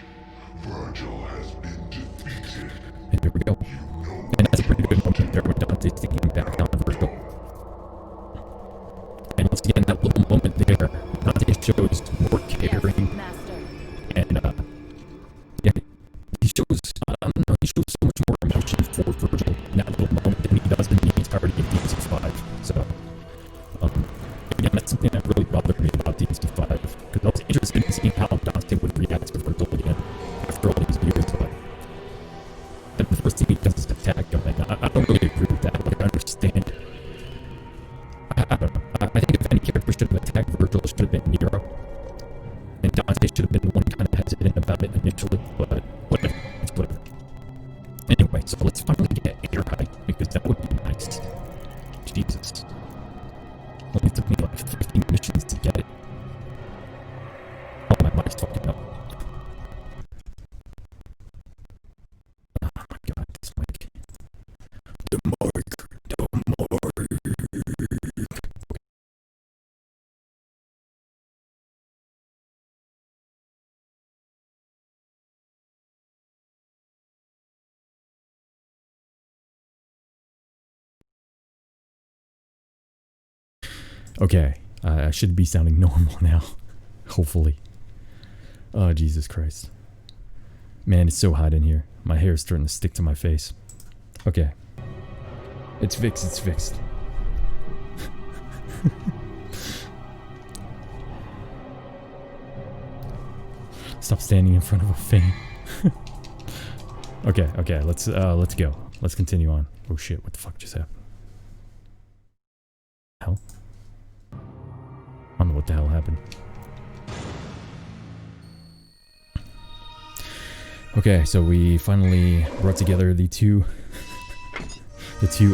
Virgil has been defeated. and there we go. And that's a pretty good moment there with Dante taking back down Virgil. And once again, that little moment there, Dante shows more caring, and yeah, he shows, I don't know, he shows so much more emotion for Virgil in that little moment than he does in the entirety of DMC5. So, again, that's something that really bothered me about DMC5, because I was interested in seeing how Dante would react to Virgil again after all these years, but then the first thing he does is attack him, and I don't really agree with that. Like, I understand. I don't know. I think if any character should have attacked Virgil, it should have been Nero. And Dante should have been the one kind of hesitant about it initially, but whatever. It's whatever. Anyway, so let's finally get air height, because that would be nice. Jesus. Only took me like 15 missions to get it. Oh, my body's fucking up. Oh my god, this mic. The mic. Okay, I should be sounding normal now, hopefully. Oh, Jesus Christ. Man, it's so hot in here. My hair is starting to stick to my face. Okay. It's fixed, it's fixed. Stop standing in front of a fan. Okay, let's go. Let's continue on. Oh shit, what the fuck just happened? Hell? I don't know what the hell happened. Okay, so we finally brought together the two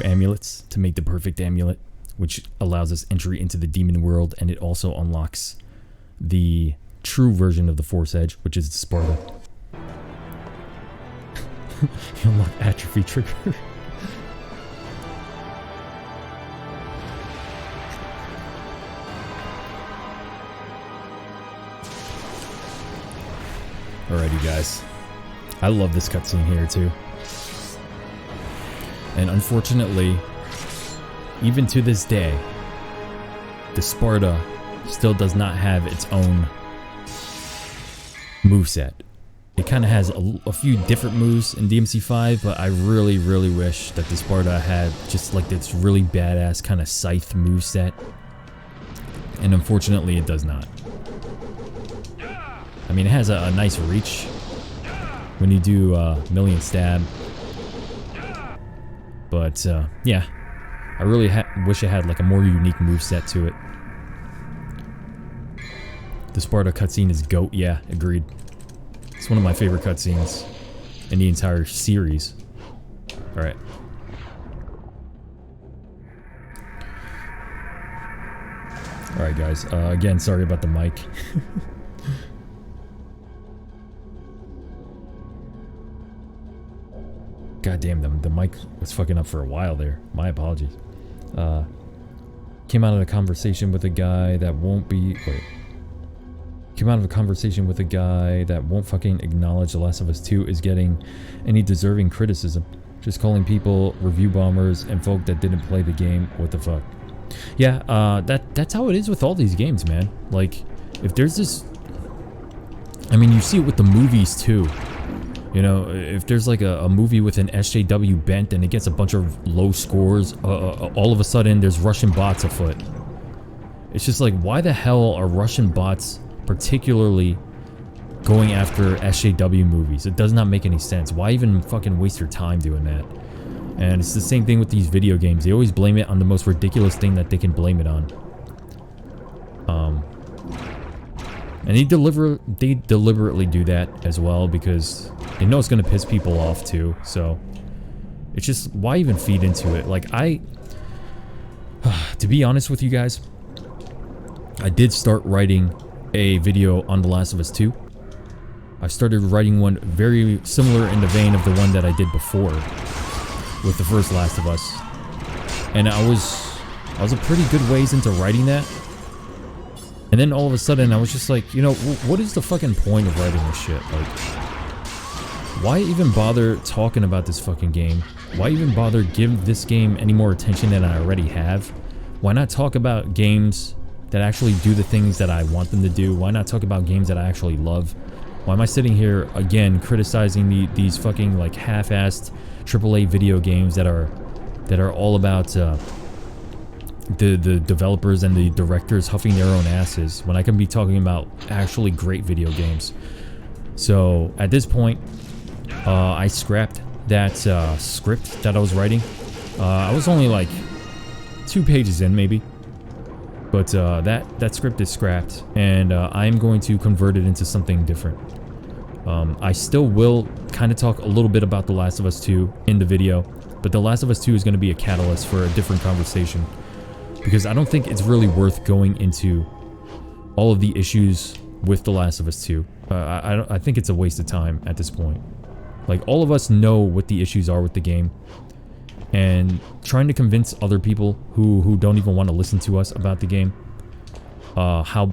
amulets to make the perfect amulet, which allows us entry into the demon world, and it also unlocks the true version of the Force Edge, which is Sparta. You unlock atrophy trigger. Alrighty, guys. I love this cutscene here too. And unfortunately, even to this day, the Sparta still does not have its own moveset. It kind of has a few different moves in DMC5, but I really, really wish that the Sparta had just like this really badass kind of scythe moveset. And unfortunately, it does not. I mean, it has a nice reach when you do Million Stab. But yeah, I really wish it had like a more unique moveset to it. The Sparta cutscene is GOAT, yeah, agreed. It's one of my favorite cutscenes in the entire series. Alright. Alright guys, again, sorry about the mic. God damn, the mic was fucking up for a while there. My apologies. Came out of a conversation with a guy that won't be... Wait. Came out of a conversation with a guy that won't fucking acknowledge The Last of Us 2 is getting any deserving criticism. Just calling people review bombers and folk that didn't play the game. What the fuck? Yeah, that's how it is with all these games, man. Like, if there's this... I mean, you see it with the movies too. You know, if there's like a movie with an SJW bent and it gets a bunch of low scores, all of a sudden there's Russian bots afoot. It's just like, why the hell are Russian bots particularly going after SJW movies? It does not make any sense. Why even fucking waste your time doing that? And it's the same thing with these video games. They always blame it on the most ridiculous thing that they can blame it on. And they deliberately do that as well because they know it's going to piss people off too. So it's just, why even feed into it? Like, to be honest with you guys, I did start writing a video on The Last of Us 2. I started writing one very similar in the vein of the one that I did before with the first Last of Us. And I was a pretty good ways into writing that. And then all of a sudden I was just like, you know, what is the fucking point of writing this shit? Like, why even bother talking about this fucking game? Why even bother give this game any more attention than I already have? Why not talk about games that actually do the things that I want them to do? Why not talk about games that I actually love? Why am I sitting here again criticizing these fucking like half-assed AAA video games that are all about the developers and the directors huffing their own asses when I can be talking about actually great video games? So at this point, I scrapped that script that I was writing. I was only like 2 pages in maybe, but that script is scrapped, and I'm going to convert it into something different. I still will kind of talk a little bit about The Last of Us 2 in the video, but The Last of Us 2 is going to be a catalyst for a different conversation, because I don't think it's really worth going into all of the issues with The Last of Us 2. I think it's a waste of time at this point. Like, all of us know what the issues are with the game, and trying to convince other people who don't even want to listen to us about the game, how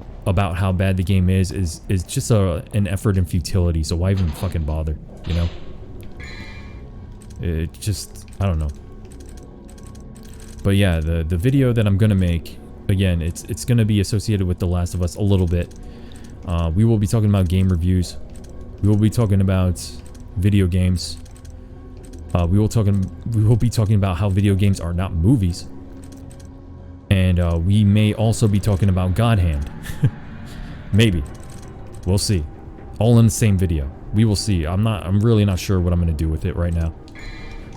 bad the game is just an effort in futility. So why even fucking bother, you know? It just, I don't know. But yeah, the video that I'm gonna make, again, it's gonna be associated with The Last of Us a little bit. We will be talking about game reviews. We will be talking about video games. We will be talking about how video games are not movies. And we may also be talking about God Hand. Maybe. We'll see. all in the same video. We will see. I'm really not sure what I'm gonna do with it right now.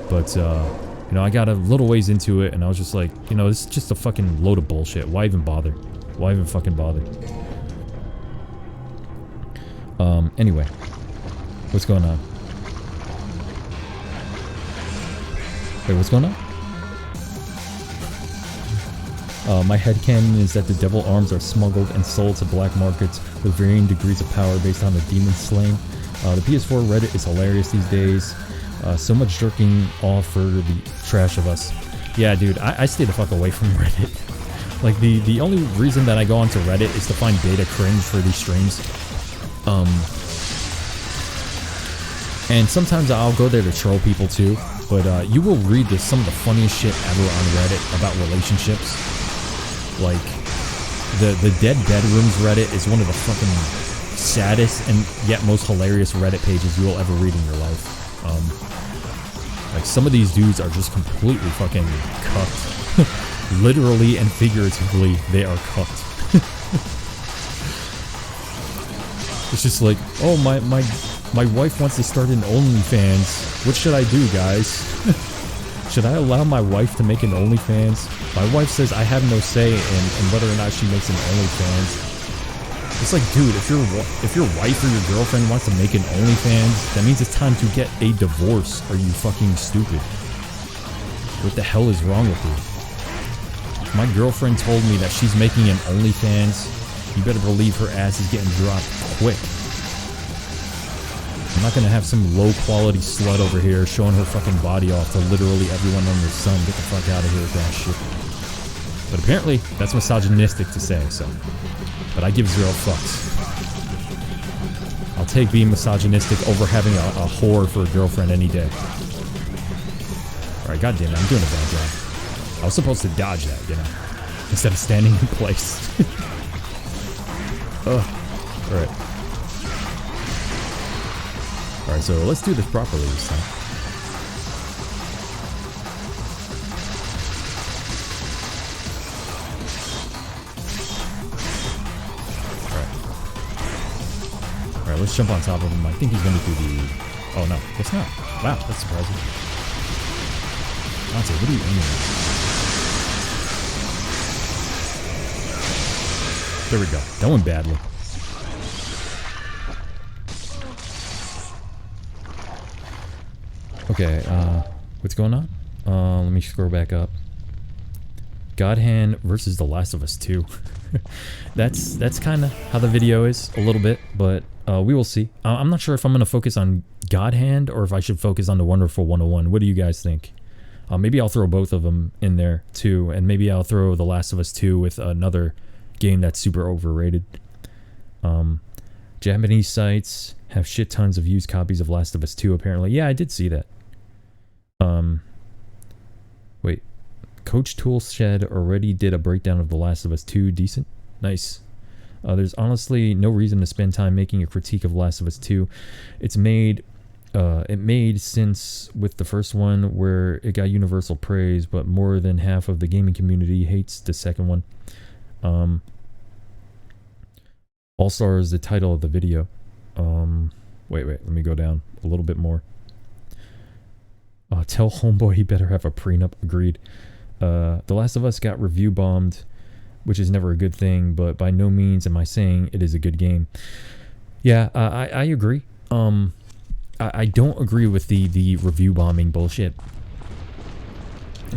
But you know, I got a little ways into it and I was just like, you know, this is just a fucking load of bullshit. Why even bother? Why even fucking bother? Anyway. What's going on? Wait, what's going on? My headcanon is that the devil arms are smuggled and sold to black markets with varying degrees of power based on the demon slain. The PS4 Reddit is hilarious these days. So much jerking off for the trash of us. Yeah, dude, I stay the fuck away from Reddit. Like, the only reason that I go onto Reddit is to find beta cringe for these streams. And sometimes I'll go there to troll people too. But you will read some of the funniest shit ever on Reddit about relationships. Like, the Dead Bedrooms Reddit is one of the fucking saddest and yet most hilarious Reddit pages you will ever read in your life. Like, some of these dudes are just completely fucking cucked. Literally and figuratively, they are cucked. It's just like, oh, my wife wants to start an OnlyFans. What should I do, guys? Should I allow my wife to make an OnlyFans? My wife says I have no say in whether or not she makes an OnlyFans. It's like, dude, if your wife or your girlfriend wants to make an OnlyFans, that means it's time to get a divorce. Are you fucking stupid? What the hell is wrong with you? My girlfriend told me that she's making an OnlyFans. You better believe her ass is getting dropped quick. I'm not gonna have some low-quality slut over here showing her fucking body off to literally everyone under the sun. Get the fuck out of here with that shit. But apparently, that's misogynistic to say, so. But I give zero fucks. I'll take being misogynistic over having a whore for a girlfriend any day. Alright, goddamn it, I'm doing a bad job. I was supposed to dodge that, you know, instead of standing in place. Ugh. Alright. Alright, so let's do this properly this time. Alright, let's jump on top of him. I think he's gonna do the... Oh no, it's not. Wow, that's surprising. Dante, what are you aiming at? There we go. That went badly. Okay, what's going on? Let me scroll back up. God Hand versus The Last of Us 2. That's kind of how the video is, a little bit, but we will see. I'm not sure if I'm going to focus on God Hand or if I should focus on the Wonderful 101. What do you guys think? Maybe I'll throw both of them in there too, and maybe I'll throw The Last of Us 2 with another game that's super overrated. Japanese sites have shit tons of used copies of Last of Us 2 apparently. Yeah, I did see that. Wait. Coach Toolshed already did a breakdown of The Last of Us 2. Decent. Nice. There's honestly no reason to spend time making a critique of Last of Us 2. It made sense with the first one where it got universal praise, but more than half of the gaming community hates the second one. All-Star is the title of the video. Wait, let me go down a little bit more. Tell homeboy he better have a prenup. Agreed. The Last of Us got review bombed, which is never a good thing, but by no means am I saying it is a good game. Yeah, I agree. I don't agree with the review bombing bullshit.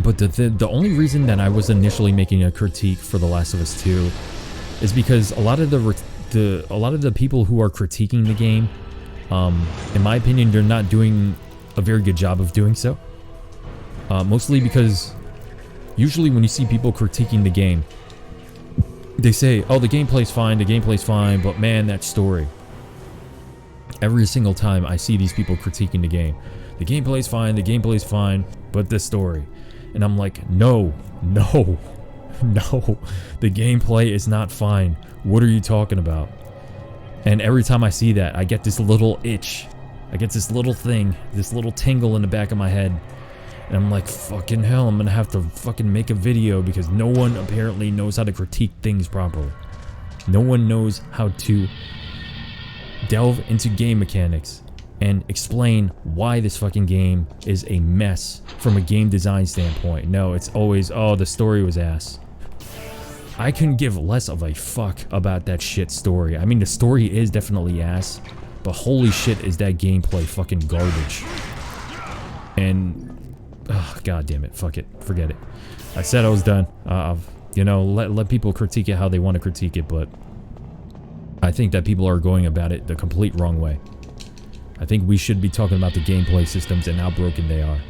But the only reason that I was initially making a critique for The Last of Us 2 is because a lot of the people who are critiquing the game, in my opinion, they're not doing a very good job of doing so. Mostly because usually when you see people critiquing the game, they say, oh, the gameplay's fine, but man, that story. Every single time I see these people critiquing the game, the gameplay's fine, but the story. And I'm like, no, the gameplay is not fine. What are you talking about? And every time I see that, I get this little itch. I get this little thing, this little tingle in the back of my head. And I'm like, fucking hell, I'm gonna have to fucking make a video because no one apparently knows how to critique things properly. No one knows how to delve into game mechanics and explain why this fucking game is a mess from a game design standpoint. No, it's always, oh, the story was ass. I couldn't give less of a fuck about that shit story. I mean, the story is definitely ass, but holy shit is that gameplay fucking garbage. And, oh, god damn it, fuck it, forget it. I said I was done. You know, let people critique it how they want to critique it, but I think that people are going about it the complete wrong way. I think we should be talking about the gameplay systems and how broken they are.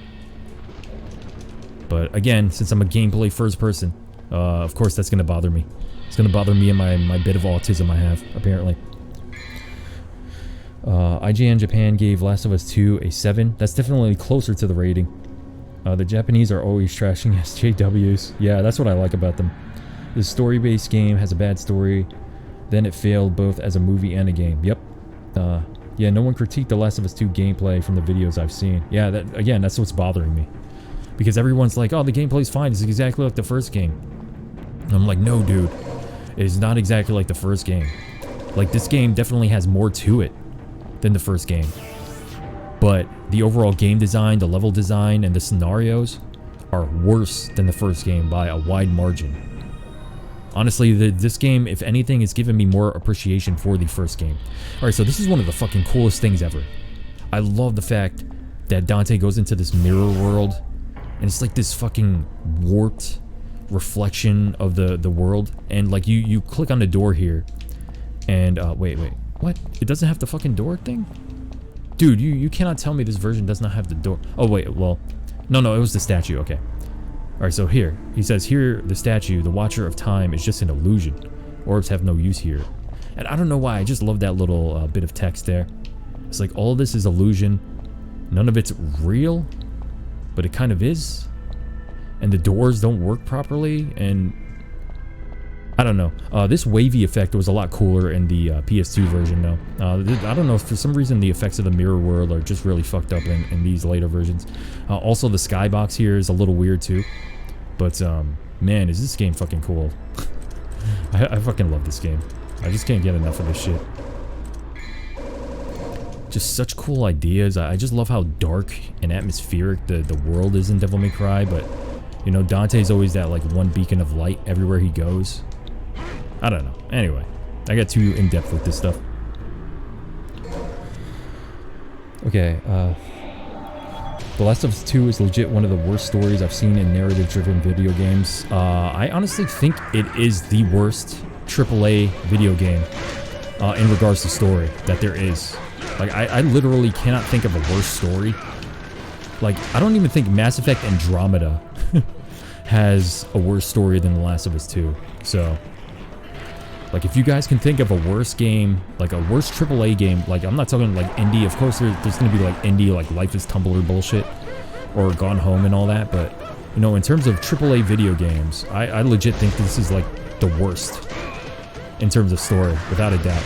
But again, since I'm a gameplay first person, of course that's gonna bother me. It's gonna bother me and my bit of autism I have, apparently. IGN Japan gave Last of Us 2 a 7. That's definitely closer to the rating. The Japanese are always trashing SJWs. Yeah, that's what I like about them. The story-based game has a bad story, then it failed both as a movie and a game. Yep. Yeah, no one critiqued the Last of Us 2 gameplay from the videos I've seen. Yeah, again, that's what's bothering me. Because everyone's like, oh, the gameplay's fine, it's exactly like the first game. And I'm like, no, dude. It is not exactly like the first game. Like, this game definitely has more to it than the first game. But the overall game design, the level design, and the scenarios are worse than the first game by a wide margin. Honestly, this game, if anything, is giving me more appreciation for the first game. Alright, so this is one of the fucking coolest things ever. I love the fact that Dante goes into this mirror world, and it's like this fucking warped reflection of the world. And like, you click on the door here, and wait, what? It doesn't have the fucking door thing? Dude, you cannot tell me this version does not have the door. Oh wait, well, no, it was the statue, okay. Alright, so here, he says, here, the statue, the Watcher of Time, is just an illusion. Orbs have no use here. And I don't know why, I just love that little bit of text there. It's like, all of this is illusion. None of it's real, but it kind of is. And the doors don't work properly, and I don't know. This wavy effect was a lot cooler in the PS2 version, though. I don't know, for some reason the effects of the mirror world are just really fucked up in these later versions. Also, the skybox here is a little weird, too. But, man, is this game fucking cool. I fucking love this game. I just can't get enough of this shit. Just such cool ideas. I just love how dark and atmospheric the world is in Devil May Cry, but, you know, Dante's always that, like, one beacon of light everywhere he goes. I don't know. Anyway, I got too in-depth with this stuff. Okay, The Last of Us 2 is legit one of the worst stories I've seen in narrative-driven video games. I honestly think it is the worst AAA video game in regards to story that there is. Like, I literally cannot think of a worse story. Like, I don't even think Mass Effect Andromeda has a worse story than The Last of Us 2. So, like, if you guys can think of a worse game, like a worse AAA game, like, I'm not talking like indie. Of course, there's gonna be like indie, like Life is Tumblr bullshit, or Gone Home and all that. But, you know, in terms of AAA video games, I legit think this is like the worst in terms of story, without a doubt.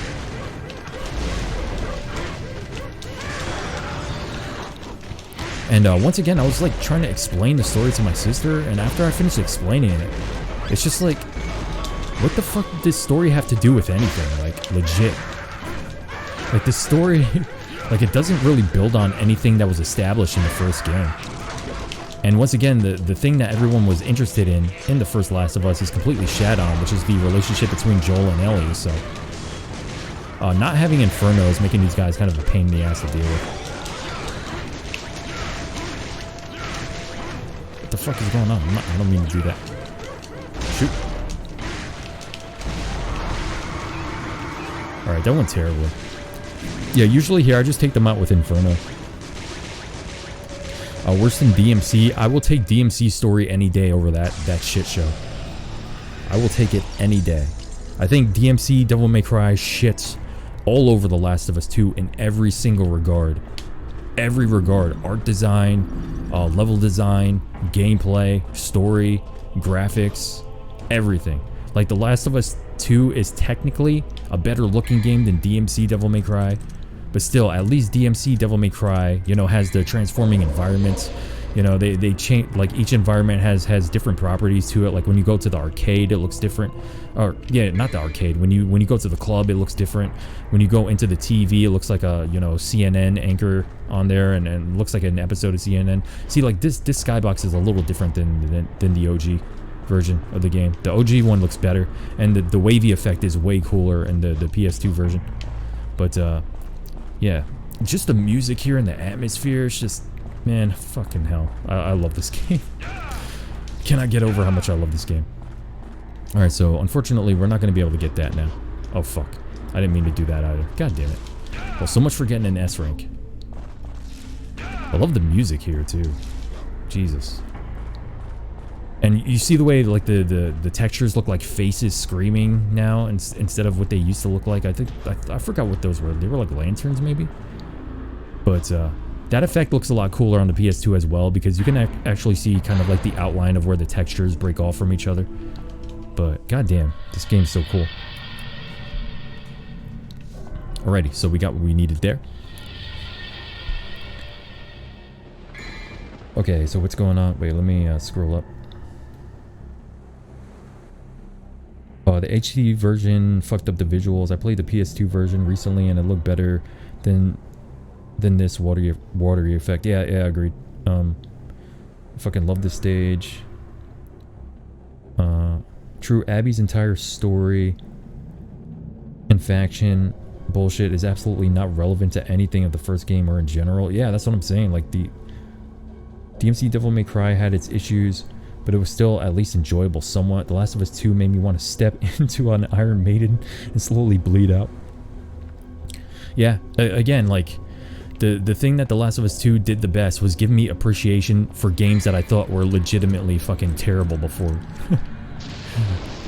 And once again, I was like trying to explain the story to my sister, and after I finished explaining it, it's just like, what the fuck did this story have to do with anything? Like, legit. Like, this story, like, it doesn't really build on anything that was established in the first game. And once again, the thing that everyone was interested in the first Last of Us is completely shat on, which is the relationship between Joel and Ellie, so... not having Inferno is making these guys kind of a pain in the ass to deal with. What the fuck is going on? I don't mean to do that. Shoot. Alright, that went terribly. Yeah, usually here I just take them out with Inferno. Worse than DMC, I will take DMC story any day over that shit show. I will take it any day. I think DMC Devil May Cry shits all over The Last of Us 2 in every single regard. Every regard. Art design, level design, gameplay, story, graphics, everything. Like, The Last of Us 2 is technically a better looking game than DMC Devil May Cry, but still, at least DMC Devil May Cry, you know, has the transforming environments, You know, they change, like each environment has different properties to it. Like when you go to the arcade, it looks different. Or yeah, not the arcade. When you go to the club, it looks different. When you go into the TV, it looks like a, you know, CNN anchor on there, and it looks like an episode of CNN. See, like this skybox is a little different than the OG version of the game. The OG one looks better, and the wavy effect is way cooler in the PS2 version. But yeah, just the music here and the atmosphere, it's just, man, fucking hell. I love this game. Cannot get over how much I love this game. Alright, so unfortunately we're not going to be able to get that now. Oh fuck. I didn't mean to do that either. God damn it. Well, so much for getting an S rank. I love the music here too. Jesus. And you see the way, like, the textures look like faces screaming now instead of what they used to look like. I think I forgot what those were. They were like lanterns maybe. But that effect looks a lot cooler on the PS2 as well, because you can actually see kind of like the outline of where the textures break off from each other. But goddamn, this game's so cool. Alrighty, so we got what we needed there. Okay, so what's going on? Wait, let me scroll up. The HD version fucked up the visuals. I played the PS2 version recently and it looked better than this watery effect. Yeah, agreed. I fucking love this stage. True, Abby's entire story and faction bullshit is absolutely not relevant to anything of the first game or in general. Yeah, that's what I'm saying. Like, the DMC Devil May Cry had its issues, but it was still at least enjoyable somewhat. The Last of Us 2 made me want to step into an Iron Maiden and slowly bleed out. Yeah, again, like, the thing that The Last of Us 2 did the best was give me appreciation for games that I thought were legitimately fucking terrible before.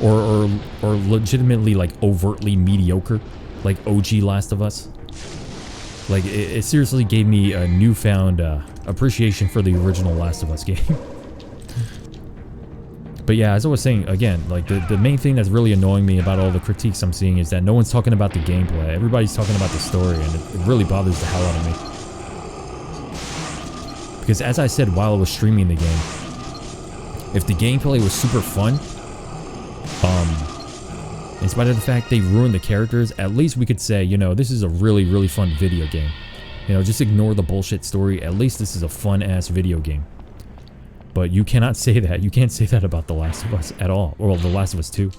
or legitimately, like, overtly mediocre, like OG Last of Us. Like, it seriously gave me a newfound appreciation for the original Last of Us game. But yeah, as I was saying, again, like, the main thing that's really annoying me about all the critiques I'm seeing is that no one's talking about the gameplay. Everybody's talking about the story, and it really bothers the hell out of me. Because as I said while I was streaming the game, if the gameplay was super fun, in spite of the fact they ruined the characters, at least we could say, you know, this is a really, really fun video game. You know, just ignore the bullshit story. At least this is a fun-ass video game. But you cannot say that. You can't say that about The Last of Us at all. Or The Last of Us 2.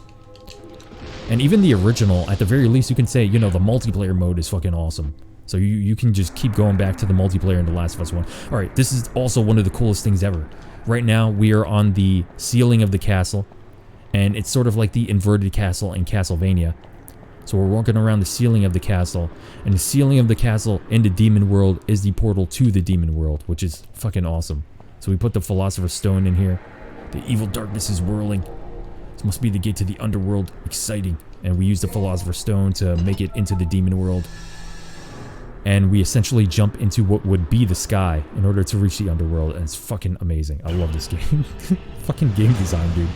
And even the original, at the very least, you can say, you know, the multiplayer mode is fucking awesome. So you can just keep going back to the multiplayer in The Last of Us 1. Alright, this is also one of the coolest things ever. Right now, we are on the ceiling of the castle. And it's sort of like the inverted castle in Castlevania. So we're walking around the ceiling of the castle. And the ceiling of the castle in the demon world is the portal to the demon world, which is fucking awesome. So we put the Philosopher's Stone in here. The evil darkness is whirling. This must be the gate to the underworld. Exciting. And we use the Philosopher's Stone to make it into the demon world. And we essentially jump into what would be the sky in order to reach the underworld. And it's fucking amazing. I love this game. Fucking game design, dude.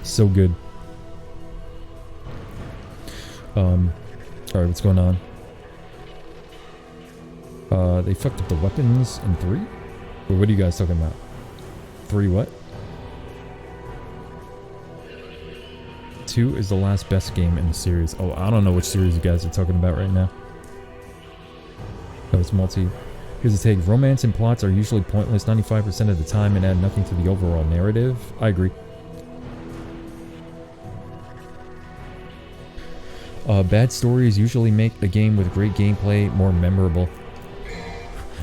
So good. Alright, what's going on? They fucked up the weapons in 3? Or what are you guys talking about? 3 what? 2 is the last best game in the series. Oh, I don't know which series you guys are talking about right now. Oh, it's multi. Here's a take. Romance and plots are usually pointless 95% of the time and add nothing to the overall narrative. I agree. Bad stories usually make the game with great gameplay more memorable.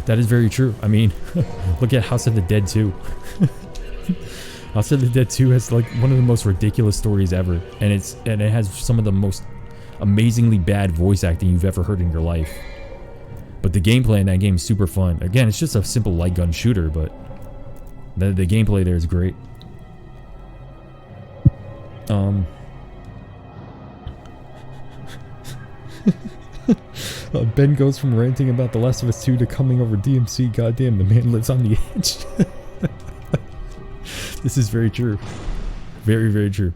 That is very true. I mean, look at House of the Dead 2. House of the Dead 2 has like one of the most ridiculous stories ever, and it has some of the most amazingly bad voice acting you've ever heard in your life. But the gameplay in that game is super fun. Again, it's just a simple light gun shooter, but the gameplay there is great. Ben goes from ranting about The Last of Us 2 to coming over DMC. Goddamn, the man lives on the edge. This is very true. Very, very true.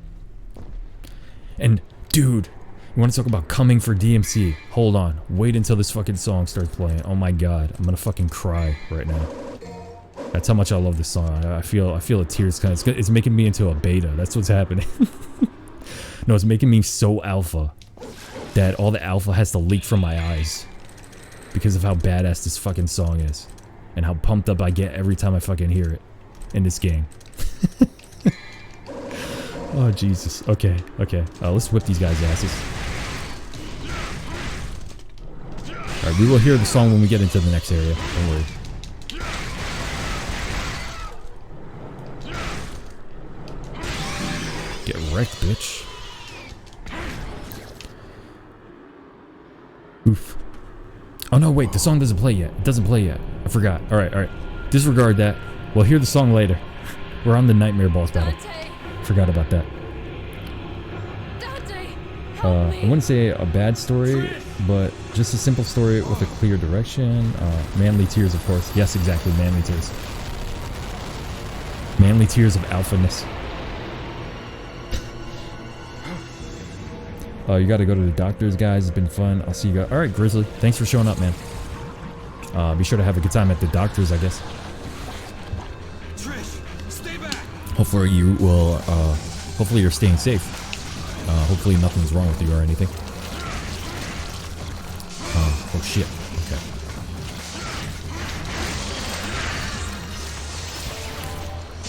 And, dude, you want to talk about coming for DMC? Hold on. Wait until this fucking song starts playing. Oh my god. I'm gonna fucking cry right now. That's how much I love this song. I feel the tears kind of. It's making me into a beta. That's what's happening. No, it's making me so alpha that all the alpha has to leak from my eyes because of how badass this fucking song is and how pumped up I get every time I fucking hear it in this game. Oh Jesus. Okay. Let's whip these guys' asses. All right, we will hear the song when we get into the next area. Don't worry. Get wrecked, bitch. Oof. Oh no, wait, the song doesn't play yet. It doesn't play yet. I forgot. Alright. Disregard that. We'll hear the song later. We're on the nightmare boss battle. Dante, Forgot about that. Dante, I wouldn't say a bad story, but just a simple story with a clear direction. Manly tears, of course. Yes, exactly, manly tears. Manly tears of alphaness. You gotta go to the doctors, guys. It's been fun. I'll see you guys. Alright, Grizzly. Thanks for showing up, man. Be sure to have a good time at the doctors, I guess. Trish, stay back. Hopefully you will, hopefully you're staying safe. Hopefully nothing's wrong with you or anything. Oh shit. Okay.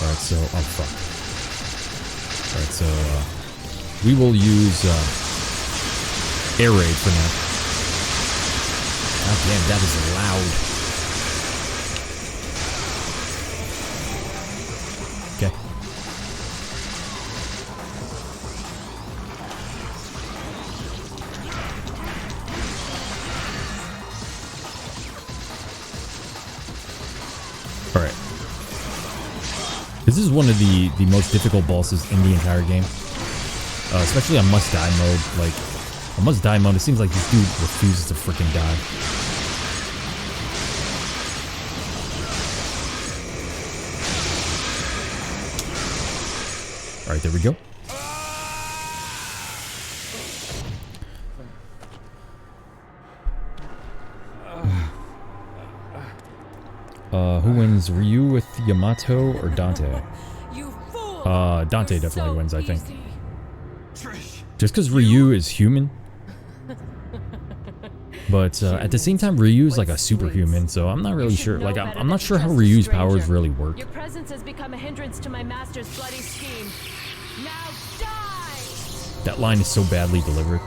Alright, so, oh fuck. Alright, so, we will use, air raid for now. God damn, that is loud. Okay. Alright. This is one of the most difficult bosses in the entire game. Especially on must die mode. Like, on must die mode, it seems like this dude refuses to freaking die. Alright, there we go. Who wins, Ryu with Yamato or Dante? you fool! Dante You're definitely so wins, I think. easy. Trish. Just because Ryu is human. But at the same time, Ryu's like a superhuman, so I'm not really sure. Like, I'm not sure how Ryu's powers really work. Your presence has become a hindrance to my master's bloody scheme. Now die! That line is so badly delivered.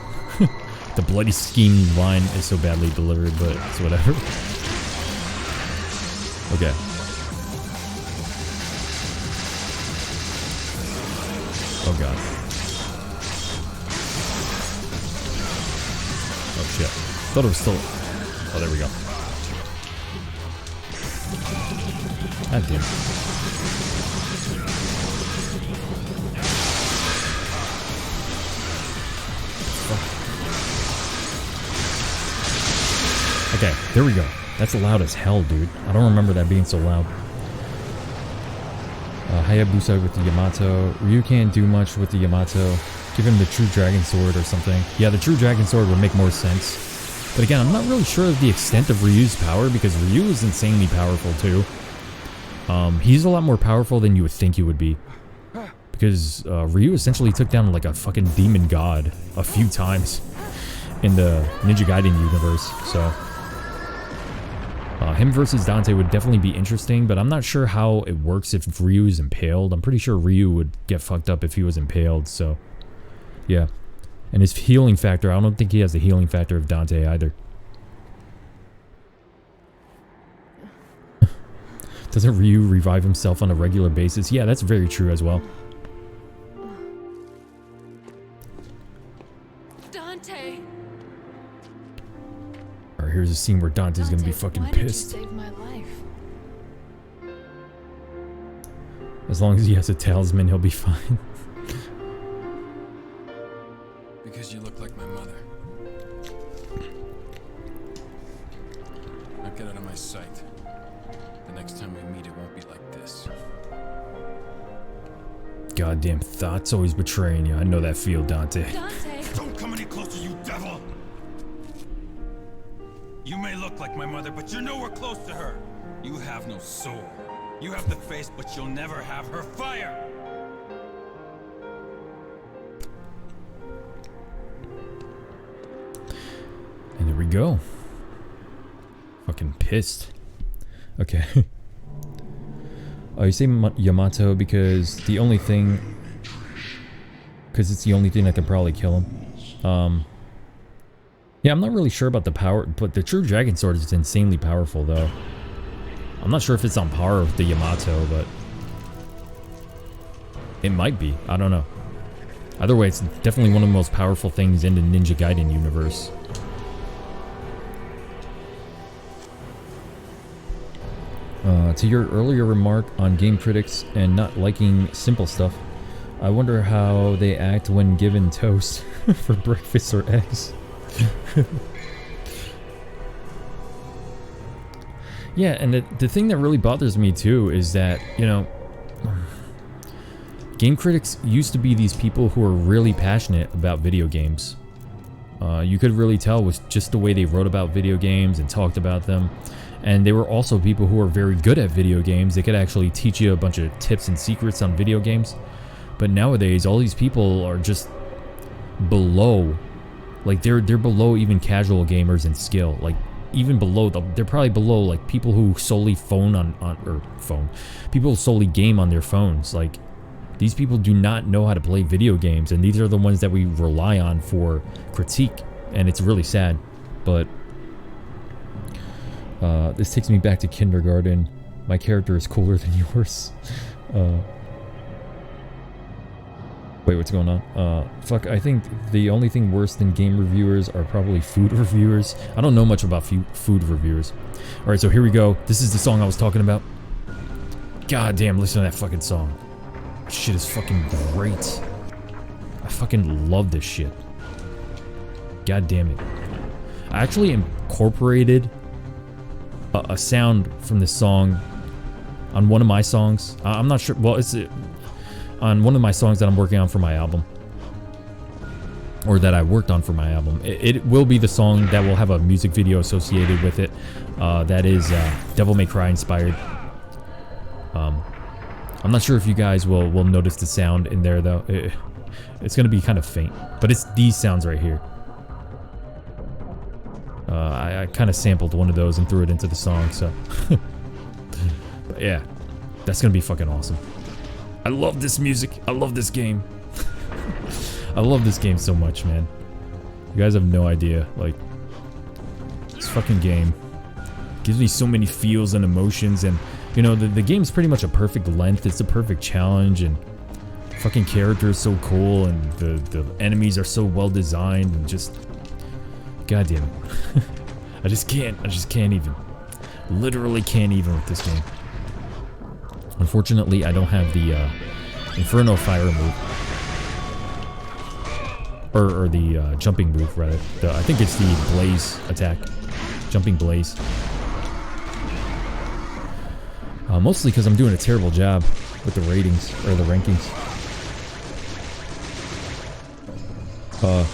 The bloody scheme line is so badly delivered, but it's whatever. Okay. Oh god. Oh shit. Thought it was still... Oh, there we go. God damn it. Fuck. Okay, there we go. That's loud as hell, dude. I don't remember that being so loud. Hayabusa with the Yamato. Ryu can't do much with the Yamato. Give him the True Dragon Sword or something. Yeah, the True Dragon Sword would make more sense. But again, I'm not really sure of the extent of Ryu's power, because Ryu is insanely powerful too. He's a lot more powerful than you would think he would be. Because Ryu essentially took down like a fucking demon god a few times in the Ninja Gaiden universe, so... him versus Dante would definitely be interesting, but I'm not sure how it works if Ryu is impaled. I'm pretty sure Ryu would get fucked up if he was impaled, so... Yeah. And his healing factor, I don't think he has the healing factor of Dante either. Doesn't Ryu revive himself on a regular basis? Yeah, that's very true as well. Dante! Alright, here's a scene where Dante's gonna be fucking pissed. Why did you save my life? As long as he has a talisman, he'll be fine. Because you look like my mother. Now get out of my sight. The next time we meet, it won't be like this. Goddamn thoughts always betraying you. I know that feel, Dante. Dante! Don't come any closer, you devil! You may look like my mother, but you're nowhere close to her. You have no soul. You have the face, but you'll never have her fire! And there we go. Fucking pissed. Okay. Oh, you say Yamato because the only thing... Because it's the only thing that can probably kill him. Yeah, I'm not really sure about the power, but the True Dragon Sword is insanely powerful, though. I'm not sure if it's on par with the Yamato, but... It might be. I don't know. Either way, it's definitely one of the most powerful things in the Ninja Gaiden universe. To your earlier remark on game critics and not liking simple stuff, I wonder how they act when given toast for breakfast or eggs. Yeah, and the thing that really bothers me too is that, you know, game critics used to be these people who are really passionate about video games. You could really tell with just the way they wrote about video games and talked about them. And they were also people who were very good at video games. They could actually teach you a bunch of tips and secrets on video games. But nowadays, all these people are just below. Like, they're below even casual gamers in skill. Like, even below, they're probably below, like, people who solely people who solely game on their phones. Like, these people do not know how to play video games. And these are the ones that we rely on for critique. And it's really sad. But... this takes me back to kindergarten. My character is cooler than yours. Wait, what's going on? Fuck, I think the only thing worse than game reviewers are probably food reviewers. I don't know much about food reviewers. Alright, so here we go. This is the song I was talking about. God damn, listen to that fucking song. Shit is fucking great. I fucking love this shit. God damn it. I actually incorporated a sound from this song on one of my songs. I'm not sure. Well, it's on one of my songs that I'm working on for my album, or that I worked on for my album. It will be the song that will have a music video associated with it. That is Devil May Cry inspired. I'm not sure if you guys will notice the sound in there though. It's gonna be kind of faint, but it's these sounds right here. I kind of sampled one of those and threw it into the song, so... But yeah, that's gonna be fucking awesome. I love this music. I love this game. I love this game so much, man. You guys have no idea. Like, this fucking game gives me so many feels and emotions, and, you know, the game's pretty much a perfect length. It's a perfect challenge, and fucking character is so cool, and the enemies are so well designed, and just... God damn it. I just can't even. Literally can't even with this game. Unfortunately, I don't have the Inferno Fire move. Or the jumping move, rather. I think it's the Blaze attack. Jumping Blaze. Mostly because I'm doing a terrible job with the ratings, or the rankings.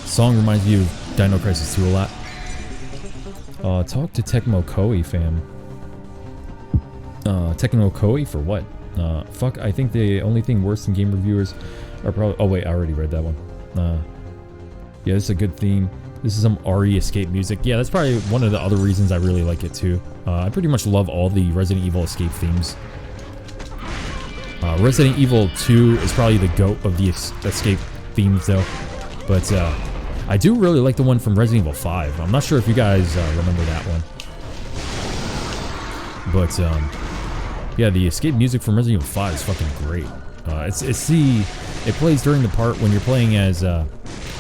Song reminds me of Dino Crisis 2 a lot. Talk to Tecmo Koei, fam. Tecmo Koei for what? Fuck, I think the only thing worse than game reviewers are probably... Oh wait, I already read that one. Yeah, this is a good theme. This is some RE escape music. Yeah, that's probably one of the other reasons I really like it too. I pretty much love all the Resident Evil escape themes. Resident Evil 2 is probably the GOAT of the escape themes though. But I do really like the one from Resident Evil 5. I'm not sure if you guys remember that one. But yeah, the escape music from Resident Evil 5 is fucking great. It plays during the part when you're playing as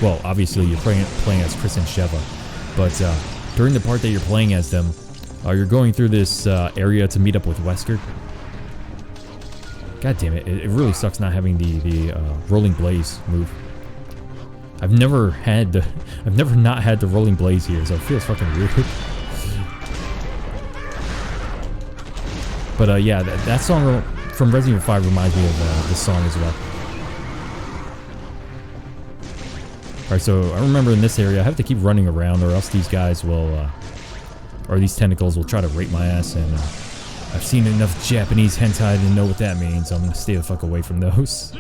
well, obviously you're playing as Chris and Sheva, but during the part that you're playing as them, you're going through this area to meet up with Wesker. God damn it! It really sucks not having the Rolling Blaze move. I've never not had the Rolling Blaze here, so it feels fucking weird. But yeah, that song from Resident Evil 5 reminds me of this song as well. Alright, so I remember in this area, I have to keep running around or else these guys will, or these tentacles will try to rape my ass and I've seen enough Japanese hentai to know what that means, so I'm gonna stay the fuck away from those.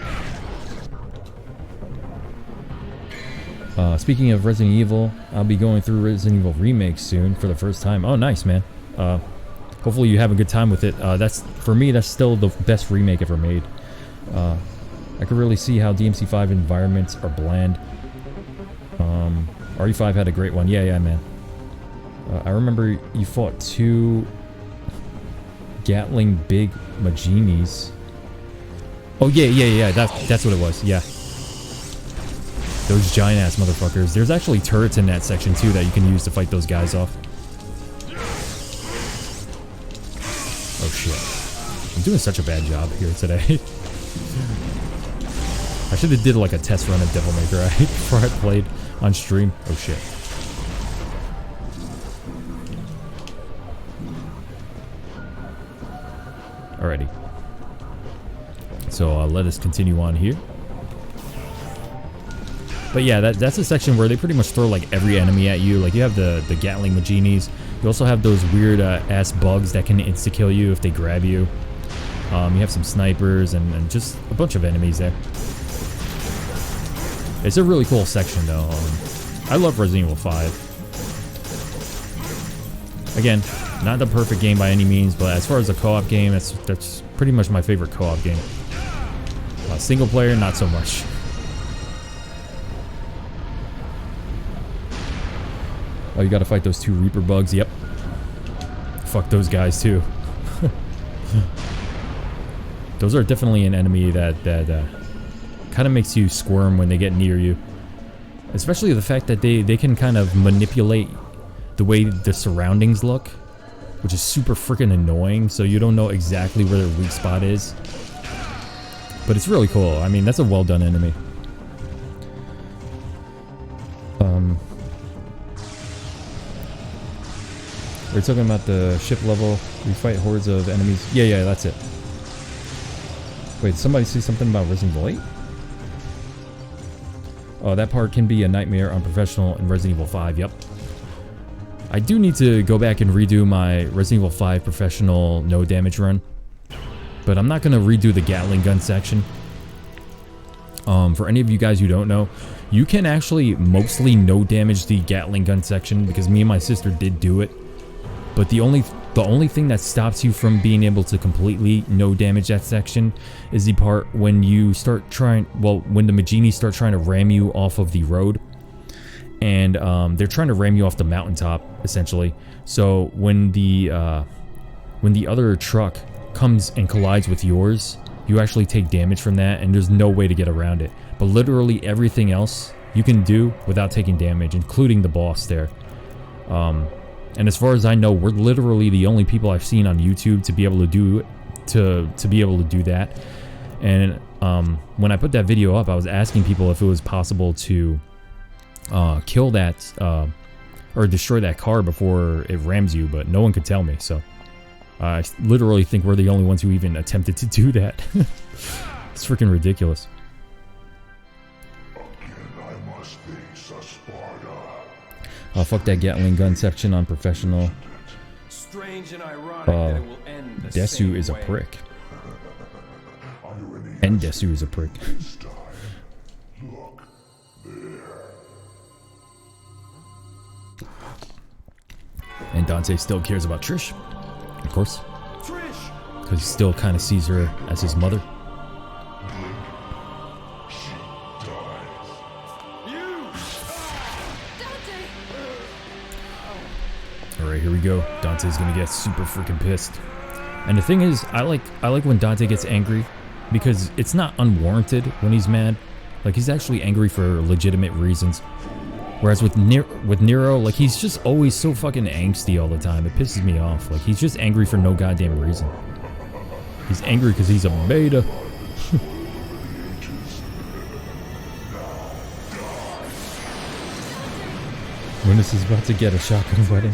Speaking of Resident Evil, I'll be going through Resident Evil Remake soon for the first time. Oh, nice, man. Hopefully you have a good time with it. For me, that's still the best remake ever made. I could really see how DMC5 environments are bland. RE5 had a great one. Yeah, man. I remember you fought 2 Gatling Big Majinis. Oh, yeah. That's what it was. Yeah. Those giant ass motherfuckers. There's actually turrets in that section too that you can use to fight those guys off. Oh shit. I'm doing such a bad job here today. I should have did like a test run of Devil May Cry before I played on stream. Oh shit. Alrighty. So let us continue on here. But yeah, that's a section where they pretty much throw like every enemy at you. Like you have the Gatling Majinis. You also have those weird ass bugs that can insta-kill you if they grab you. You have some snipers and just a bunch of enemies there. It's a really cool section though. I love Resident Evil 5. Again, not the perfect game by any means, but as far as a co-op game, that's pretty much my favorite co-op game. Single player, not so much. Oh, you gotta fight those 2 Reaper bugs. Yep. Fuck those guys too. Those are definitely an enemy that kind of makes you squirm when they get near you. Especially the fact that they can kind of manipulate the way the surroundings look, which is super freaking annoying, so you don't know exactly where their weak spot is. But it's really cool. I mean, that's a well done enemy. We're talking about the ship level. We fight hordes of enemies. Yeah, that's it. Wait, did somebody say something about Resident Evil 8? Oh, that part can be a nightmare on professional in Resident Evil 5. Yep. I do need to go back and redo my Resident Evil 5 professional no damage run. But I'm not going to redo the Gatling gun section. For any of you guys who don't know, you can actually mostly no damage the Gatling gun section because me and my sister did do it. But the only thing that stops you from being able to completely no damage that section is the part when you start trying, when the Majinis start trying to ram you off of the road. And they're trying to ram you off the mountaintop, essentially. So when the other truck comes and collides with yours, you actually take damage from that, and there's no way to get around it. But literally everything else you can do without taking damage, including the boss there. And as far as I know, we're literally the only people I've seen on YouTube to be able to do that. And when I put that video up, I was asking people if it was possible to kill that or destroy that car before it rams you, but no one could tell me. So I literally think we're the only ones who even attempted to do that. It's freaking ridiculous. Fuck that Gatling gun section on professional. Strange and ironic that it will end the Desu same is a way. prick. And Desu is a prick. And Dante still cares about Trish, of course. Because he still kind of sees her as his mother. Alright, here we go. Dante's gonna get super freaking pissed. And the thing is, I like when Dante gets angry, because it's not unwarranted when he's mad. Like, he's actually angry for legitimate reasons. Whereas with Nero, like, he's just always so fucking angsty all the time. It pisses me off. Like, he's just angry for no goddamn reason. He's angry because he's a beta. Linus is about to get a shotgun wedding.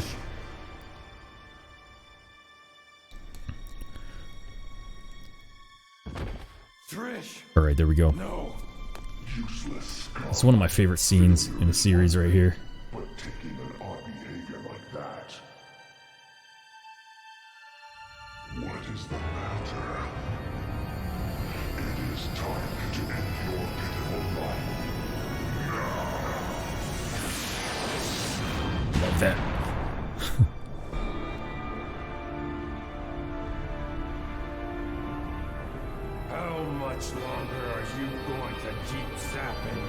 Alright, there we go. It's one of my favorite scenes in the series right here. But taking an odd behavior like that. What love that. How much longer are you going to keep zapping?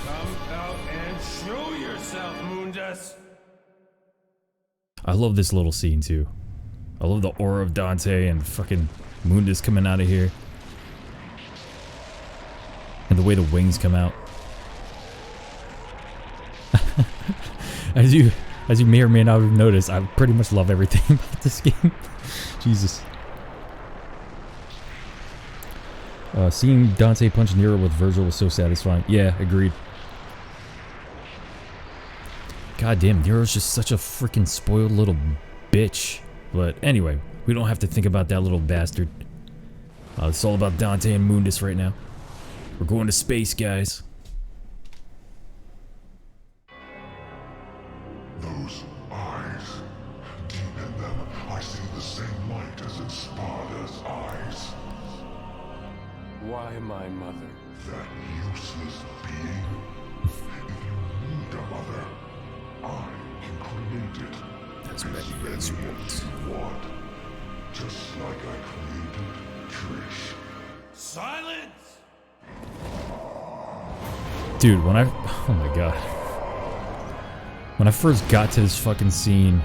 Come out and show yourself, Mundus! I love this little scene too. I love the aura of Dante and fucking Mundus coming out of here. And the way the wings come out. As you may or may not have noticed, I pretty much love everything about this game. Jesus. Seeing Dante punch Nero with Virgil was so satisfying. Yeah, agreed. God damn, Nero's just such a freaking spoiled little bitch. But anyway, we don't have to think about that little bastard. It's all about Dante and Mundus right now. We're going to space, guys. Those eyes. Deep in them, I see the same light as in Sparta's eyes. Why my mother? That useless being. If you need a mother, I can create it. As many as you want. What? Just like I created Trish. Silence! Dude, when oh my god. When I first got to this fucking scene,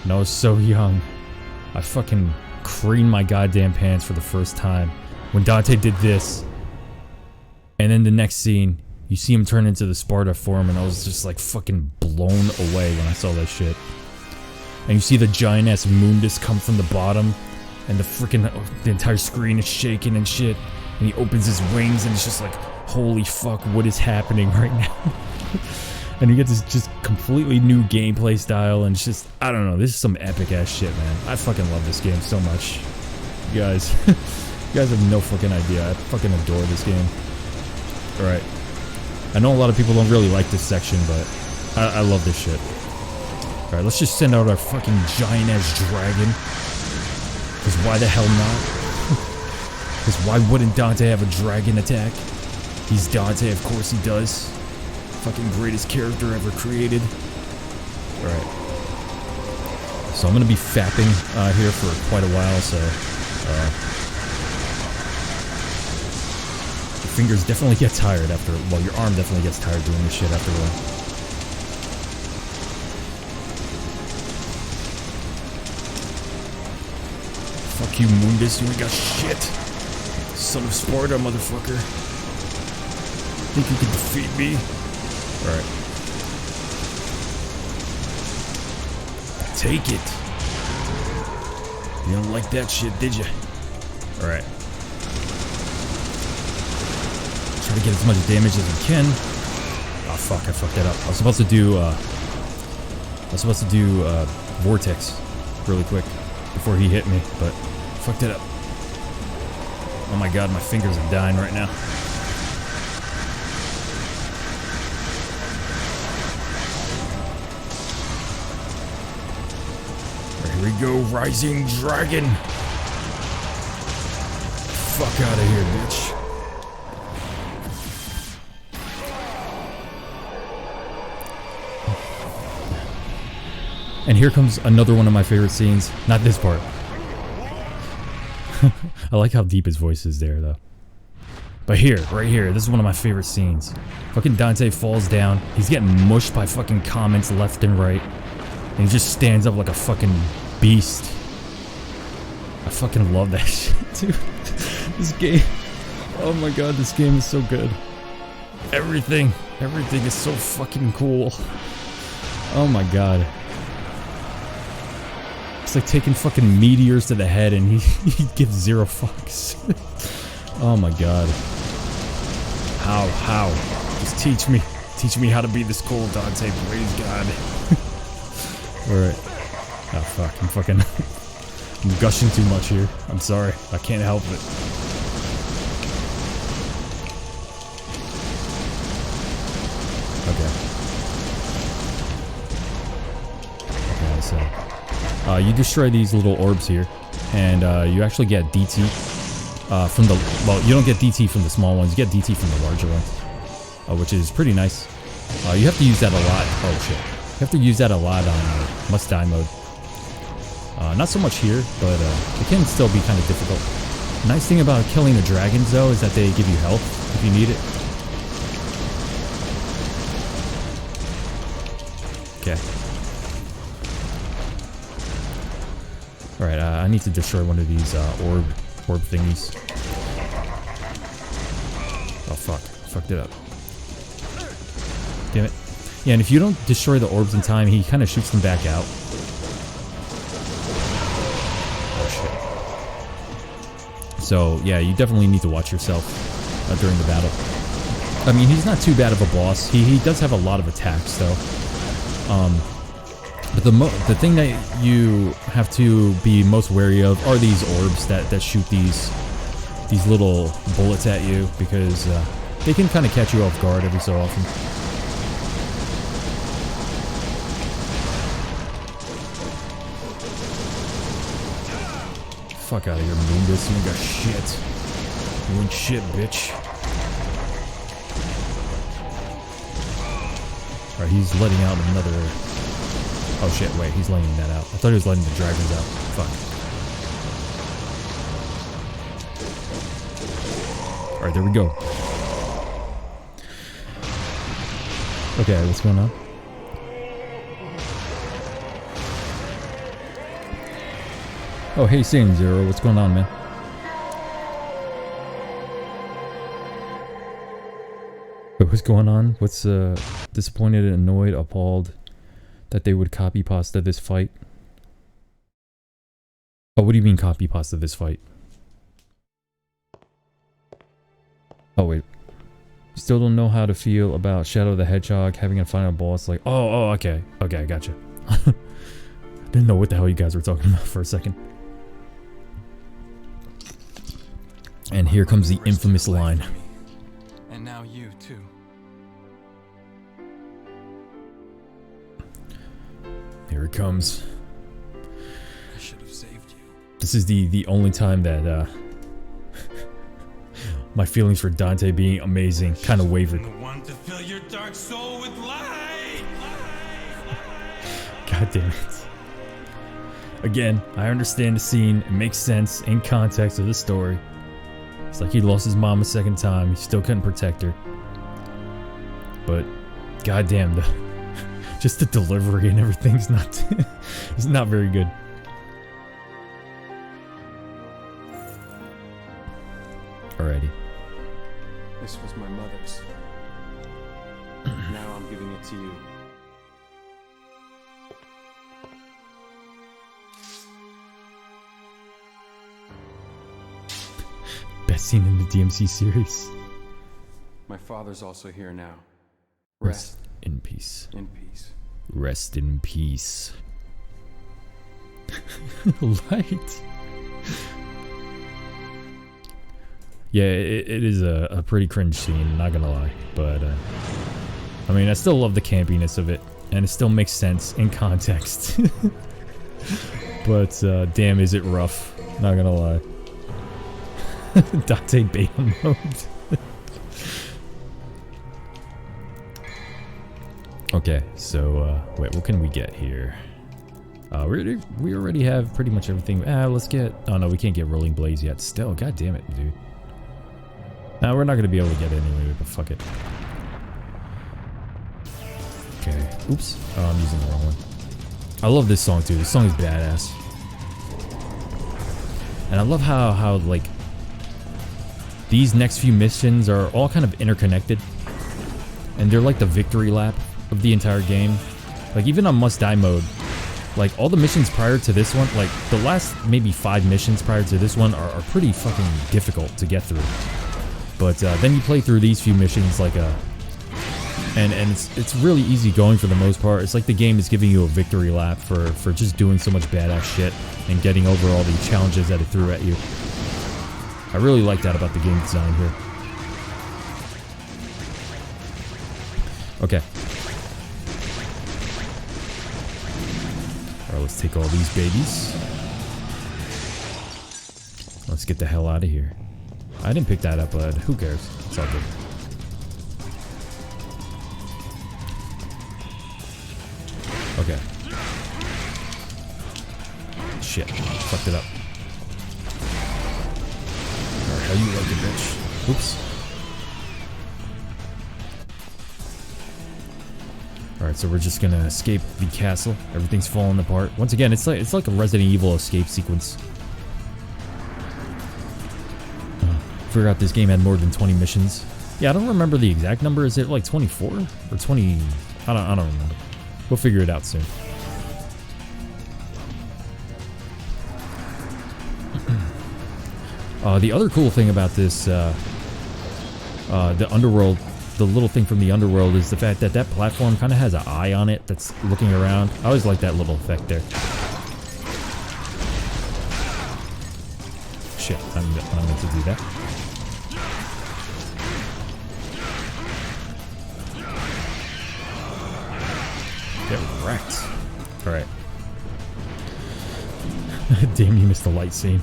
and I was so young, I fucking creamed my goddamn pants for the first time. When Dante did this, and then the next scene, you see him turn into the Sparta form, and I was just like fucking blown away when I saw that shit. And you see the giant ass Mundus come from the bottom, and the entire screen is shaking and shit. And he opens his wings, and it's just like, holy fuck, what is happening right now? And you get this just completely new gameplay style, and it's just, I don't know, this is some epic ass shit, man. I fucking love this game so much. You guys, you guys have no fucking idea. I fucking adore this game. Alright. I know a lot of people don't really like this section, but I love this shit. Alright, let's just send out our fucking giant ass dragon. Because why the hell not? Because why wouldn't Dante have a dragon attack? He's Dante, of course he does. Fucking greatest character ever created. Alright. So I'm gonna be fapping here for quite a while, so your fingers definitely get tired after, well, your arm definitely gets tired doing this shit after a while. Fuck you, Mundus, you ain't got shit. Son of Sparta, motherfucker. Think you can defeat me? Alright. Take it. You don't like that shit, did you? Alright. Try to get as much damage as we can. Oh fuck, I fucked that up. I was supposed to do Vortex really quick before he hit me, but fucked it up. Oh my god, my fingers are dying right now. Here we go, Rising Dragon! Fuck out of here, bitch. And here comes another one of my favorite scenes. Not this part. I like how deep his voice is there, though. But here, right here, this is one of my favorite scenes. Fucking Dante falls down. He's getting mushed by fucking comments left and right. And he just stands up like a fucking beast. I fucking love that shit, dude. This game. Oh my god, this game is so good. Everything is so fucking cool. Oh my god. It's like taking fucking meteors to the head and he gives zero fucks. Oh my god. How? Just teach me how to be this cool, Dante, praise God. Alright. Oh fuck, I'm gushing too much here. I'm sorry, I can't help it. Okay, so you destroy these little orbs here, and you actually get DT from the, well, you don't get DT from the small ones, you get DT from the larger ones, which is pretty nice. You have to use that a lot. Oh shit. have to use that a lot on must die mode. Not so much here, but it can still be kind of difficult. Nice thing about killing the dragons, though, is that they give you health if you need it. Okay. Alright, I need to destroy one of these orb thingies. Oh, fuck. Fucked it up. Damn it. Yeah, and if you don't destroy the orbs in time, he kind of shoots them back out. Oh, shit. So, yeah, you definitely need to watch yourself during the battle. I mean, he's not too bad of a boss. He does have a lot of attacks, though. But the thing that you have to be most wary of are these orbs that shoot these little bullets at you, because they can kind of catch you off guard every so often. Fuck out of here, Moonbus. You ain't got shit. You ain't shit, bitch. Alright, he's letting out another... Oh shit, wait, he's letting that out. I thought he was letting the dragons out. Fuck. Alright, there we go. Okay, what's going on? Oh, hey, Saiyan Zero, what's going on, man? What's going on? What's, disappointed, annoyed, appalled that they would copy pasta this fight? Oh, what do you mean copy pasta this fight? Oh, wait. Still don't know how to feel about Shadow the Hedgehog having a final boss like... Oh, okay. Okay, I gotcha. Didn't know what the hell you guys were talking about for a second. And here comes the infamous line. And now you, too. Here it comes. I should have saved you. This is the only time that my feelings for Dante being amazing kind of wavered. The one to fill your dark soul with light. God damn it. Again, I understand the scene. It makes sense in context of the story. It's like he lost his mom a second time. He still couldn't protect her. But goddamn, just the delivery and everything's not it's not very good. Alrighty. This was my mother's. Now I'm giving it to you. Best scene in the DMC series. My father's also here now. Rest in peace. In peace. Rest in peace. Light. Yeah, it is a pretty cringe scene, not gonna lie. But, I mean, I still love the campiness of it. And it still makes sense in context. But, damn, is it rough. Not gonna lie. Dante beta mode. Okay, so, wait, what can we get here? We already have pretty much everything. Let's get... Oh, no, we can't get Rolling Blaze yet. Still, god damn it, dude. Nah, we're not going to be able to get it anyway, but fuck it. Okay, oops. Oh, I'm using the wrong one. I love this song, too. This song is badass. And I love how like... These next few missions are all kind of interconnected. And they're like the victory lap of the entire game. Like, even on Must Die mode, like, all the missions prior to this one, like, the last maybe 5 missions prior to this one are pretty fucking difficult to get through. But then you play through these few missions, like, and it's really easy going for the most part. It's like the game is giving you a victory lap for just doing so much badass shit and getting over all the challenges that it threw at you. I really like that about the game design here. Okay. Alright, let's take all these babies. Let's get the hell out of here. I didn't pick that up, but who cares? It's all good. shit. Fucked it up. Alright, how you like it, bitch? Oops. Alright, so we're just gonna escape the castle. Everything's falling apart. Once again, it's like a Resident Evil escape sequence. Figure out this game had more than 20 missions. Yeah, I don't remember the exact number. Is it like 24 or 20? I don't remember. We'll figure it out soon. The other cool thing about this, the underworld, the little thing from the underworld, is the fact that that platform kind of has an eye on it that's looking around. I always like that little effect there. Shit, I meant to do that. Get wrecked. Alright. Damn, you missed the light scene.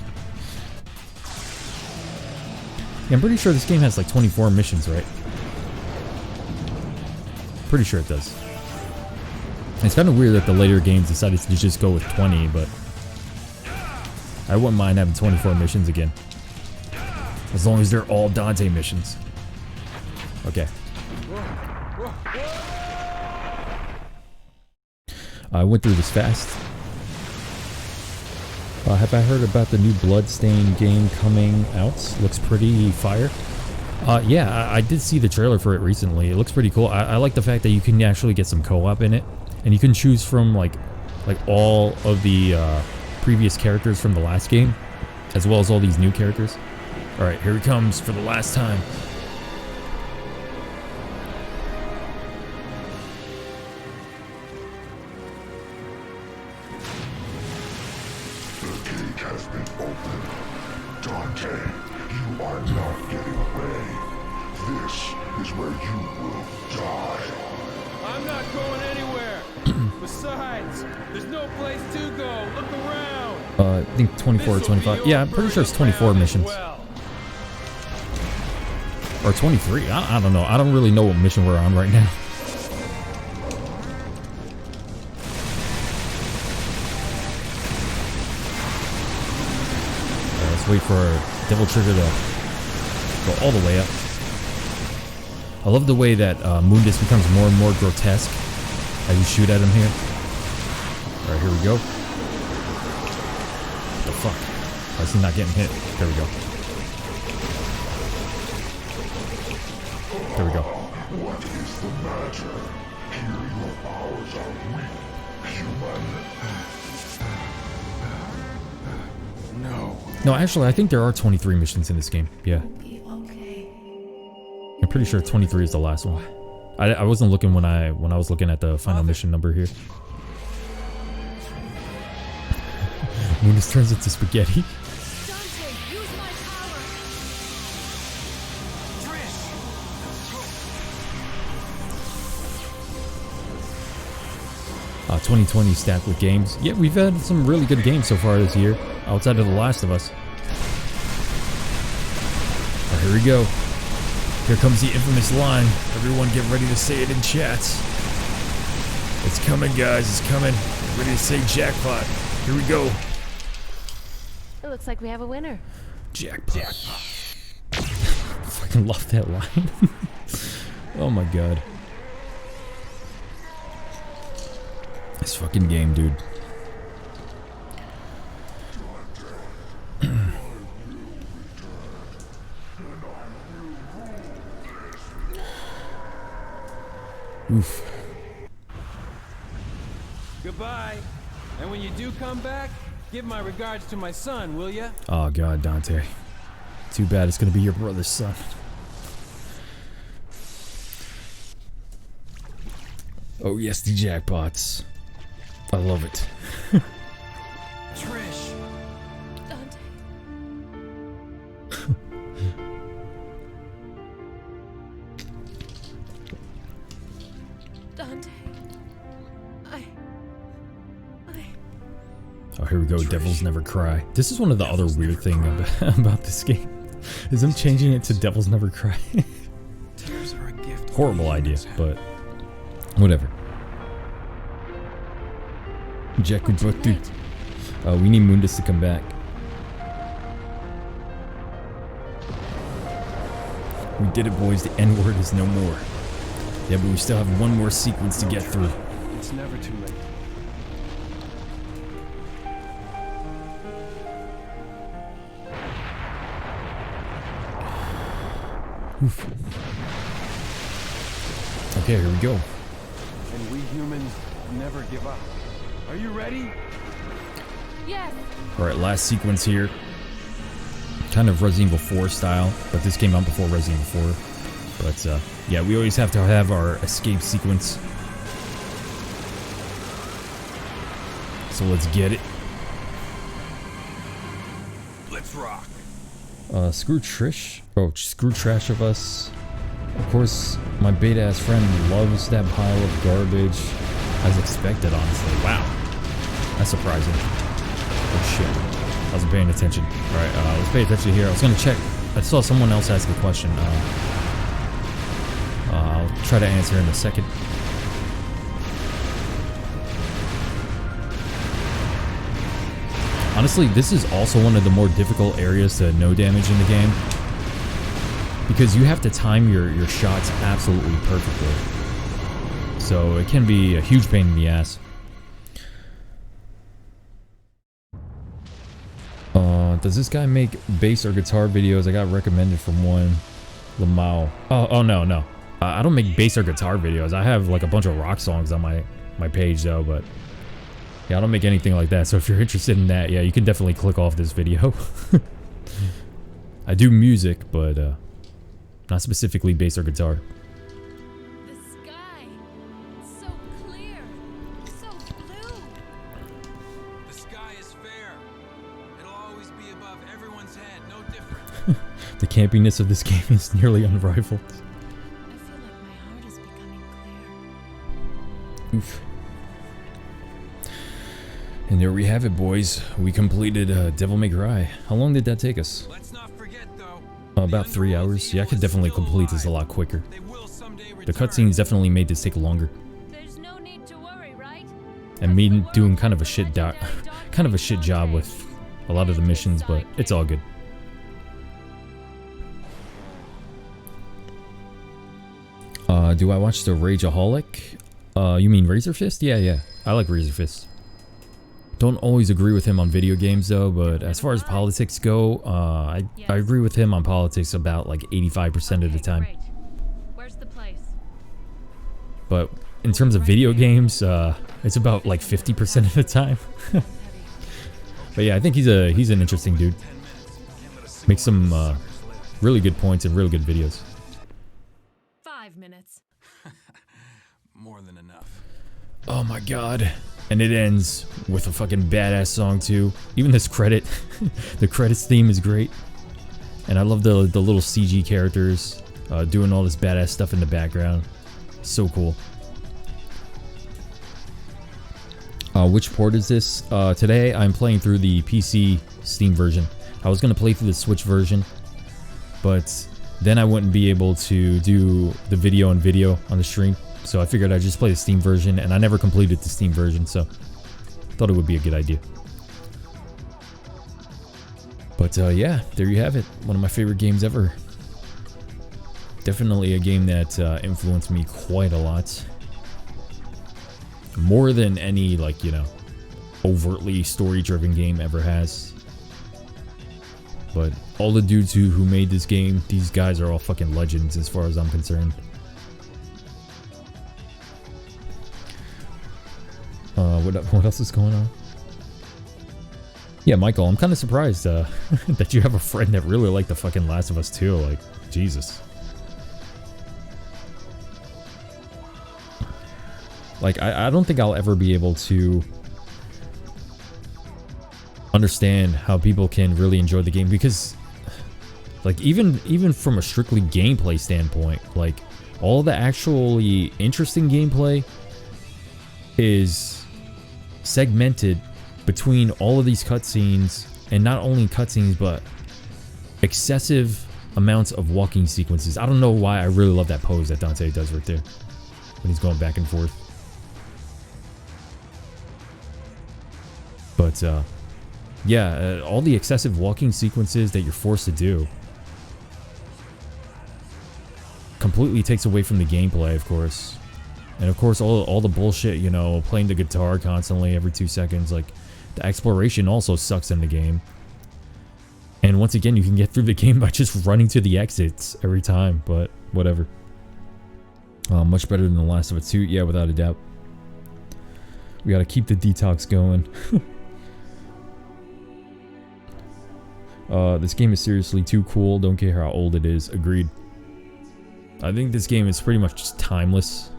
Yeah, I'm pretty sure this game has like 24 missions, right? Pretty sure it does. It's kind of weird that the later games decided to just go with 20, but I wouldn't mind having 24 missions again. As long as they're all Dante missions. Okay. I went through this fast. Have I heard about the new Bloodstained game coming out? Looks pretty fire. Yeah, I did see the trailer for it recently. It looks pretty cool. I like the fact that you can actually get some co-op in it, and you can choose from like all of the previous characters from the last game, as well as all these new characters. All right, here he comes for the last time. Has been opened. Dante, you are not getting away. This is where you will die. I'm not going anywhere. Besides, there's no place to go. Look around. I think 24 or 25. Yeah, I'm pretty sure it's 24 missions. Or 23. I don't know. I don't really know what mission we're on right now. Wait for Devil Trigger to go all the way up. I love the way that Mundus becomes more and more grotesque as you shoot at him here. Alright, here we go. What the fuck? Why is he not getting hit? There we go. There we go. What is the matter? Here your powers are weak, human. No, actually, I think there are 23 missions in this game. Yeah. I'm pretty sure 23 is the last one. I wasn't looking when I was looking at the final mission number here. When this turns into spaghetti. Dante, use my power. 2020 stacked with games. Yeah, we've had some really good games so far this year, outside of The Last of Us. Oh, here we go. Here comes the infamous line. Everyone get ready to say it in chat. It's coming, guys. It's coming. Get ready to say jackpot. Here we go. It looks like we have a winner. Jackpot. I fucking love that line. Oh my god. This fucking game, dude. Oof. Goodbye. And when you do come back, give my regards to my son, will ya? Oh god, Dante. Too bad it's gonna be your brother's son. Oh yes, the jackpots. I love it. Trish. Dante. Dante. Oh, here we go. Devils Never Cry. This is one of the other weird things about this game. Is them changing it to Devils Never Cry. Tears are a gift. Horrible idea, but whatever. Jakubatu. We need Mundus to come back. We did it, boys. The N-word is no more. Yeah, but we still have one more sequence to get through. It's never too late. Oof. Okay, here we go. And we humans never give up. Are you ready? Yes. Alright, last sequence here. Kind of Resident Evil 4 style, but this came out before Resident Evil 4. But, yeah, we always have to have our escape sequence. So let's get it. Let's rock. Screw Trish. Oh, screw trash of us. Of course, my beta-ass friend loves that pile of garbage. As expected, honestly. Wow. That's surprising. Oh, shit. I wasn't paying attention. Alright, let's pay attention here. I was gonna check. I saw someone else ask a question. I'll try to answer in a second. Honestly, this is also one of the more difficult areas to no damage in the game. Because you have to time your shots absolutely perfectly. So it can be a huge pain in the ass. Does this guy make bass or guitar videos? I got recommended from one. Lamau. Oh no. I don't make bass or guitar videos. I have like a bunch of rock songs on my page though, but yeah, I don't make anything like that. So if you're interested in that, yeah, you can definitely click off this video. I do music, but not specifically bass or guitar. The sky, it's so clear, so blue. The sky is fair. It'll always be above everyone's head, no different. The campiness of this game is nearly unrivaled. I feel like my heart is becoming clear. Oof. And there we have it, boys. We completed Devil May Cry. How long did that take us? Let's not forget, though. About 3 hours. Yeah, I could definitely complete this a lot quicker. The cutscenes definitely made this take longer. There's no need to worry, right? And me doing kind of a shit job with a lot of the missions, but it's all good. Do I watch the Rageaholic? You mean Razor Fist? Yeah. I like Razor Fist. Don't always agree with him on video games though, but as far as politics go, I agree with him on politics about like 85% of the time. Great. Where's the place? But in terms of video games, it's about like 50% of the time. But yeah, I think he's an interesting dude. Makes some really good points and really good videos. 5 minutes. More than enough. Oh my god. And it ends with a fucking badass song too. Even this credit, the credits theme is great. And I love the little CG characters doing all this badass stuff in the background. So cool. Which port is this? Today I'm playing through the PC Steam version. I was going to play through the Switch version, but then I wouldn't be able to do the video on the stream. So I figured I'd just play the Steam version, and I never completed the Steam version, so thought it would be a good idea. But yeah, there you have it. One of my favorite games ever. Definitely a game that influenced me quite a lot. More than any, like, you know, overtly story-driven game ever has. But all the dudes who made this game, these guys are all fucking legends as far as I'm concerned. What else is going on? Yeah, Michael, I'm kind of surprised that you have a friend that really liked the fucking Last of Us 2. Like, Jesus. Like, I don't think I'll ever be able to understand how people can really enjoy the game, because, like, even from a strictly gameplay standpoint, like, all the actually interesting gameplay is segmented between all of these cutscenes, and not only cutscenes, but excessive amounts of walking sequences. I don't know why I really love that pose that Dante does right there when he's going back and forth. But yeah, all the excessive walking sequences that you're forced to do completely takes away from the gameplay, of course. And of course, all the bullshit, you know, playing the guitar constantly every 2 seconds. Like, the exploration also sucks in the game. And once again, you can get through the game by just running to the exits every time, but whatever. Much better than The Last of Us 2, yeah, without a doubt. We gotta keep the detox going. This game is seriously too cool, don't care how old it is, agreed. I think this game is pretty much just timeless.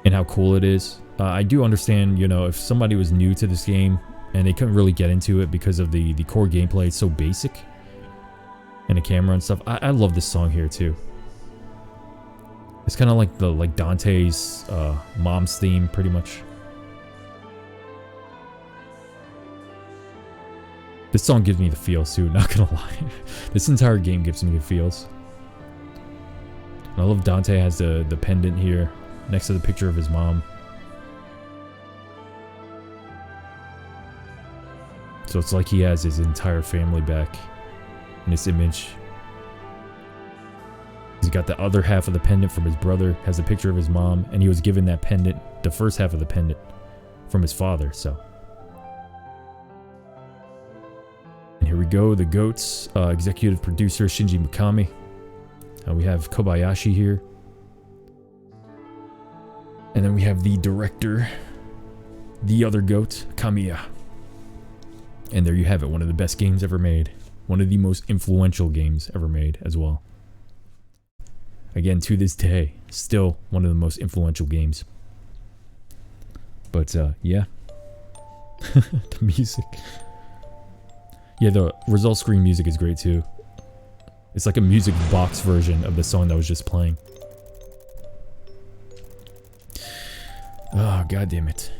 And how cool it is. I do understand, you know, if somebody was new to this game and they couldn't really get into it because of the core gameplay, it's so basic. And the camera and stuff. I love this song here too. It's kind of like Dante's mom's theme, pretty much. This song gives me the feels too, not gonna lie. This entire game gives me the feels. And I love Dante has the pendant here next to the picture of his mom. So it's like he has his entire family back in this image. He's got the other half of the pendant from his brother, has a picture of his mom, and he was given that pendant, the first half of the pendant, from his father, so. And here we go, the GOATs, executive producer Shinji Mikami. We have Kobayashi here. And then we have the director, the other GOAT, Kamiya. And there you have it, one of the best games ever made. One of the most influential games ever made as well. Again, to this day, still one of the most influential games. But, yeah. The music. Yeah, the result screen music is great too. It's like a music box version of the song that was just playing. Oh, god damn it.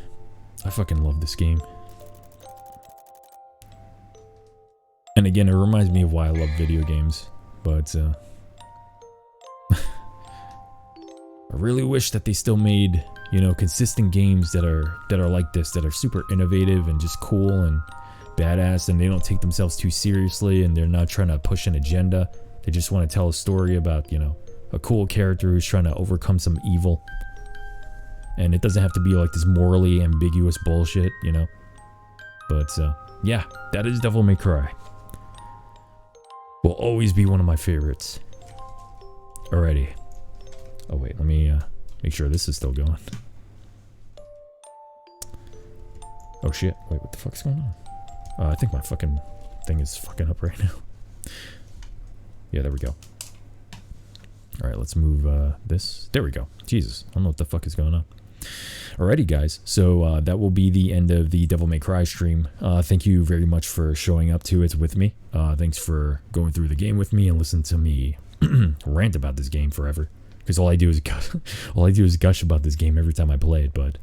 I fucking love this game. And again, it reminds me of why I love video games. But, I really wish that they still made, you know, consistent games that are like this, that are super innovative and just cool and badass, and they don't take themselves too seriously, and they're not trying to push an agenda. They just want to tell a story about, you know, a cool character who's trying to overcome some evil. And it doesn't have to be like this morally ambiguous bullshit, you know. But, yeah, that is Devil May Cry. Will always be one of my favorites. Alrighty. Oh wait, let me make sure this is still going. Oh shit, wait, what the fuck's going on? I think my fucking thing is fucking up right now. Yeah, there we go. Alright, let's move this. There we go. Jesus, I don't know what the fuck is going on. Alrighty guys, so that will be the end of the Devil May Cry stream. Thank you very much for showing up to it with me. Thanks for going through the game with me and listening to me rant about this game forever. Because all I do is gush about this game every time I play it. But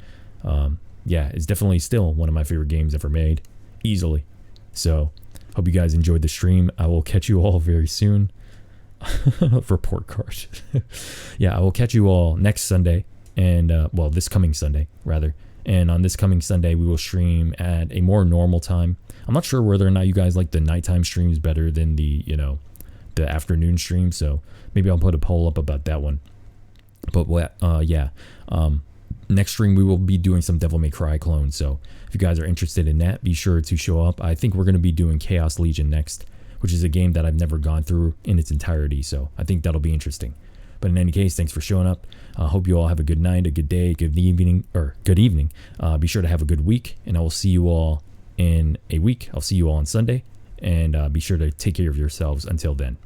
yeah, it's definitely still one of my favorite games ever made, easily. So hope you guys enjoyed the stream. I will catch you all very soon. Report card. Yeah, I will catch you all next Sunday. And, well, this coming Sunday, rather. And on this coming Sunday, we will stream at a more normal time. I'm not sure whether or not you guys like the nighttime streams better than the, you know, the afternoon stream. So maybe I'll put a poll up about that one. But, yeah. Next stream, we will be doing some Devil May Cry clones. So if you guys are interested in that, be sure to show up. I think we're going to be doing Chaos Legion next, which is a game that I've never gone through in its entirety. So I think that'll be interesting. But in any case, thanks for showing up. Hope you all have a good night, a good day, good evening, or good evening. Be sure to have a good week, and I will see you all in a week. I'll see you all on Sunday, and be sure to take care of yourselves until then.